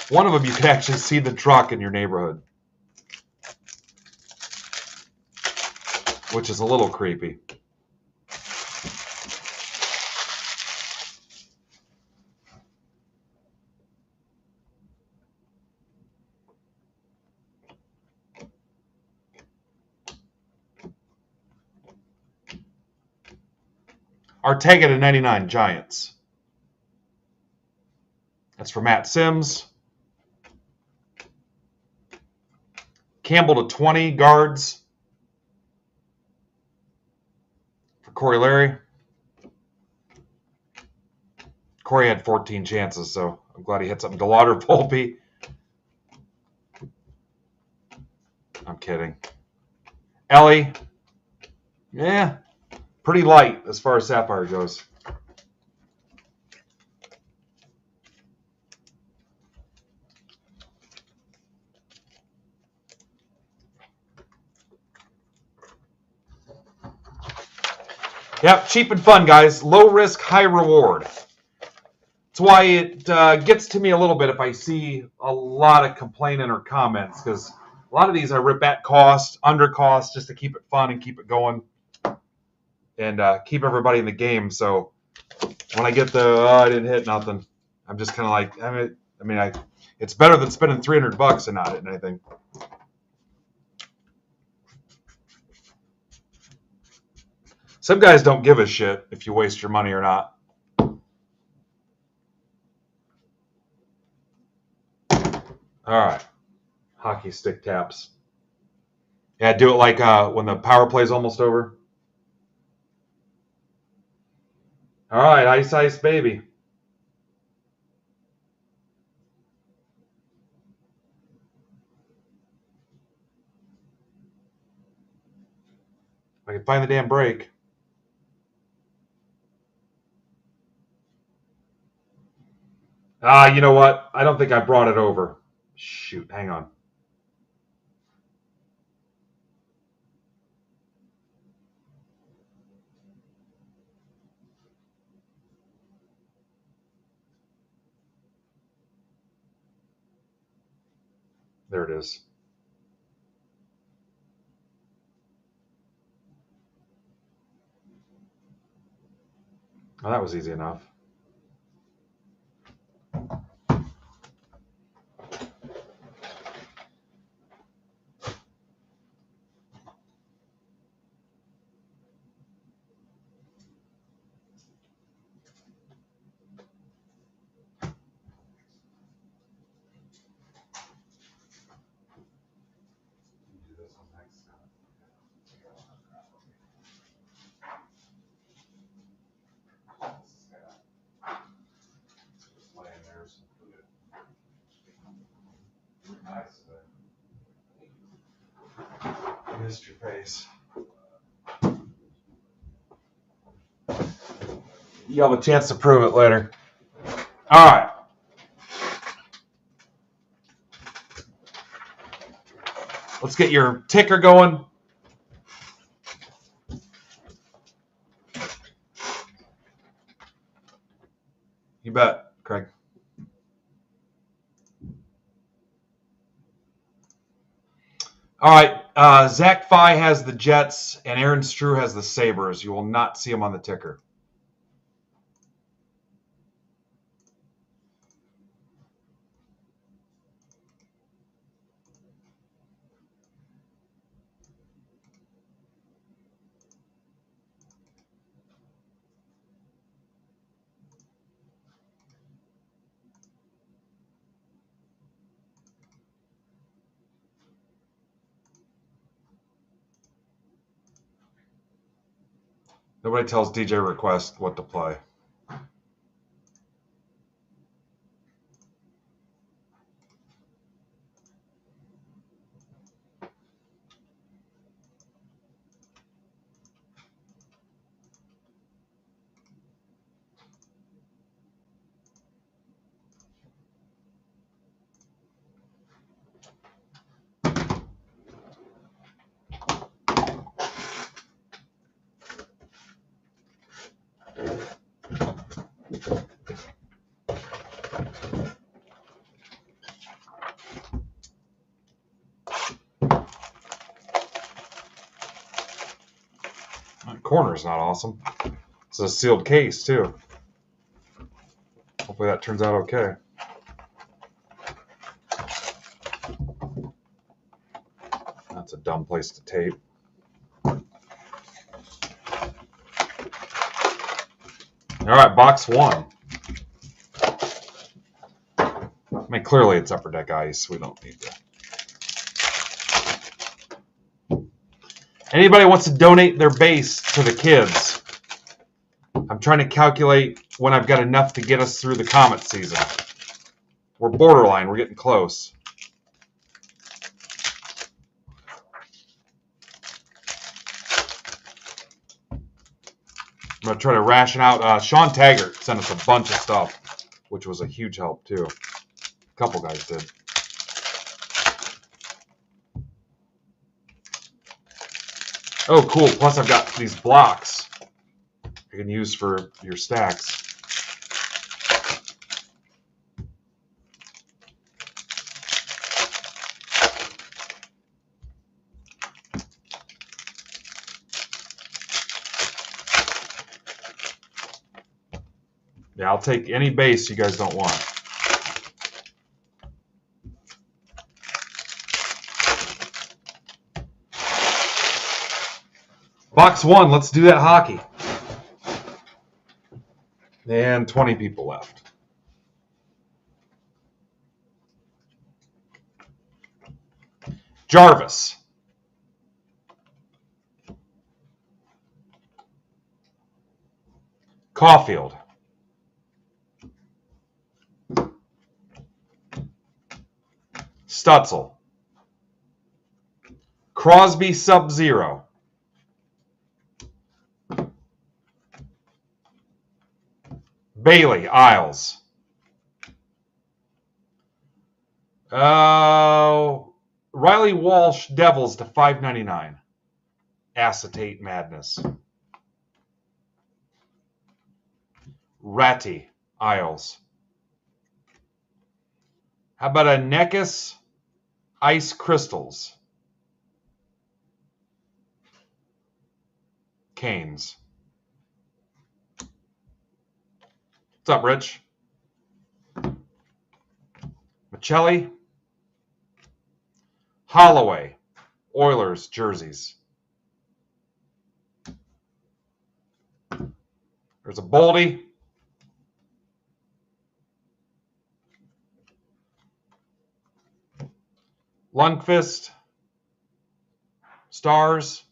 One of them, you could actually see the truck in your neighborhood. Which is a little creepy. Artega to 99, Giants. That's for Matt Sims. Campbell to 20, Guards. For Corey Larry. Corey had 14 chances, so I'm glad he hit something. Delauder Volpe. I'm kidding. Ellie. Yeah, pretty light as far as Sapphire goes. Yep, cheap and fun, guys. Low risk, high reward. That's why it gets to me a little bit if I see a lot of complaining or comments, because a lot of these I rip at cost, under cost, just to keep it fun and keep it going and keep everybody in the game. So when I get the, I didn't hit nothing, I'm just kind of like, it's better than spending $300 and not hitting anything. Some guys don't give a shit if you waste your money or not. All right. Hockey stick taps. Yeah, do it like when the power play's almost over. All right, ice, ice, baby. If I can find the damn break. You know what? I don't think I brought it over. Shoot, hang on. There it is. Well, that was easy enough. missed your face. You'll have a chance to prove it later. All right. Let's get your ticker going. You bet, Craig. All right. Zach Fye has the Jets, and Aaron Strew has the Sabres. You will not see them on the ticker. Nobody tells DJ Request what to play. That corner's not awesome. It's a sealed case, too. Hopefully that turns out okay. That's a dumb place to tape. All right, box one. I mean, clearly it's Upper Deck Ice. We don't need to. Anybody wants to donate their base to the kids? I'm trying to calculate when I've got enough to get us through the Comet season. We're borderline. We're getting close. I'm going to try to ration out. Sean Taggart sent us a bunch of stuff, which was a huge help, too. A couple guys did. Oh, cool. Plus, I've got these blocks you can use for your stacks. Yeah, I'll take any base you guys don't want. Box one, let's do that hockey. And 20 people left. Jarvis. Caulfield. Stutzel. Crosby Sub-Zero. Bailey, Isles. Riley Walsh, Devils to $5.99. Acetate Madness. Ratty, Isles. How about a Neckus Ice Crystals? Canes. What's up, Rich? Michelli. Holloway. Oilers jerseys. There's a Boldy. Lundqvist. Stars.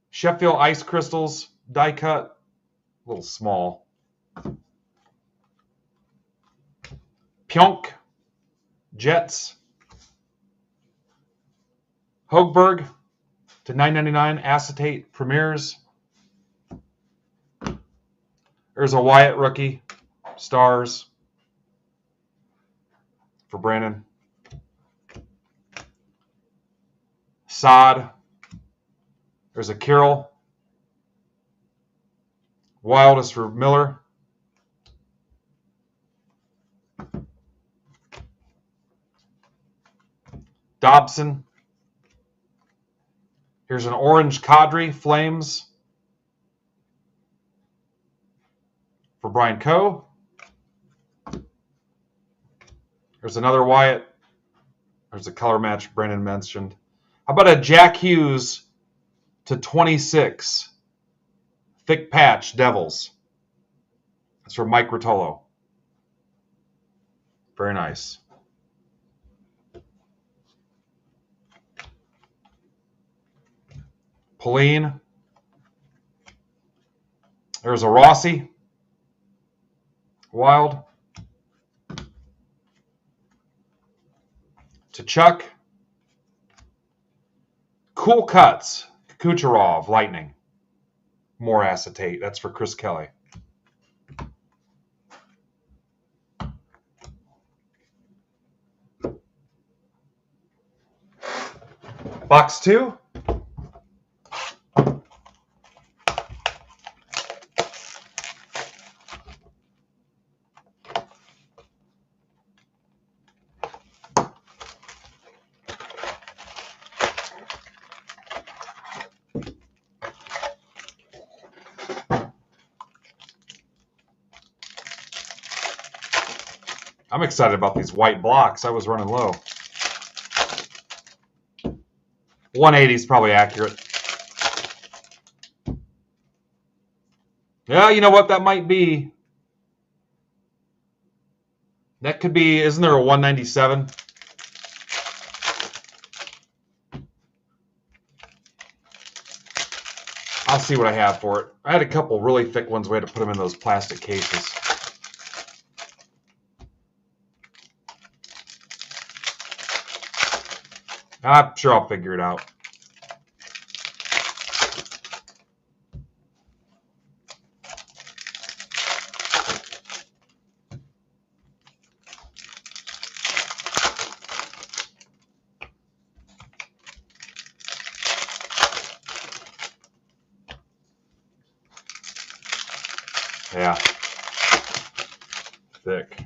Sheffield Ice Crystals. Die cut. A little small. Pionk. Jets. Hochberg to 9.99 acetate premieres. There's a Wyatt rookie. Stars for Brandon. Sod. There's a Carroll. Wild is for Miller. Dobson. Here's an orange Cadre Flames for Brian Coe. There's another Wyatt. There's a color match Brandon mentioned. How about a Jack Hughes to 26? Thick patch Devils. That's for Mike Rotolo. Very nice. Pauline. There's a Rossi. Wild. To Chuck. Cool Cuts. Kucherov. Lightning. More acetate. That's for Chris Kelly. Box 2. I'm excited about these white blocks. I was running low. 180 is probably accurate. Yeah, you know what? That might be. That could be. Isn't there a 197? I'll see what I have for it. I had a couple really thick ones. We had to put them in those plastic cases. I'm sure I'll figure it out. Yeah. Thick.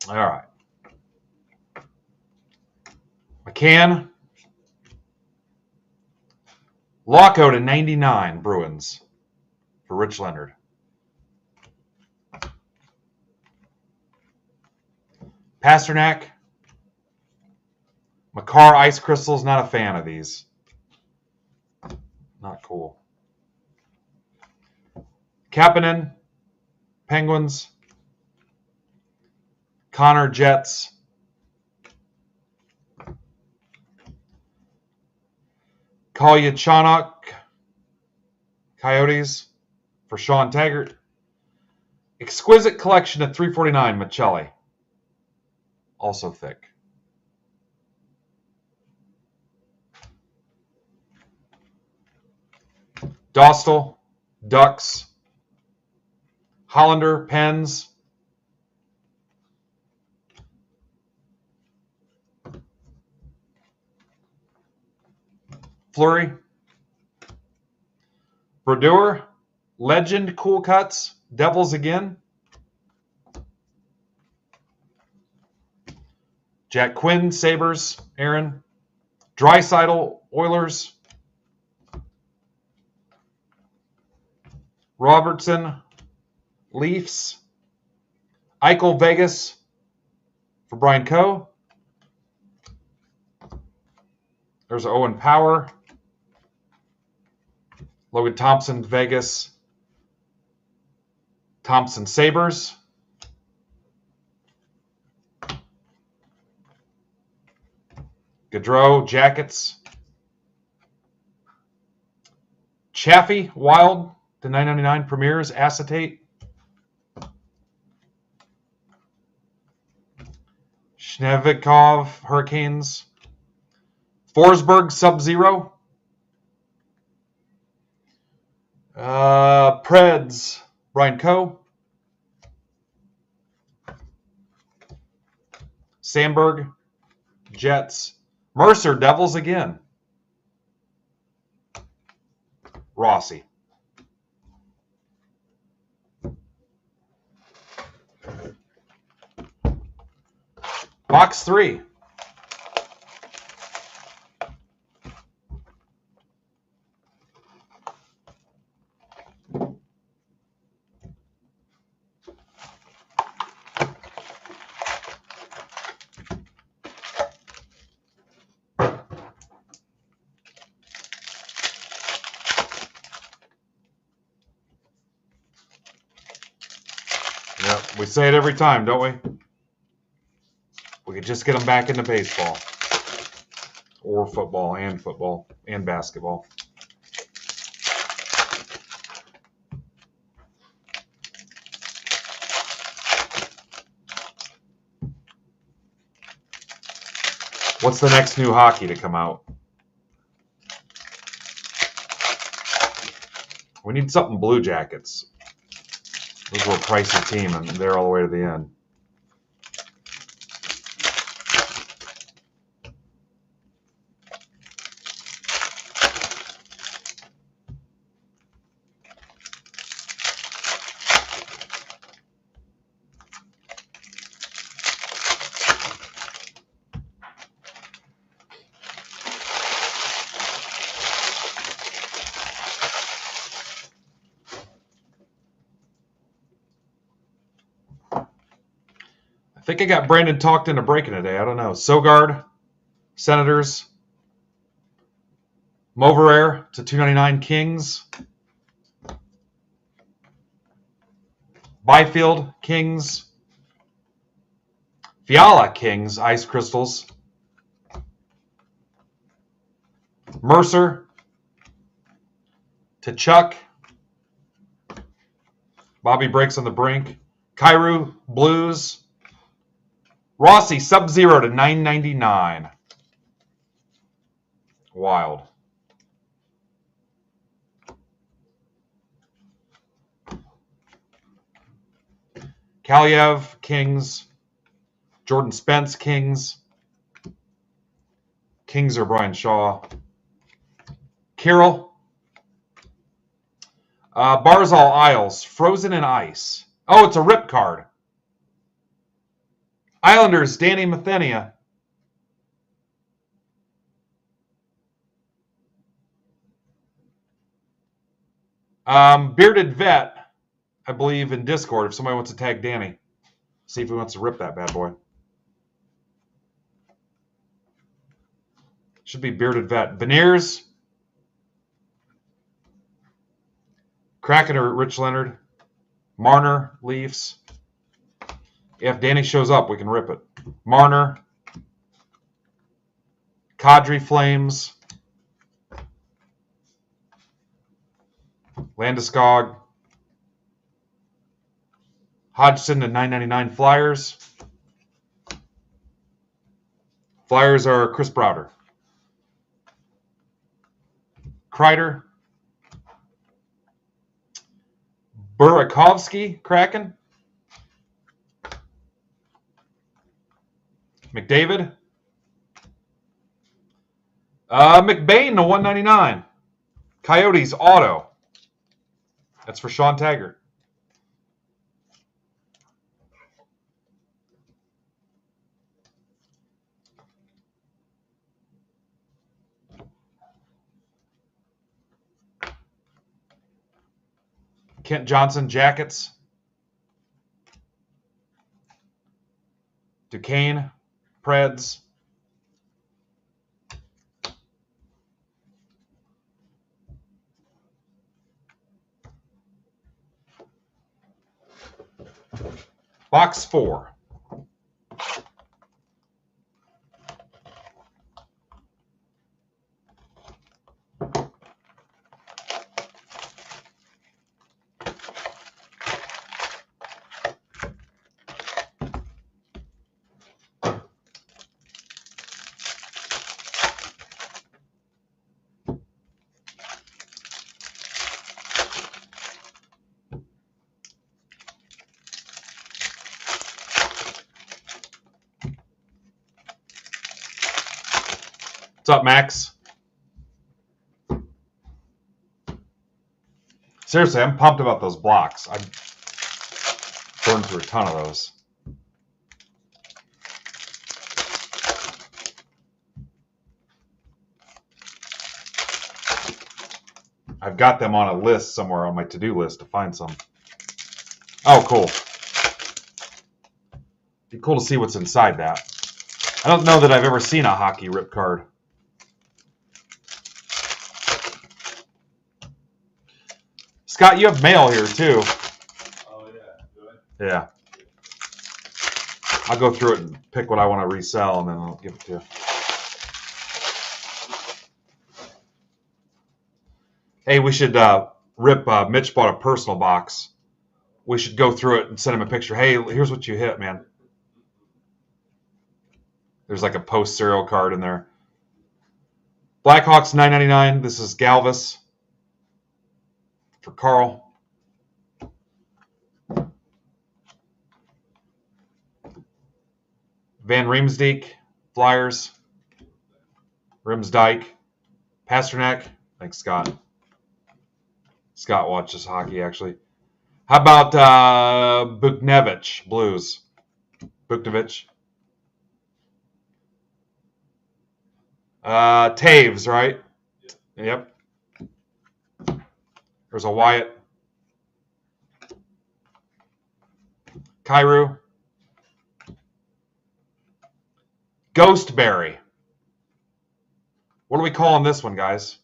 All right. McCann. Locko to 99 Bruins for Rich Leonard. Pasternak. Makar Ice Crystals, not a fan of these. Not cool. Kapanen, Penguins. Connor, Jets. Kolyachonok, Coyotes for Sean Taggart. Exquisite collection at 349 Michelli. Also thick. Dostal, Ducks. Hollander, Pens. Fleury. Brodeur, Legend Cool Cuts, Devils again. Jack Quinn, Sabres, Aaron. Draisaitl, Oilers. Robertson, Leafs. Eichel, Vegas for Brian Coe. There's Owen Power. Logan Thompson, Vegas. Thompson, Sabres. Gaudreau, Jackets. Chaffee, Wild to 999 Premiers acetate. Shnevikov Hurricanes. Forsberg Sub-Zero. Preds Brian Coe. Sandberg Jets. Mercer Devils again. Rossi. Box 3. Yep, we say it every time, don't we? We could just get them back into baseball. Or football and basketball. What's the next new hockey to come out? We need something Blue Jackets. Those were a pricey team, and they're all the way to the end. I think I got Brandon talked into breaking today. I don't know. Sogard, Senators. Moverare to 299 Kings. Byfield Kings. Fiala Kings Ice Crystals. Mercer to Chuck. Bobby breaks on the brink. Kyrou Blues. Rossi Sub-Zero to 999. Wild. Kaliev Kings. Jordan Spence Kings. Kings are Brian Shaw. Carroll. Barzal Isles. Frozen in Ice. Oh, it's a rip card. Islanders, Danny Mathenia. Bearded Vet, I believe, in Discord, if somebody wants to tag Danny. See if he wants to rip that bad boy. Should be Bearded Vet. Beniers. Kraken or Rich Leonard. Marner, Leafs. If Danny shows up, we can rip it. Marner. Kadri Flames. Landeskog. Hodgson to 999 Flyers. Flyers are Chris Browder. Kreider. Burakovsky, Kraken. McDavid. McBain to 199. Coyotes auto. That's for Sean Taggart. Kent Johnson Jackets. Duquesne Preds. Box 4. What's up, Max? Seriously, I'm pumped about those blocks. I've burned through a ton of those. I've got them on a list somewhere on my to-do list to find some. Oh, cool. Be cool to see what's inside that. I don't know that I've ever seen a hockey rip card. Scott, you have mail here too. Oh, yeah. Do I? Yeah. I'll go through it and pick what I want to resell, and then I'll give it to you. Hey, we should rip. Mitch bought a personal box. We should go through it and send him a picture. Hey, here's what you hit, man. There's like a post serial card in there. Blackhawks $9.99. This is Galvis for Carl. Van Riemsdyk, Flyers. Rimsdyke, Pasternak. Thanks, Scott. Scott watches hockey, actually. How about Buchnevich, Blues? Buchnevich. Taves, right? Yep. There's a Wyatt. Kyrou. Ghostberry. What are we calling this one, guys?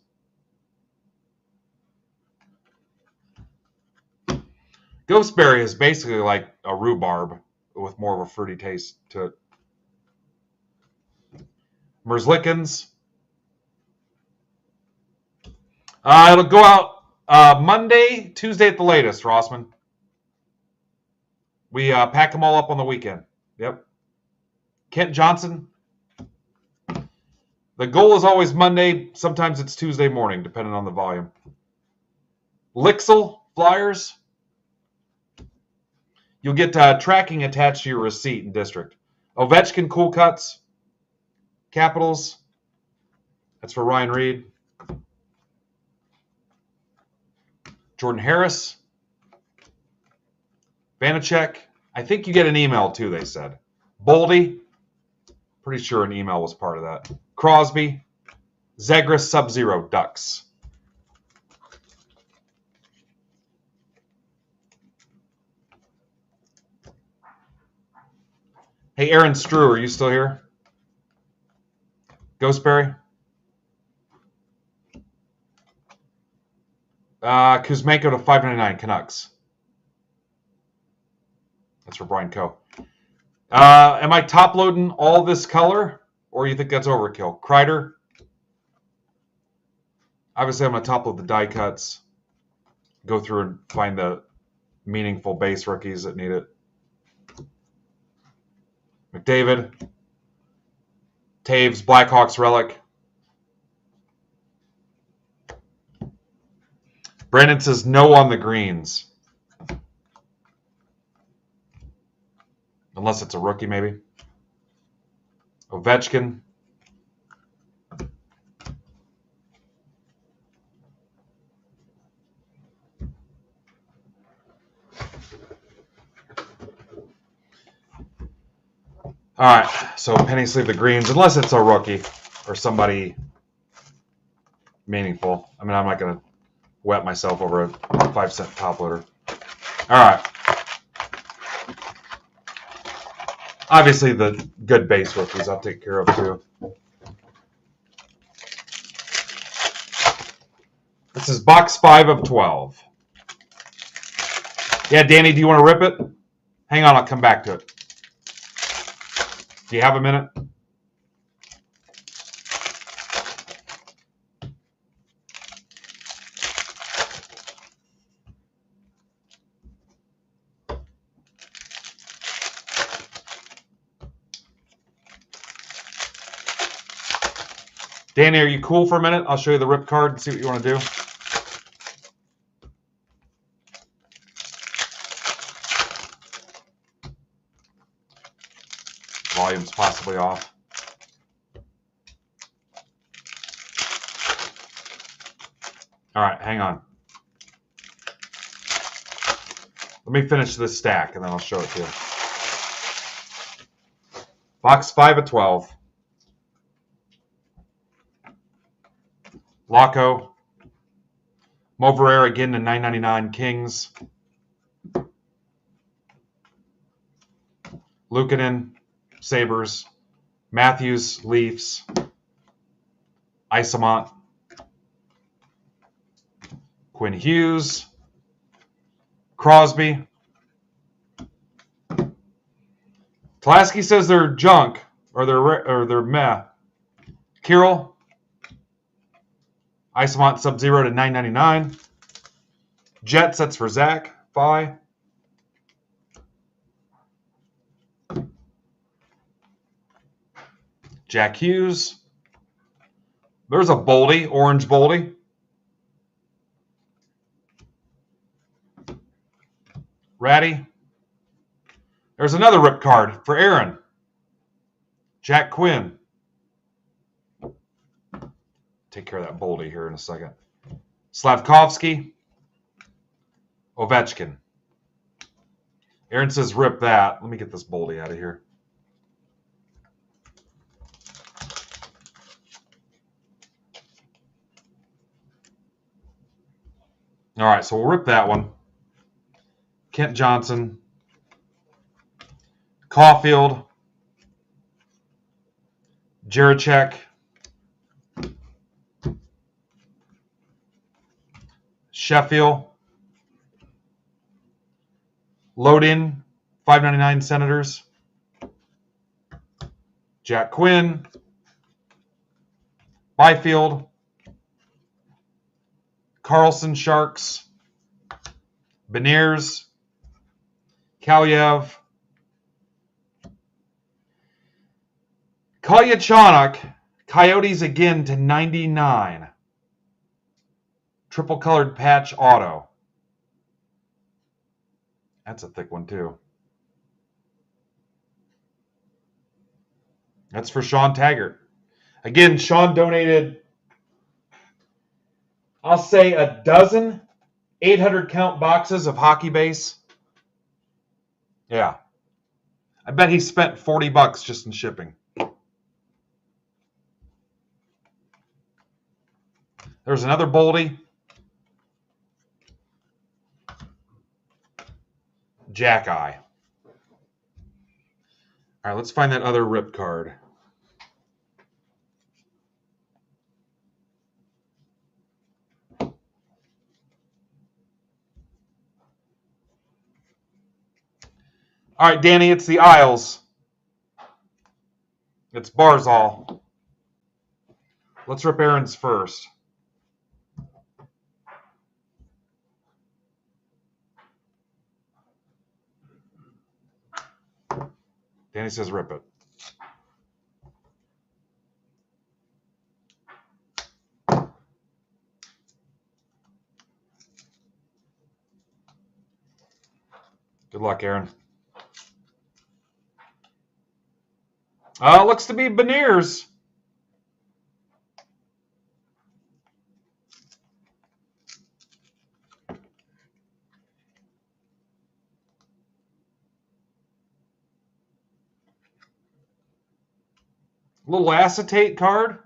Ghostberry is basically like a rhubarb with more of a fruity taste to it. Merzlikins. It'll go out Monday, Tuesday at the latest, Rossman. We pack them all up on the weekend. Yep. Kent Johnson. The goal is always Monday. Sometimes it's Tuesday morning, depending on the volume. Lixel, Flyers. You'll get tracking attached to your receipt in district. Ovechkin, Cool Cuts. Capitals. That's for Ryan Reed. Jordan Harris. Vanacek. I think you get an email too, they said. Boldy. Pretty sure an email was part of that. Crosby. Zegras, Sub-Zero, Ducks. Hey, Aaron Strew, are you still here? Ghostberry? Kuzmenko to $5.99 Canucks. That's for Brian Coe. Am I top loading all this color, or you think that's overkill? Kreider. Obviously, I'm going to top load the die cuts. Go through and find the meaningful base rookies that need it. McDavid. Taves, Blackhawks relic. Brandon says no on the greens. Unless it's a rookie, maybe. Ovechkin. All right, so penny sleeve the greens, unless it's a rookie or somebody meaningful. I mean, I'm not going to wet myself over a 5-cent top loader. All right. Obviously, the good base rookies I'll take care of too. This is box 5 of 12. Yeah, Danny, do you want to rip it? Hang on, I'll come back to it. Do you have a minute? Danny, are you cool for a minute? I'll show you the rip card and see what you want to do. Volume's possibly off. All right, hang on. Let me finish this stack, and then I'll show it to you. Box 5 of 12. Laco. Moverare again to 9.99 Kings. Luukkonen, Sabres. Matthews, Leafs. Isamont. Quinn Hughes. Crosby. Pulaski says they're junk or they're meh. Kirill. Isamont Sub-Zero to 9.99. Jets, that's for Zach. Phi. Jack Hughes. There's a Boldy, orange Boldy. Ratty. There's another rip card for Aaron. Jack Quinn. Take care of that Boldy here in a second. Slavkovsky. Ovechkin. Aaron says rip that. Let me get this Boldy out of here. All right, so we'll rip that one. Kent Johnson. Caulfield. Jiricek. Sheffield. Load-in, 5.99 Senators. Jack Quinn. Byfield. Carlson Sharks. Beniers. Kalyev. Kolyachonok. Coyotes again to 99. Triple colored patch auto. That's a thick one too. That's for Sean Taggart. Again, Sean donated, I'll say, a dozen 800 count boxes of hockey base. Yeah. I bet he spent $40 just in shipping. There's another Boldy. Jack Eye. All right, let's find that other rip card. All right, Danny, it's the Isles. It's Barzal. Let's rip Aaron's first. Danny says rip it. Good luck, Aaron. Looks to be Beniers. Little acetate card.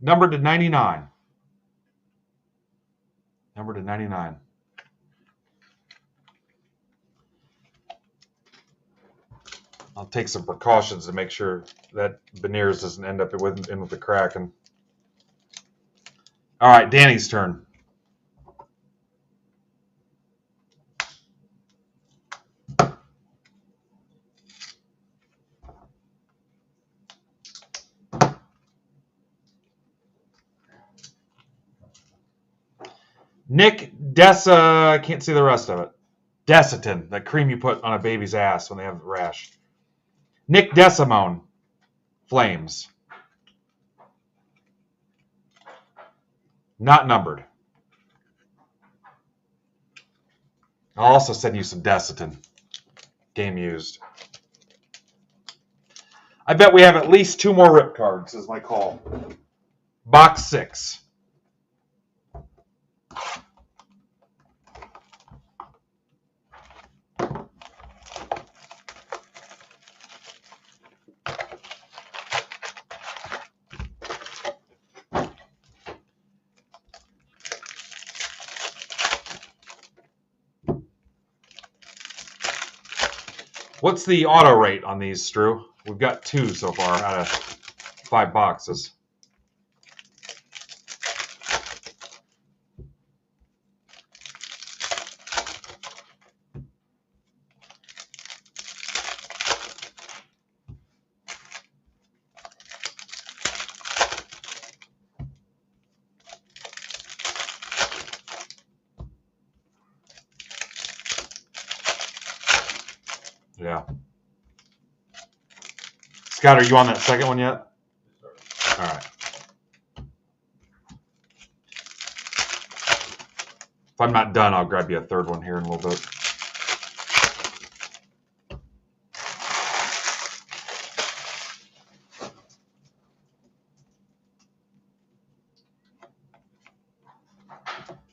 Numbered to 99. Numbered to 99. I'll take some precautions to make sure that Beniers doesn't end up in with the Kraken. All right, Danny's turn. Nick Dessa, I can't see the rest of it. Desitin, that cream you put on a baby's ass when they have a rash. Nick Desimone, Flames. Not numbered. I'll also send you some Desitin. Game used. I bet we have at least 2 more rip cards, is my call. Box 6. What's the auto rate on these, Stu? We've got 2 so far out of 5 boxes. Yeah. Scott, are you on that second one yet? All right. If I'm not done, I'll grab you a third one here in a little bit.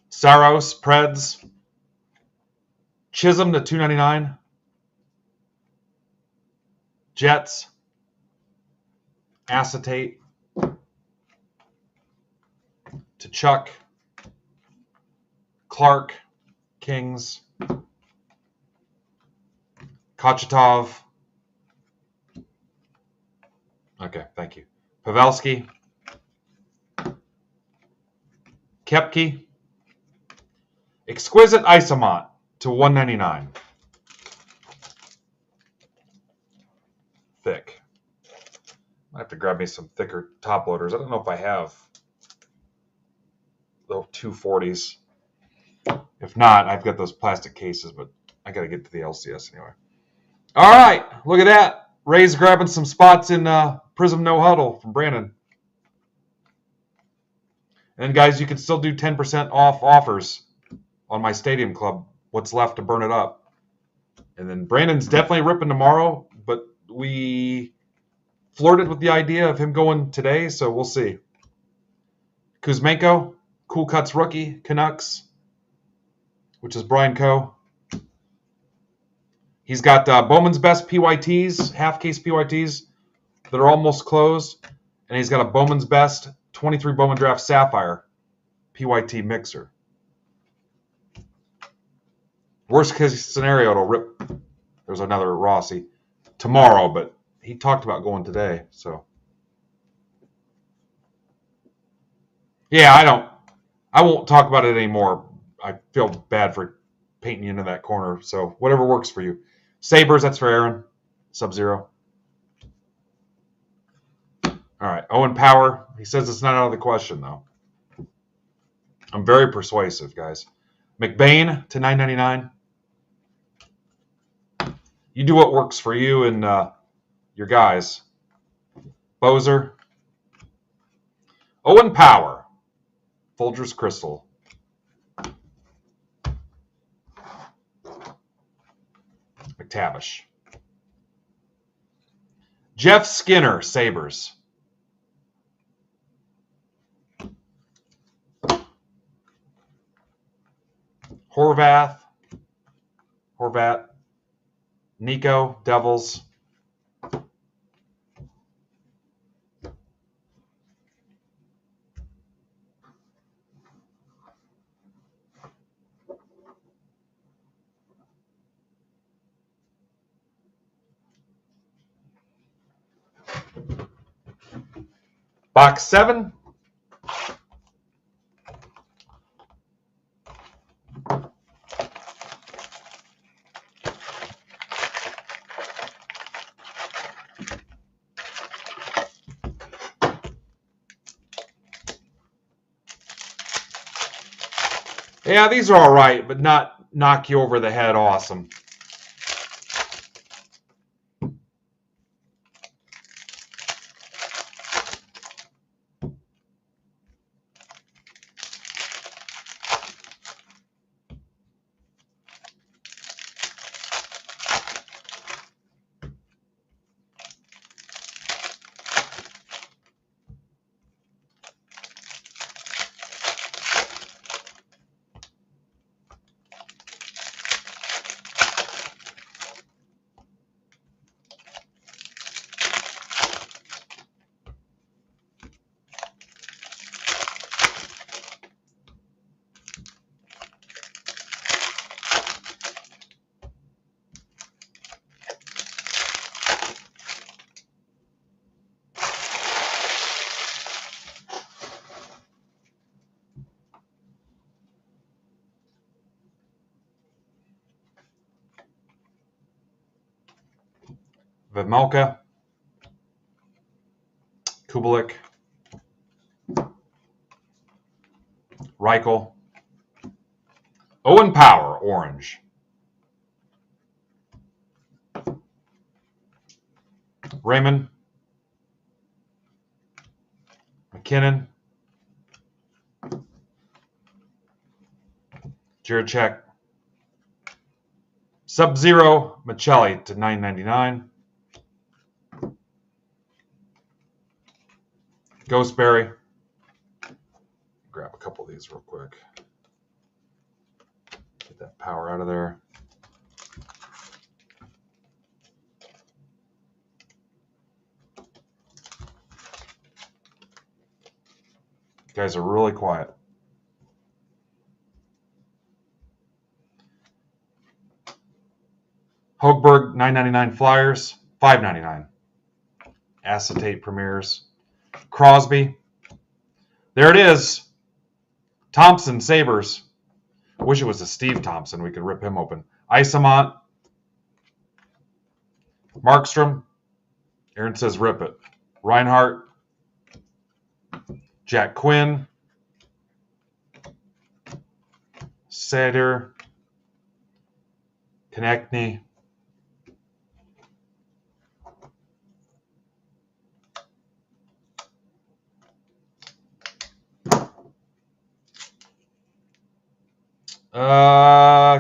Saros, Preds, Chisholm to 299, Jets, Acetate to Chuck, Clark, Kings, Kochetov. Okay, thank you. Pavelski, Kepke, Exquisite Isomont to 199. Thick. I have to grab me some thicker top loaders. I don't know if I have the 240s. If not, I've got those plastic cases, but I got to get to the LCS anyway. All right, look at that. Ray's grabbing some spots in Prism No Huddle from Brandon. And guys, you can still do 10% off offers on my Stadium Club. What's left to burn it up. And then Brandon's definitely ripping tomorrow, but we flirted with the idea of him going today, so we'll see. Kuzmenko, Cool Cuts rookie, Canucks, which is Brian Coe. He's got Bowman's Best PYTs, half-case PYTs that are almost closed, and he's got a Bowman's Best 23 Bowman Draft Sapphire PYT mixer. Worst case scenario, it'll rip. There's another Rossi tomorrow, but he talked about going today, so. Yeah, I won't talk about it anymore. I feel bad for painting you into that corner, so whatever works for you. Sabres, that's for Aaron. Sub-Zero. All right, Owen Power. He says it's not out of the question, though. I'm very persuasive, guys. McBain to $9.99. You do what works for you and your guys. Bozer. Owen Power. Folgers Crystal. McTavish. Jeff Skinner, Sabres. Horvat. Nico, Devils. Box 7. Yeah, these are all right, but not knock you over the head awesome. Vimmelka, Kubalik, Reichel, Owen Power, orange. Raymond, McKinnon, Jiricek, Sub-Zero, Michelli to 999. Ghostberry. Grab a couple of these real quick. Get that power out of there. You guys are really quiet. Hochberg, 999 Flyers, 599. Acetate Premiers. Crosby. There it is. Thompson, Sabres. I wish it was a Steve Thompson. We could rip him open. Isamont. Markstrom. Aaron says rip it. Reinhardt. Jack Quinn. Seder. Konechny.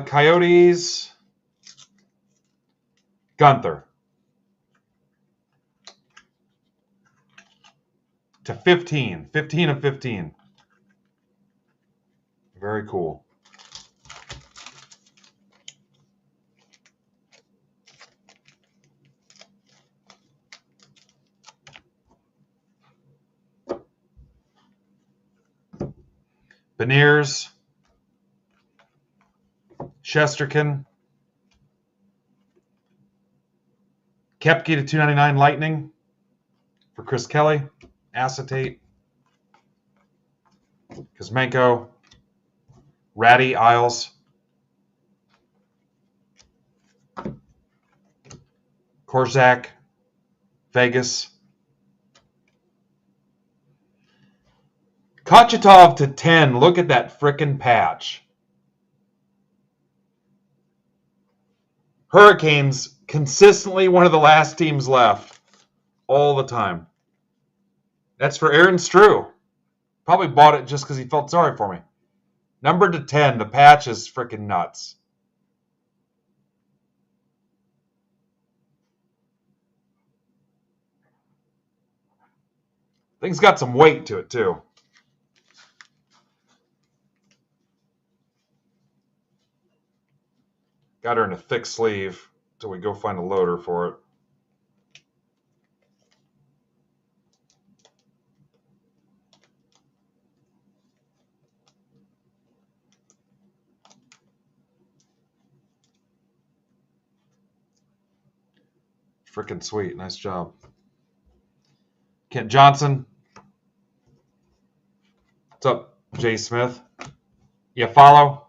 Coyotes. Gunther. To 15. 15 of 15. Very cool. Beniers. Shesterkin. Kepke to 299 Lightning for Chris Kelly. Acetate. Kuzmenko. Ratty Isles. Korczak. Vegas. Kochetkov to 10. Look at that frickin' patch. Hurricanes consistently one of the last teams left all the time. That's for Aaron Strew. Probably bought it just because he felt sorry for me. Number to 10. The patch is frickin' nuts. Thing's got some weight to it, too. Got her in a thick sleeve until we go find a loader for it. Frickin' sweet. Nice job. Kent Johnson. What's up, Jay Smith? You follow?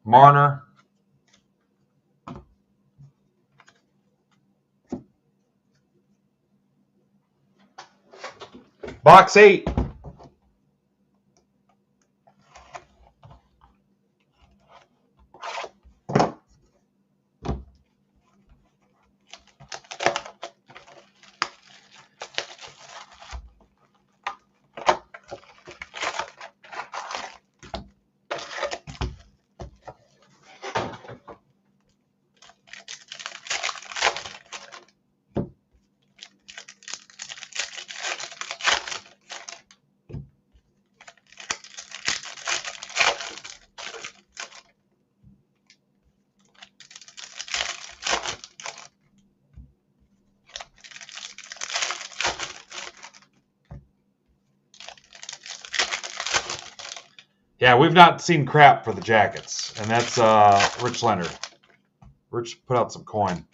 Marner. Box 8. Yeah, we've not seen crap for the Jackets, and that's Rich Leonard. Rich put out some coin.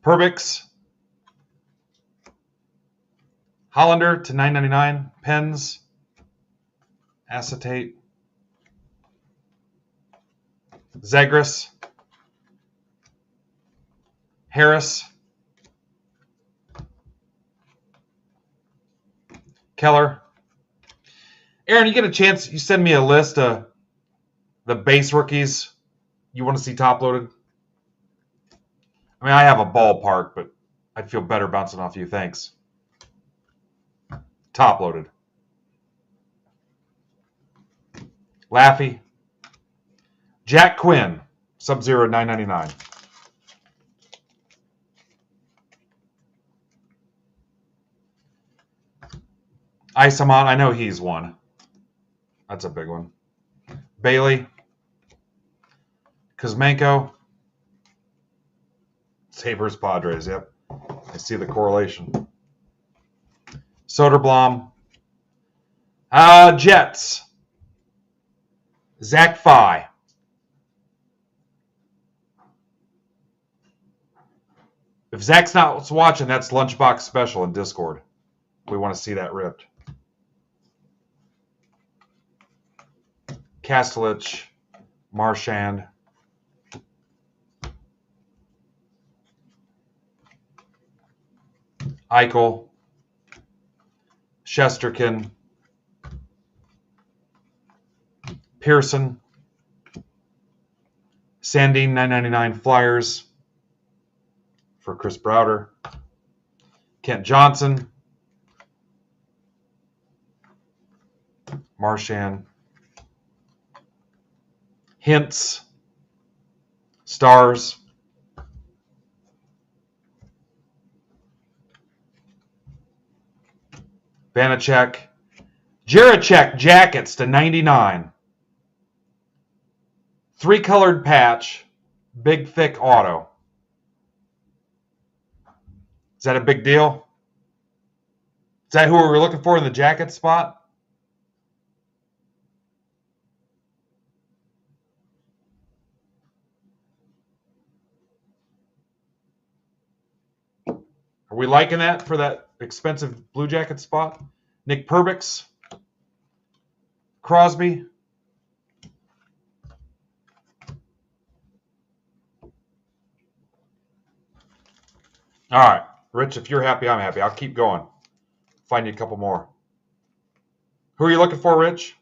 Perbix. Hollander to 9.99. Pens. Acetate. Zagreus. Harris. Keller. Aaron, you get a chance, you send me a list of the base rookies you want to see top loaded. I mean, I have a ballpark, but I'd feel better bouncing off you. Thanks. Top loaded. Laffy. Jack Quinn, Sub-Zero 9.99. Isamon, I know he's one. That's a big one. Bailey. Kuzmenko. Sabres Padres, yep. I see the correlation. Soderblom. Jets. Zach Fye. If Zach's not watching, that's Lunchbox Special in Discord. We want to see that ripped. Kastelich. Marchand. Eichel. Shesterkin. Pearson. Sandine 9.99 Flyers for Chris Browder. Kent Johnson. Marchand. Hintz. Stars. Vanacek. Jaracek Jackets to 99. 3-colored patch. Big, thick auto. Is that a big deal? Is that who we were looking for in the jacket spot? Are we liking that for that expensive Blue Jacket spot? Nick Perbix. Crosby. All right. Rich, if you're happy, I'm happy. I'll keep going. Find you a couple more. Who are you looking for, Rich?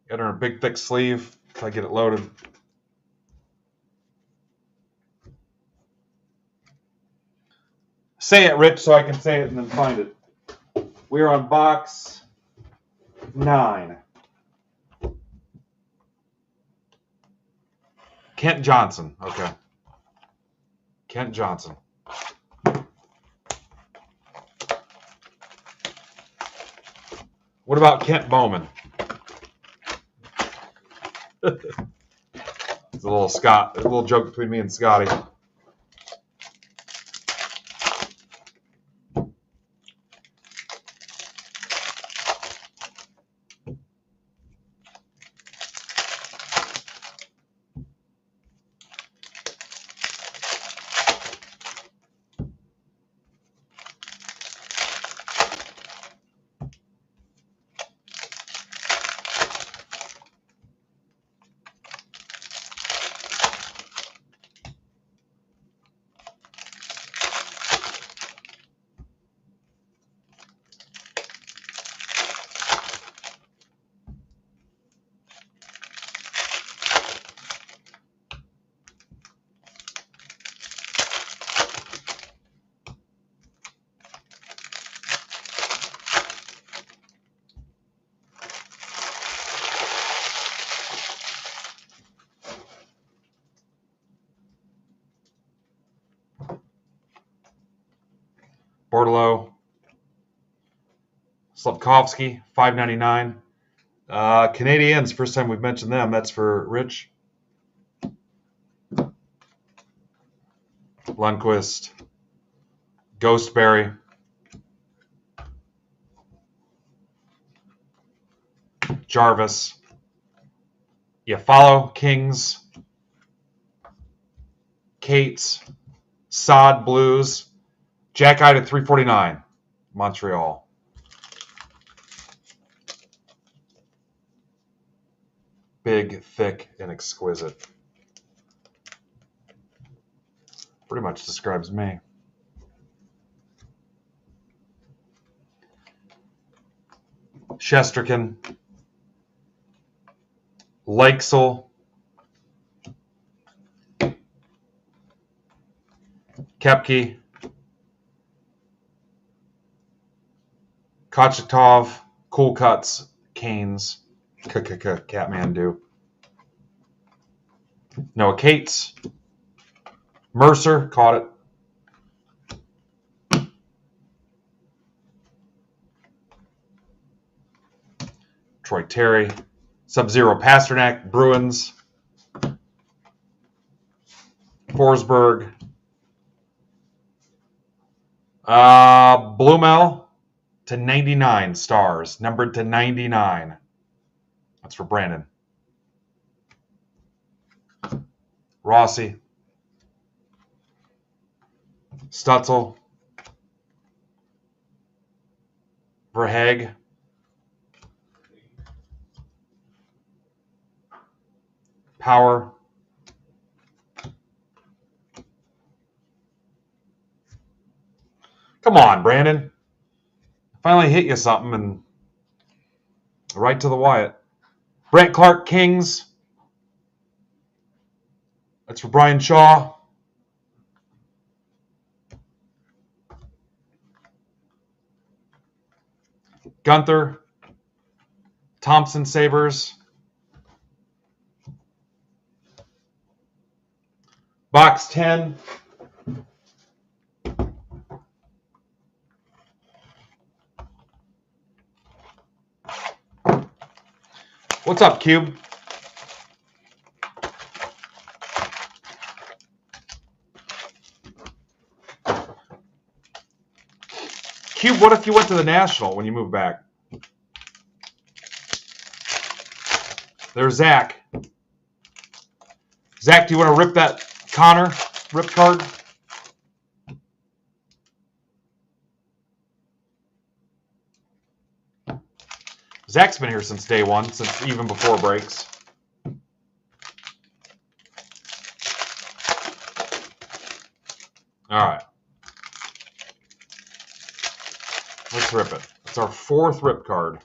Got her in a big, thick sleeve if I get it loaded. Say it, Rich, so I can say it and then find it. We're on box 9. Kent Johnson. Okay. Kent Johnson. What about Kent Bowman? It's a little joke between me and Scotty. Bordelot. Slavkovsky, $5.99. Canadiens, first time we've mentioned them. That's for Rich. Lundqvist. Ghostberry. Jarvis. You follow Kings. Cates, Sod Blues, Jack Hyde at 349, Montreal. Big, thick, and exquisite. Pretty much describes me. Shesterkin, Leixel, Kepke, Kochetkov, Cool Cuts, Canes, Catmandu, Noah Cates, Mercer, caught it. Troy Terry, Sub-Zero Pasternak, Bruins, Forsberg, Blumel to 99 stars, numbered to 99. That's for Brandon. Rossi, Stutzel, Verhaeg, Power, come on, Brandon. Finally hit you something and right to the Wyatt. Brent Clark, Kings. That's for Brian Shaw. Gunther, Thompson Sabres. Box 10. What's up, Cube? Cube, what if you went to the National when you moved back? There's Zach. Zach, do you want to rip that Connor rip card? Zach's been here since day one, since even before breaks. All right. Let's rip it. It's our fourth rip card.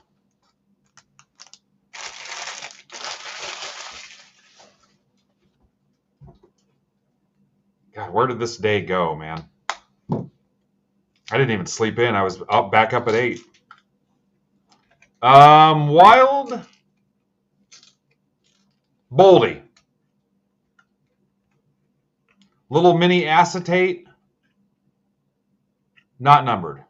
God, where did this day go, man? I didn't even sleep in. I was back up at 8. Wild Boldy. Little mini acetate. Not numbered.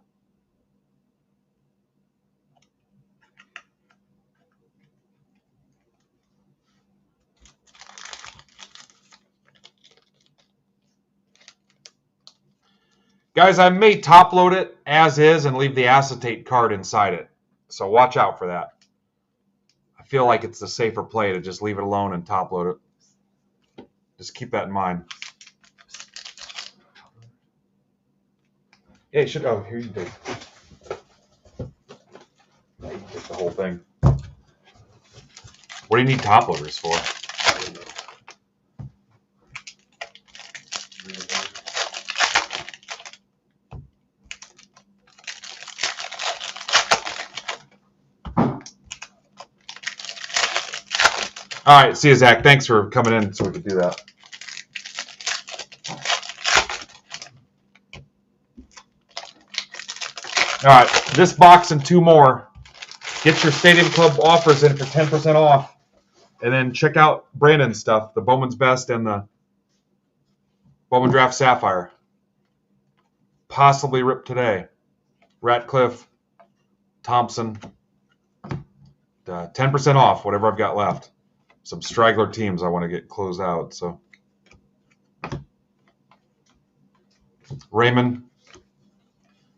Guys, I may top load it as is and leave the acetate card inside it. So watch out for that. I feel like it's the safer play to just leave it alone and top load it. Just keep that in mind. Yeah, you should. Oh, here you go. Yeah, you take the whole thing. What do you need top loaders for? All right, see you, Zach. Thanks for coming in so we could do that. All right, this box and 2 more. Get your Stadium Club offers in for 10% off. And then check out Brandon's stuff, the Bowman's Best and the Bowman Draft Sapphire. Possibly ripped today. Ratcliffe, Thompson. 10% off, whatever I've got left. Some straggler teams I want to get closed out. So Raymond.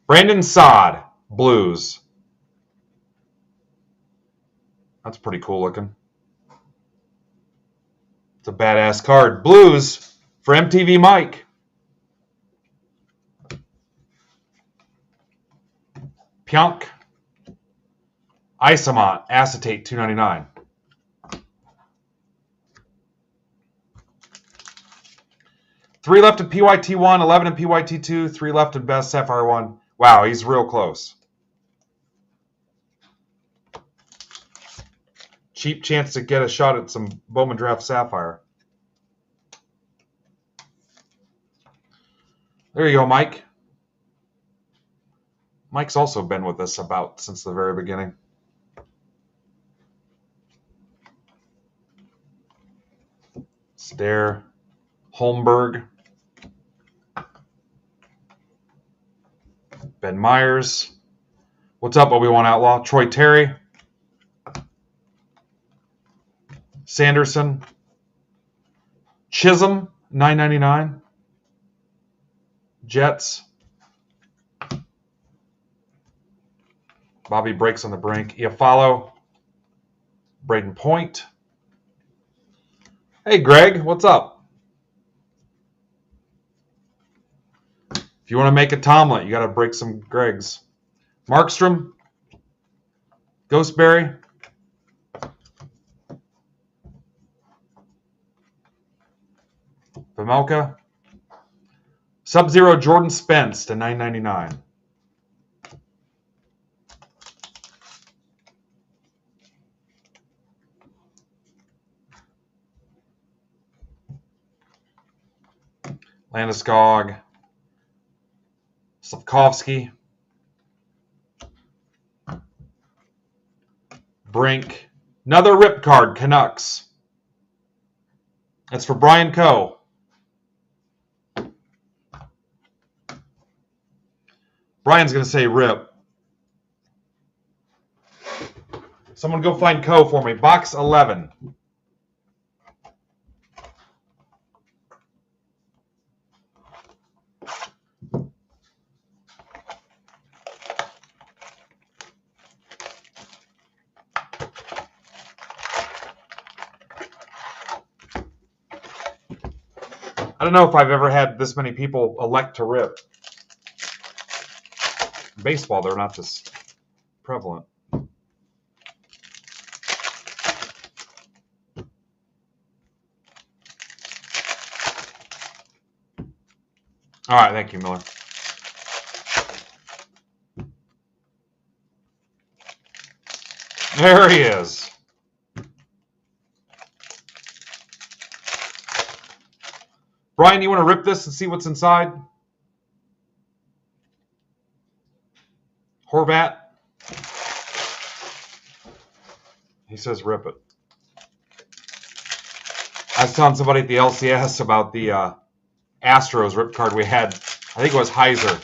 Brandon Sod, Blues. That's pretty cool looking. It's a badass card. Blues, For MTV Mike. Pionk. Isomont. Acetate, $2.99. Three left in PYT 1, 11 in PYT 2, 3 left in Best Sapphire 1. Wow, he's real close. Cheap chance to get a shot at some Bowman Draft Sapphire. There you go, Mike. Mike's also been with us about since the very beginning. Stare. Holmberg. Ben Myers. What's up, Obi-Wan Outlaw? Troy Terry. Sanderson. Chisholm, $9.99. Jets. Bobby breaks on the brink. Iafallo. Braden Point. Hey, Greg, what's up? If you want to make a Tomlet, you got to break some Gregs. Markstrom. Ghostberry. Pamelka. Sub-Zero Jordan Spence to $9.99. Landeskog. Slavkovsky. Brink. Another rip card, Canucks. That's for Brian Coe. Brian's going to say rip. Someone go find Coe for me. Box 11. I don't know if I've ever had this many people elect to rip. In baseball, they're not this prevalent. All right, thank you, Miller. There he is. Brian, you want to rip this and see what's inside? Horvat. He says rip it. I was telling somebody at the LCS about the Astros rip card we had. I think it was Heiser.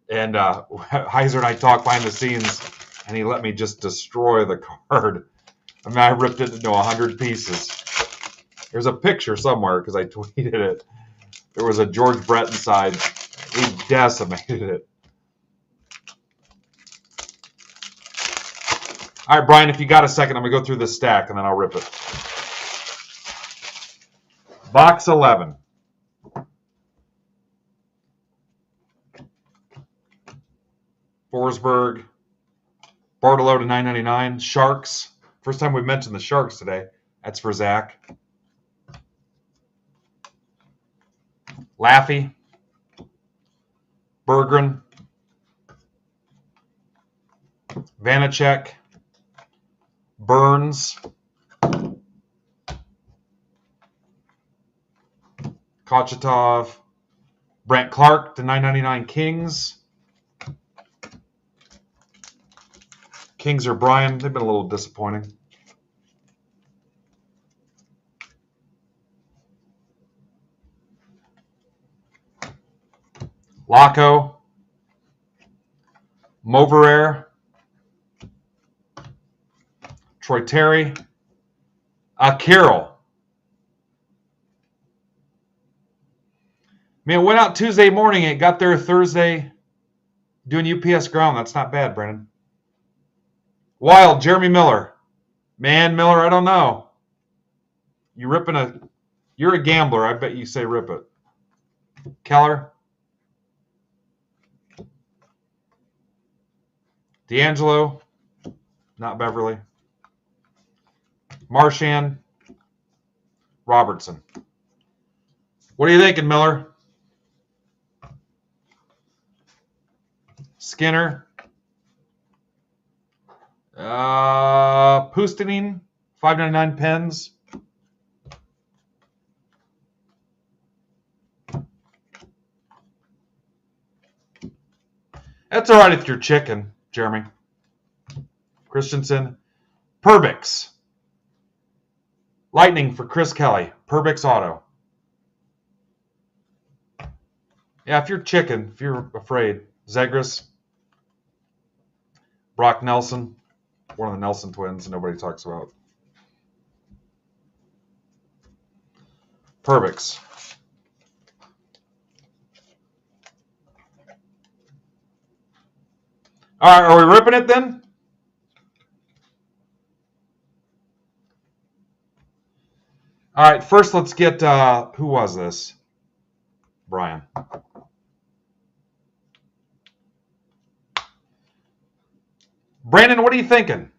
And Heiser and I talked behind the scenes, and he let me just destroy the card. I mean, I ripped it into 100 pieces. There's a picture somewhere because I tweeted it. There was a George Brett inside. We decimated it. All right, Brian, if you got a second, I'm going to go through this stack, and then I'll rip it. Box 11. Forsberg. Bartolo to $9.99. Sharks. First time we've mentioned the Sharks today. That's for Zach. Laffy. Berggren. Vanacek. Burns. Kochetkov. Brent Clark to $9.99 Kings. Kings or Brian, they've been a little disappointing. Laco. Moverer. Troy Terry. Carroll. Man, it went out Tuesday morning. It got there Thursday doing UPS ground. That's not bad, Brennan. Wild, Jeremy Miller. Man, Miller, I don't know. You ripping a You're a gambler. I bet you say rip it. Keller. D'Angelo. Not Beverly. Marchand. Robertson. What are you thinking, Miller? Skinner. Pustanin. 599 pens. That's all right if you're chicken, Jeremy. Christensen. Perbix. Lightning for Chris Kelly. Perbix auto. Yeah, if you're chicken, if you're afraid. Zegras. Brock Nelson. One of the Nelson twins nobody talks about. Perbix. All right, are we ripping it then? All right, first let's get, who was this? Brian. Brandon, what are you thinking?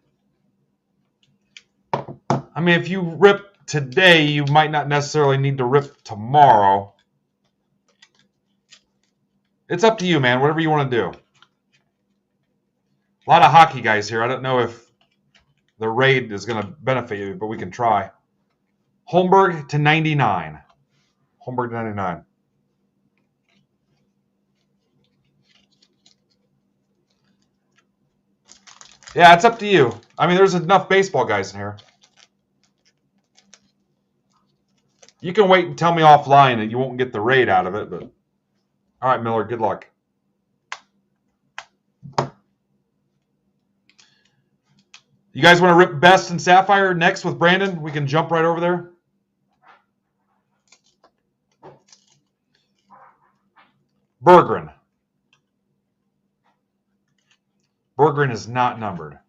I mean, if you rip today, you might not necessarily need to rip tomorrow. It's up to you, man, whatever you want to do. A lot of hockey guys here. I don't know if the raid is going to benefit you, but we can try. Holmberg to 99. Holmberg to 99. Yeah, it's up to you. I mean, there's enough baseball guys in here. You can wait and tell me offline that you won't get the raid out of it, but all right, Miller, good luck. You guys want to rip Best and Sapphire next with Brandon? We can jump right over there. Berggren. Berggren is not numbered.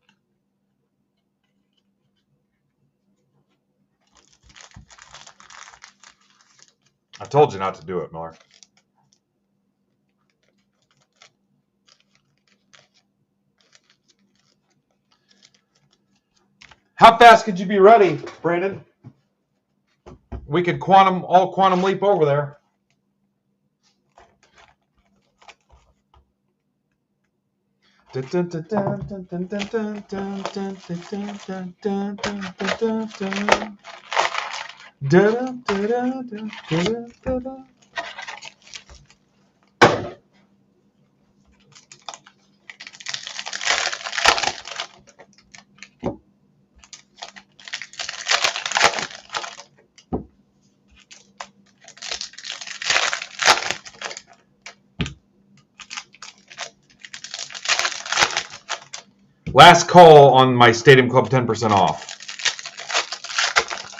I told you not to do it, Miller. How fast could you be ready, Brandon? We could quantum leap over there. Last call on my Stadium Club 10% off.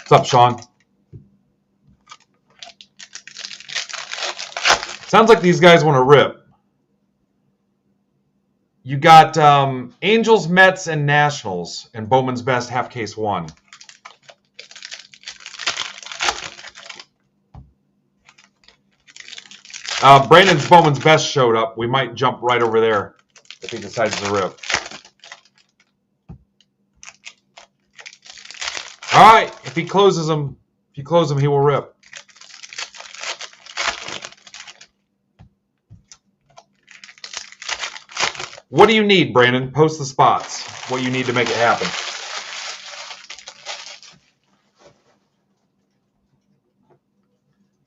What's up, Sean? Sounds like these guys want to rip. You got Angels, Mets, and Nationals in Bowman's Best half case 1. Brandon's Bowman's Best showed up. We might jump right over there if he decides to rip. All right, if he closes them, he will rip. What do you need, Brandon? Post the spots. What you need to make it happen.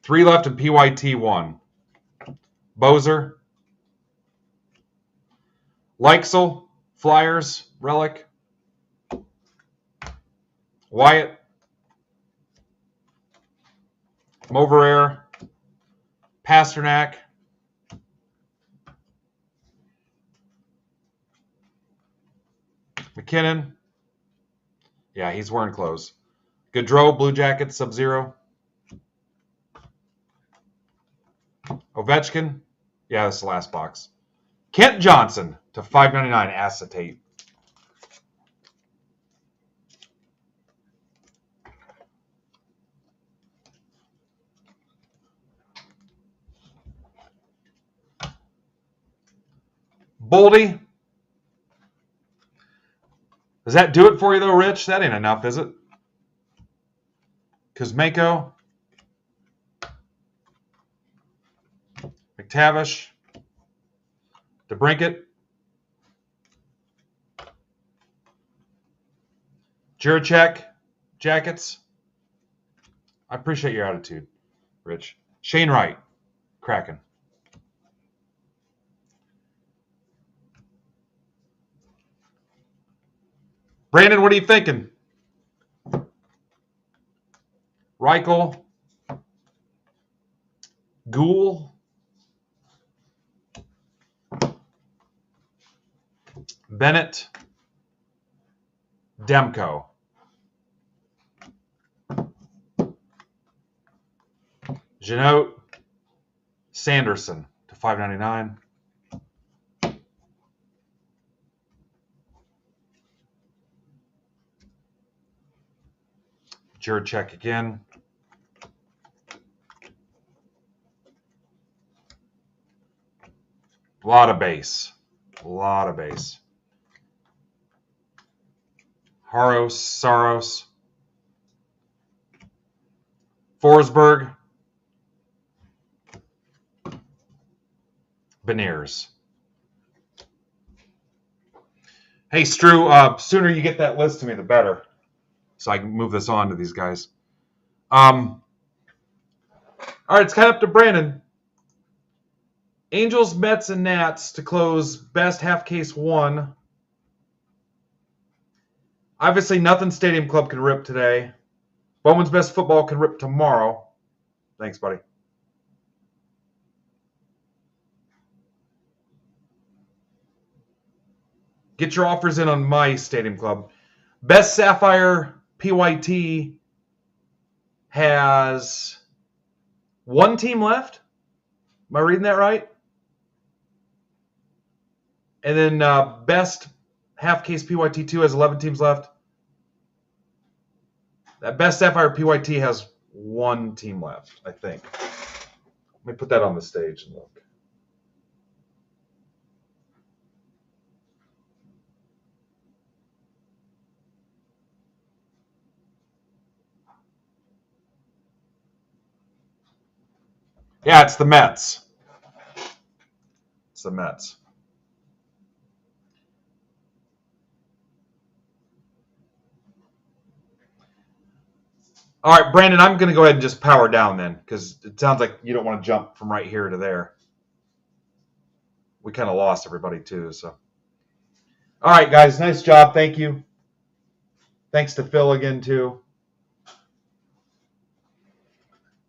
Three left in PYT 1. Bozer. Leixel. Flyers. Relic. Wyatt. Moverare. Pasternak. McKinnon. Yeah, he's wearing clothes. Gaudreau, Blue Jackets, Sub-Zero. Ovechkin. Yeah, that's the last box. Kent Johnson to 599 acetate. Boldy. Does that do it for you, though, Rich? That ain't enough, is it? Kuzmenko. McTavish. DeBrincat. Juracek. Jackets. I appreciate your attitude, Rich. Shane Wright. Kraken. Brandon, what are you thinking? Reichel. Gould. Bennett. Demko. Jeannot. Sanderson to $5.99. Juracek again. A lot of base. Saros. Forsberg. Beniers. Hey, Stu, sooner you get that list to me, the better. So I can move this on to these guys. All right, it's kind of up to Brandon. Angels, Mets, and Nats to close best half case 1. Obviously, nothing Stadium Club can rip today. Bowman's Best Football can rip tomorrow. Thanks, buddy. Get your offers in on my Stadium Club. Best Sapphire PYT has 1 team left. Am I reading that right? And then best half case PYT 2 has 11 teams left. That best Sapphire PYT has 1 team left, I think. Let me put that on the stage and look. Yeah, it's the Mets. It's the Mets. All right, Brandon, I'm going to go ahead and just power down then, because it sounds like you don't want to jump from right here to there. We kind of lost everybody too, so. All right, guys, nice job. Thank you. Thanks to Phil again too.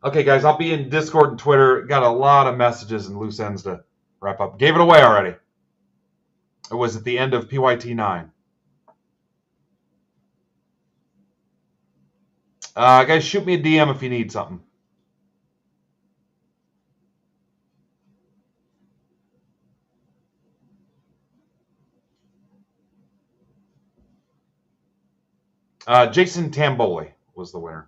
Okay, guys, I'll be in Discord and Twitter. Got a lot of messages and loose ends to wrap up. Gave it away already. It was at the end of PYT 9. Guys, shoot me a DM if you need something. Jason Tamboli was the winner.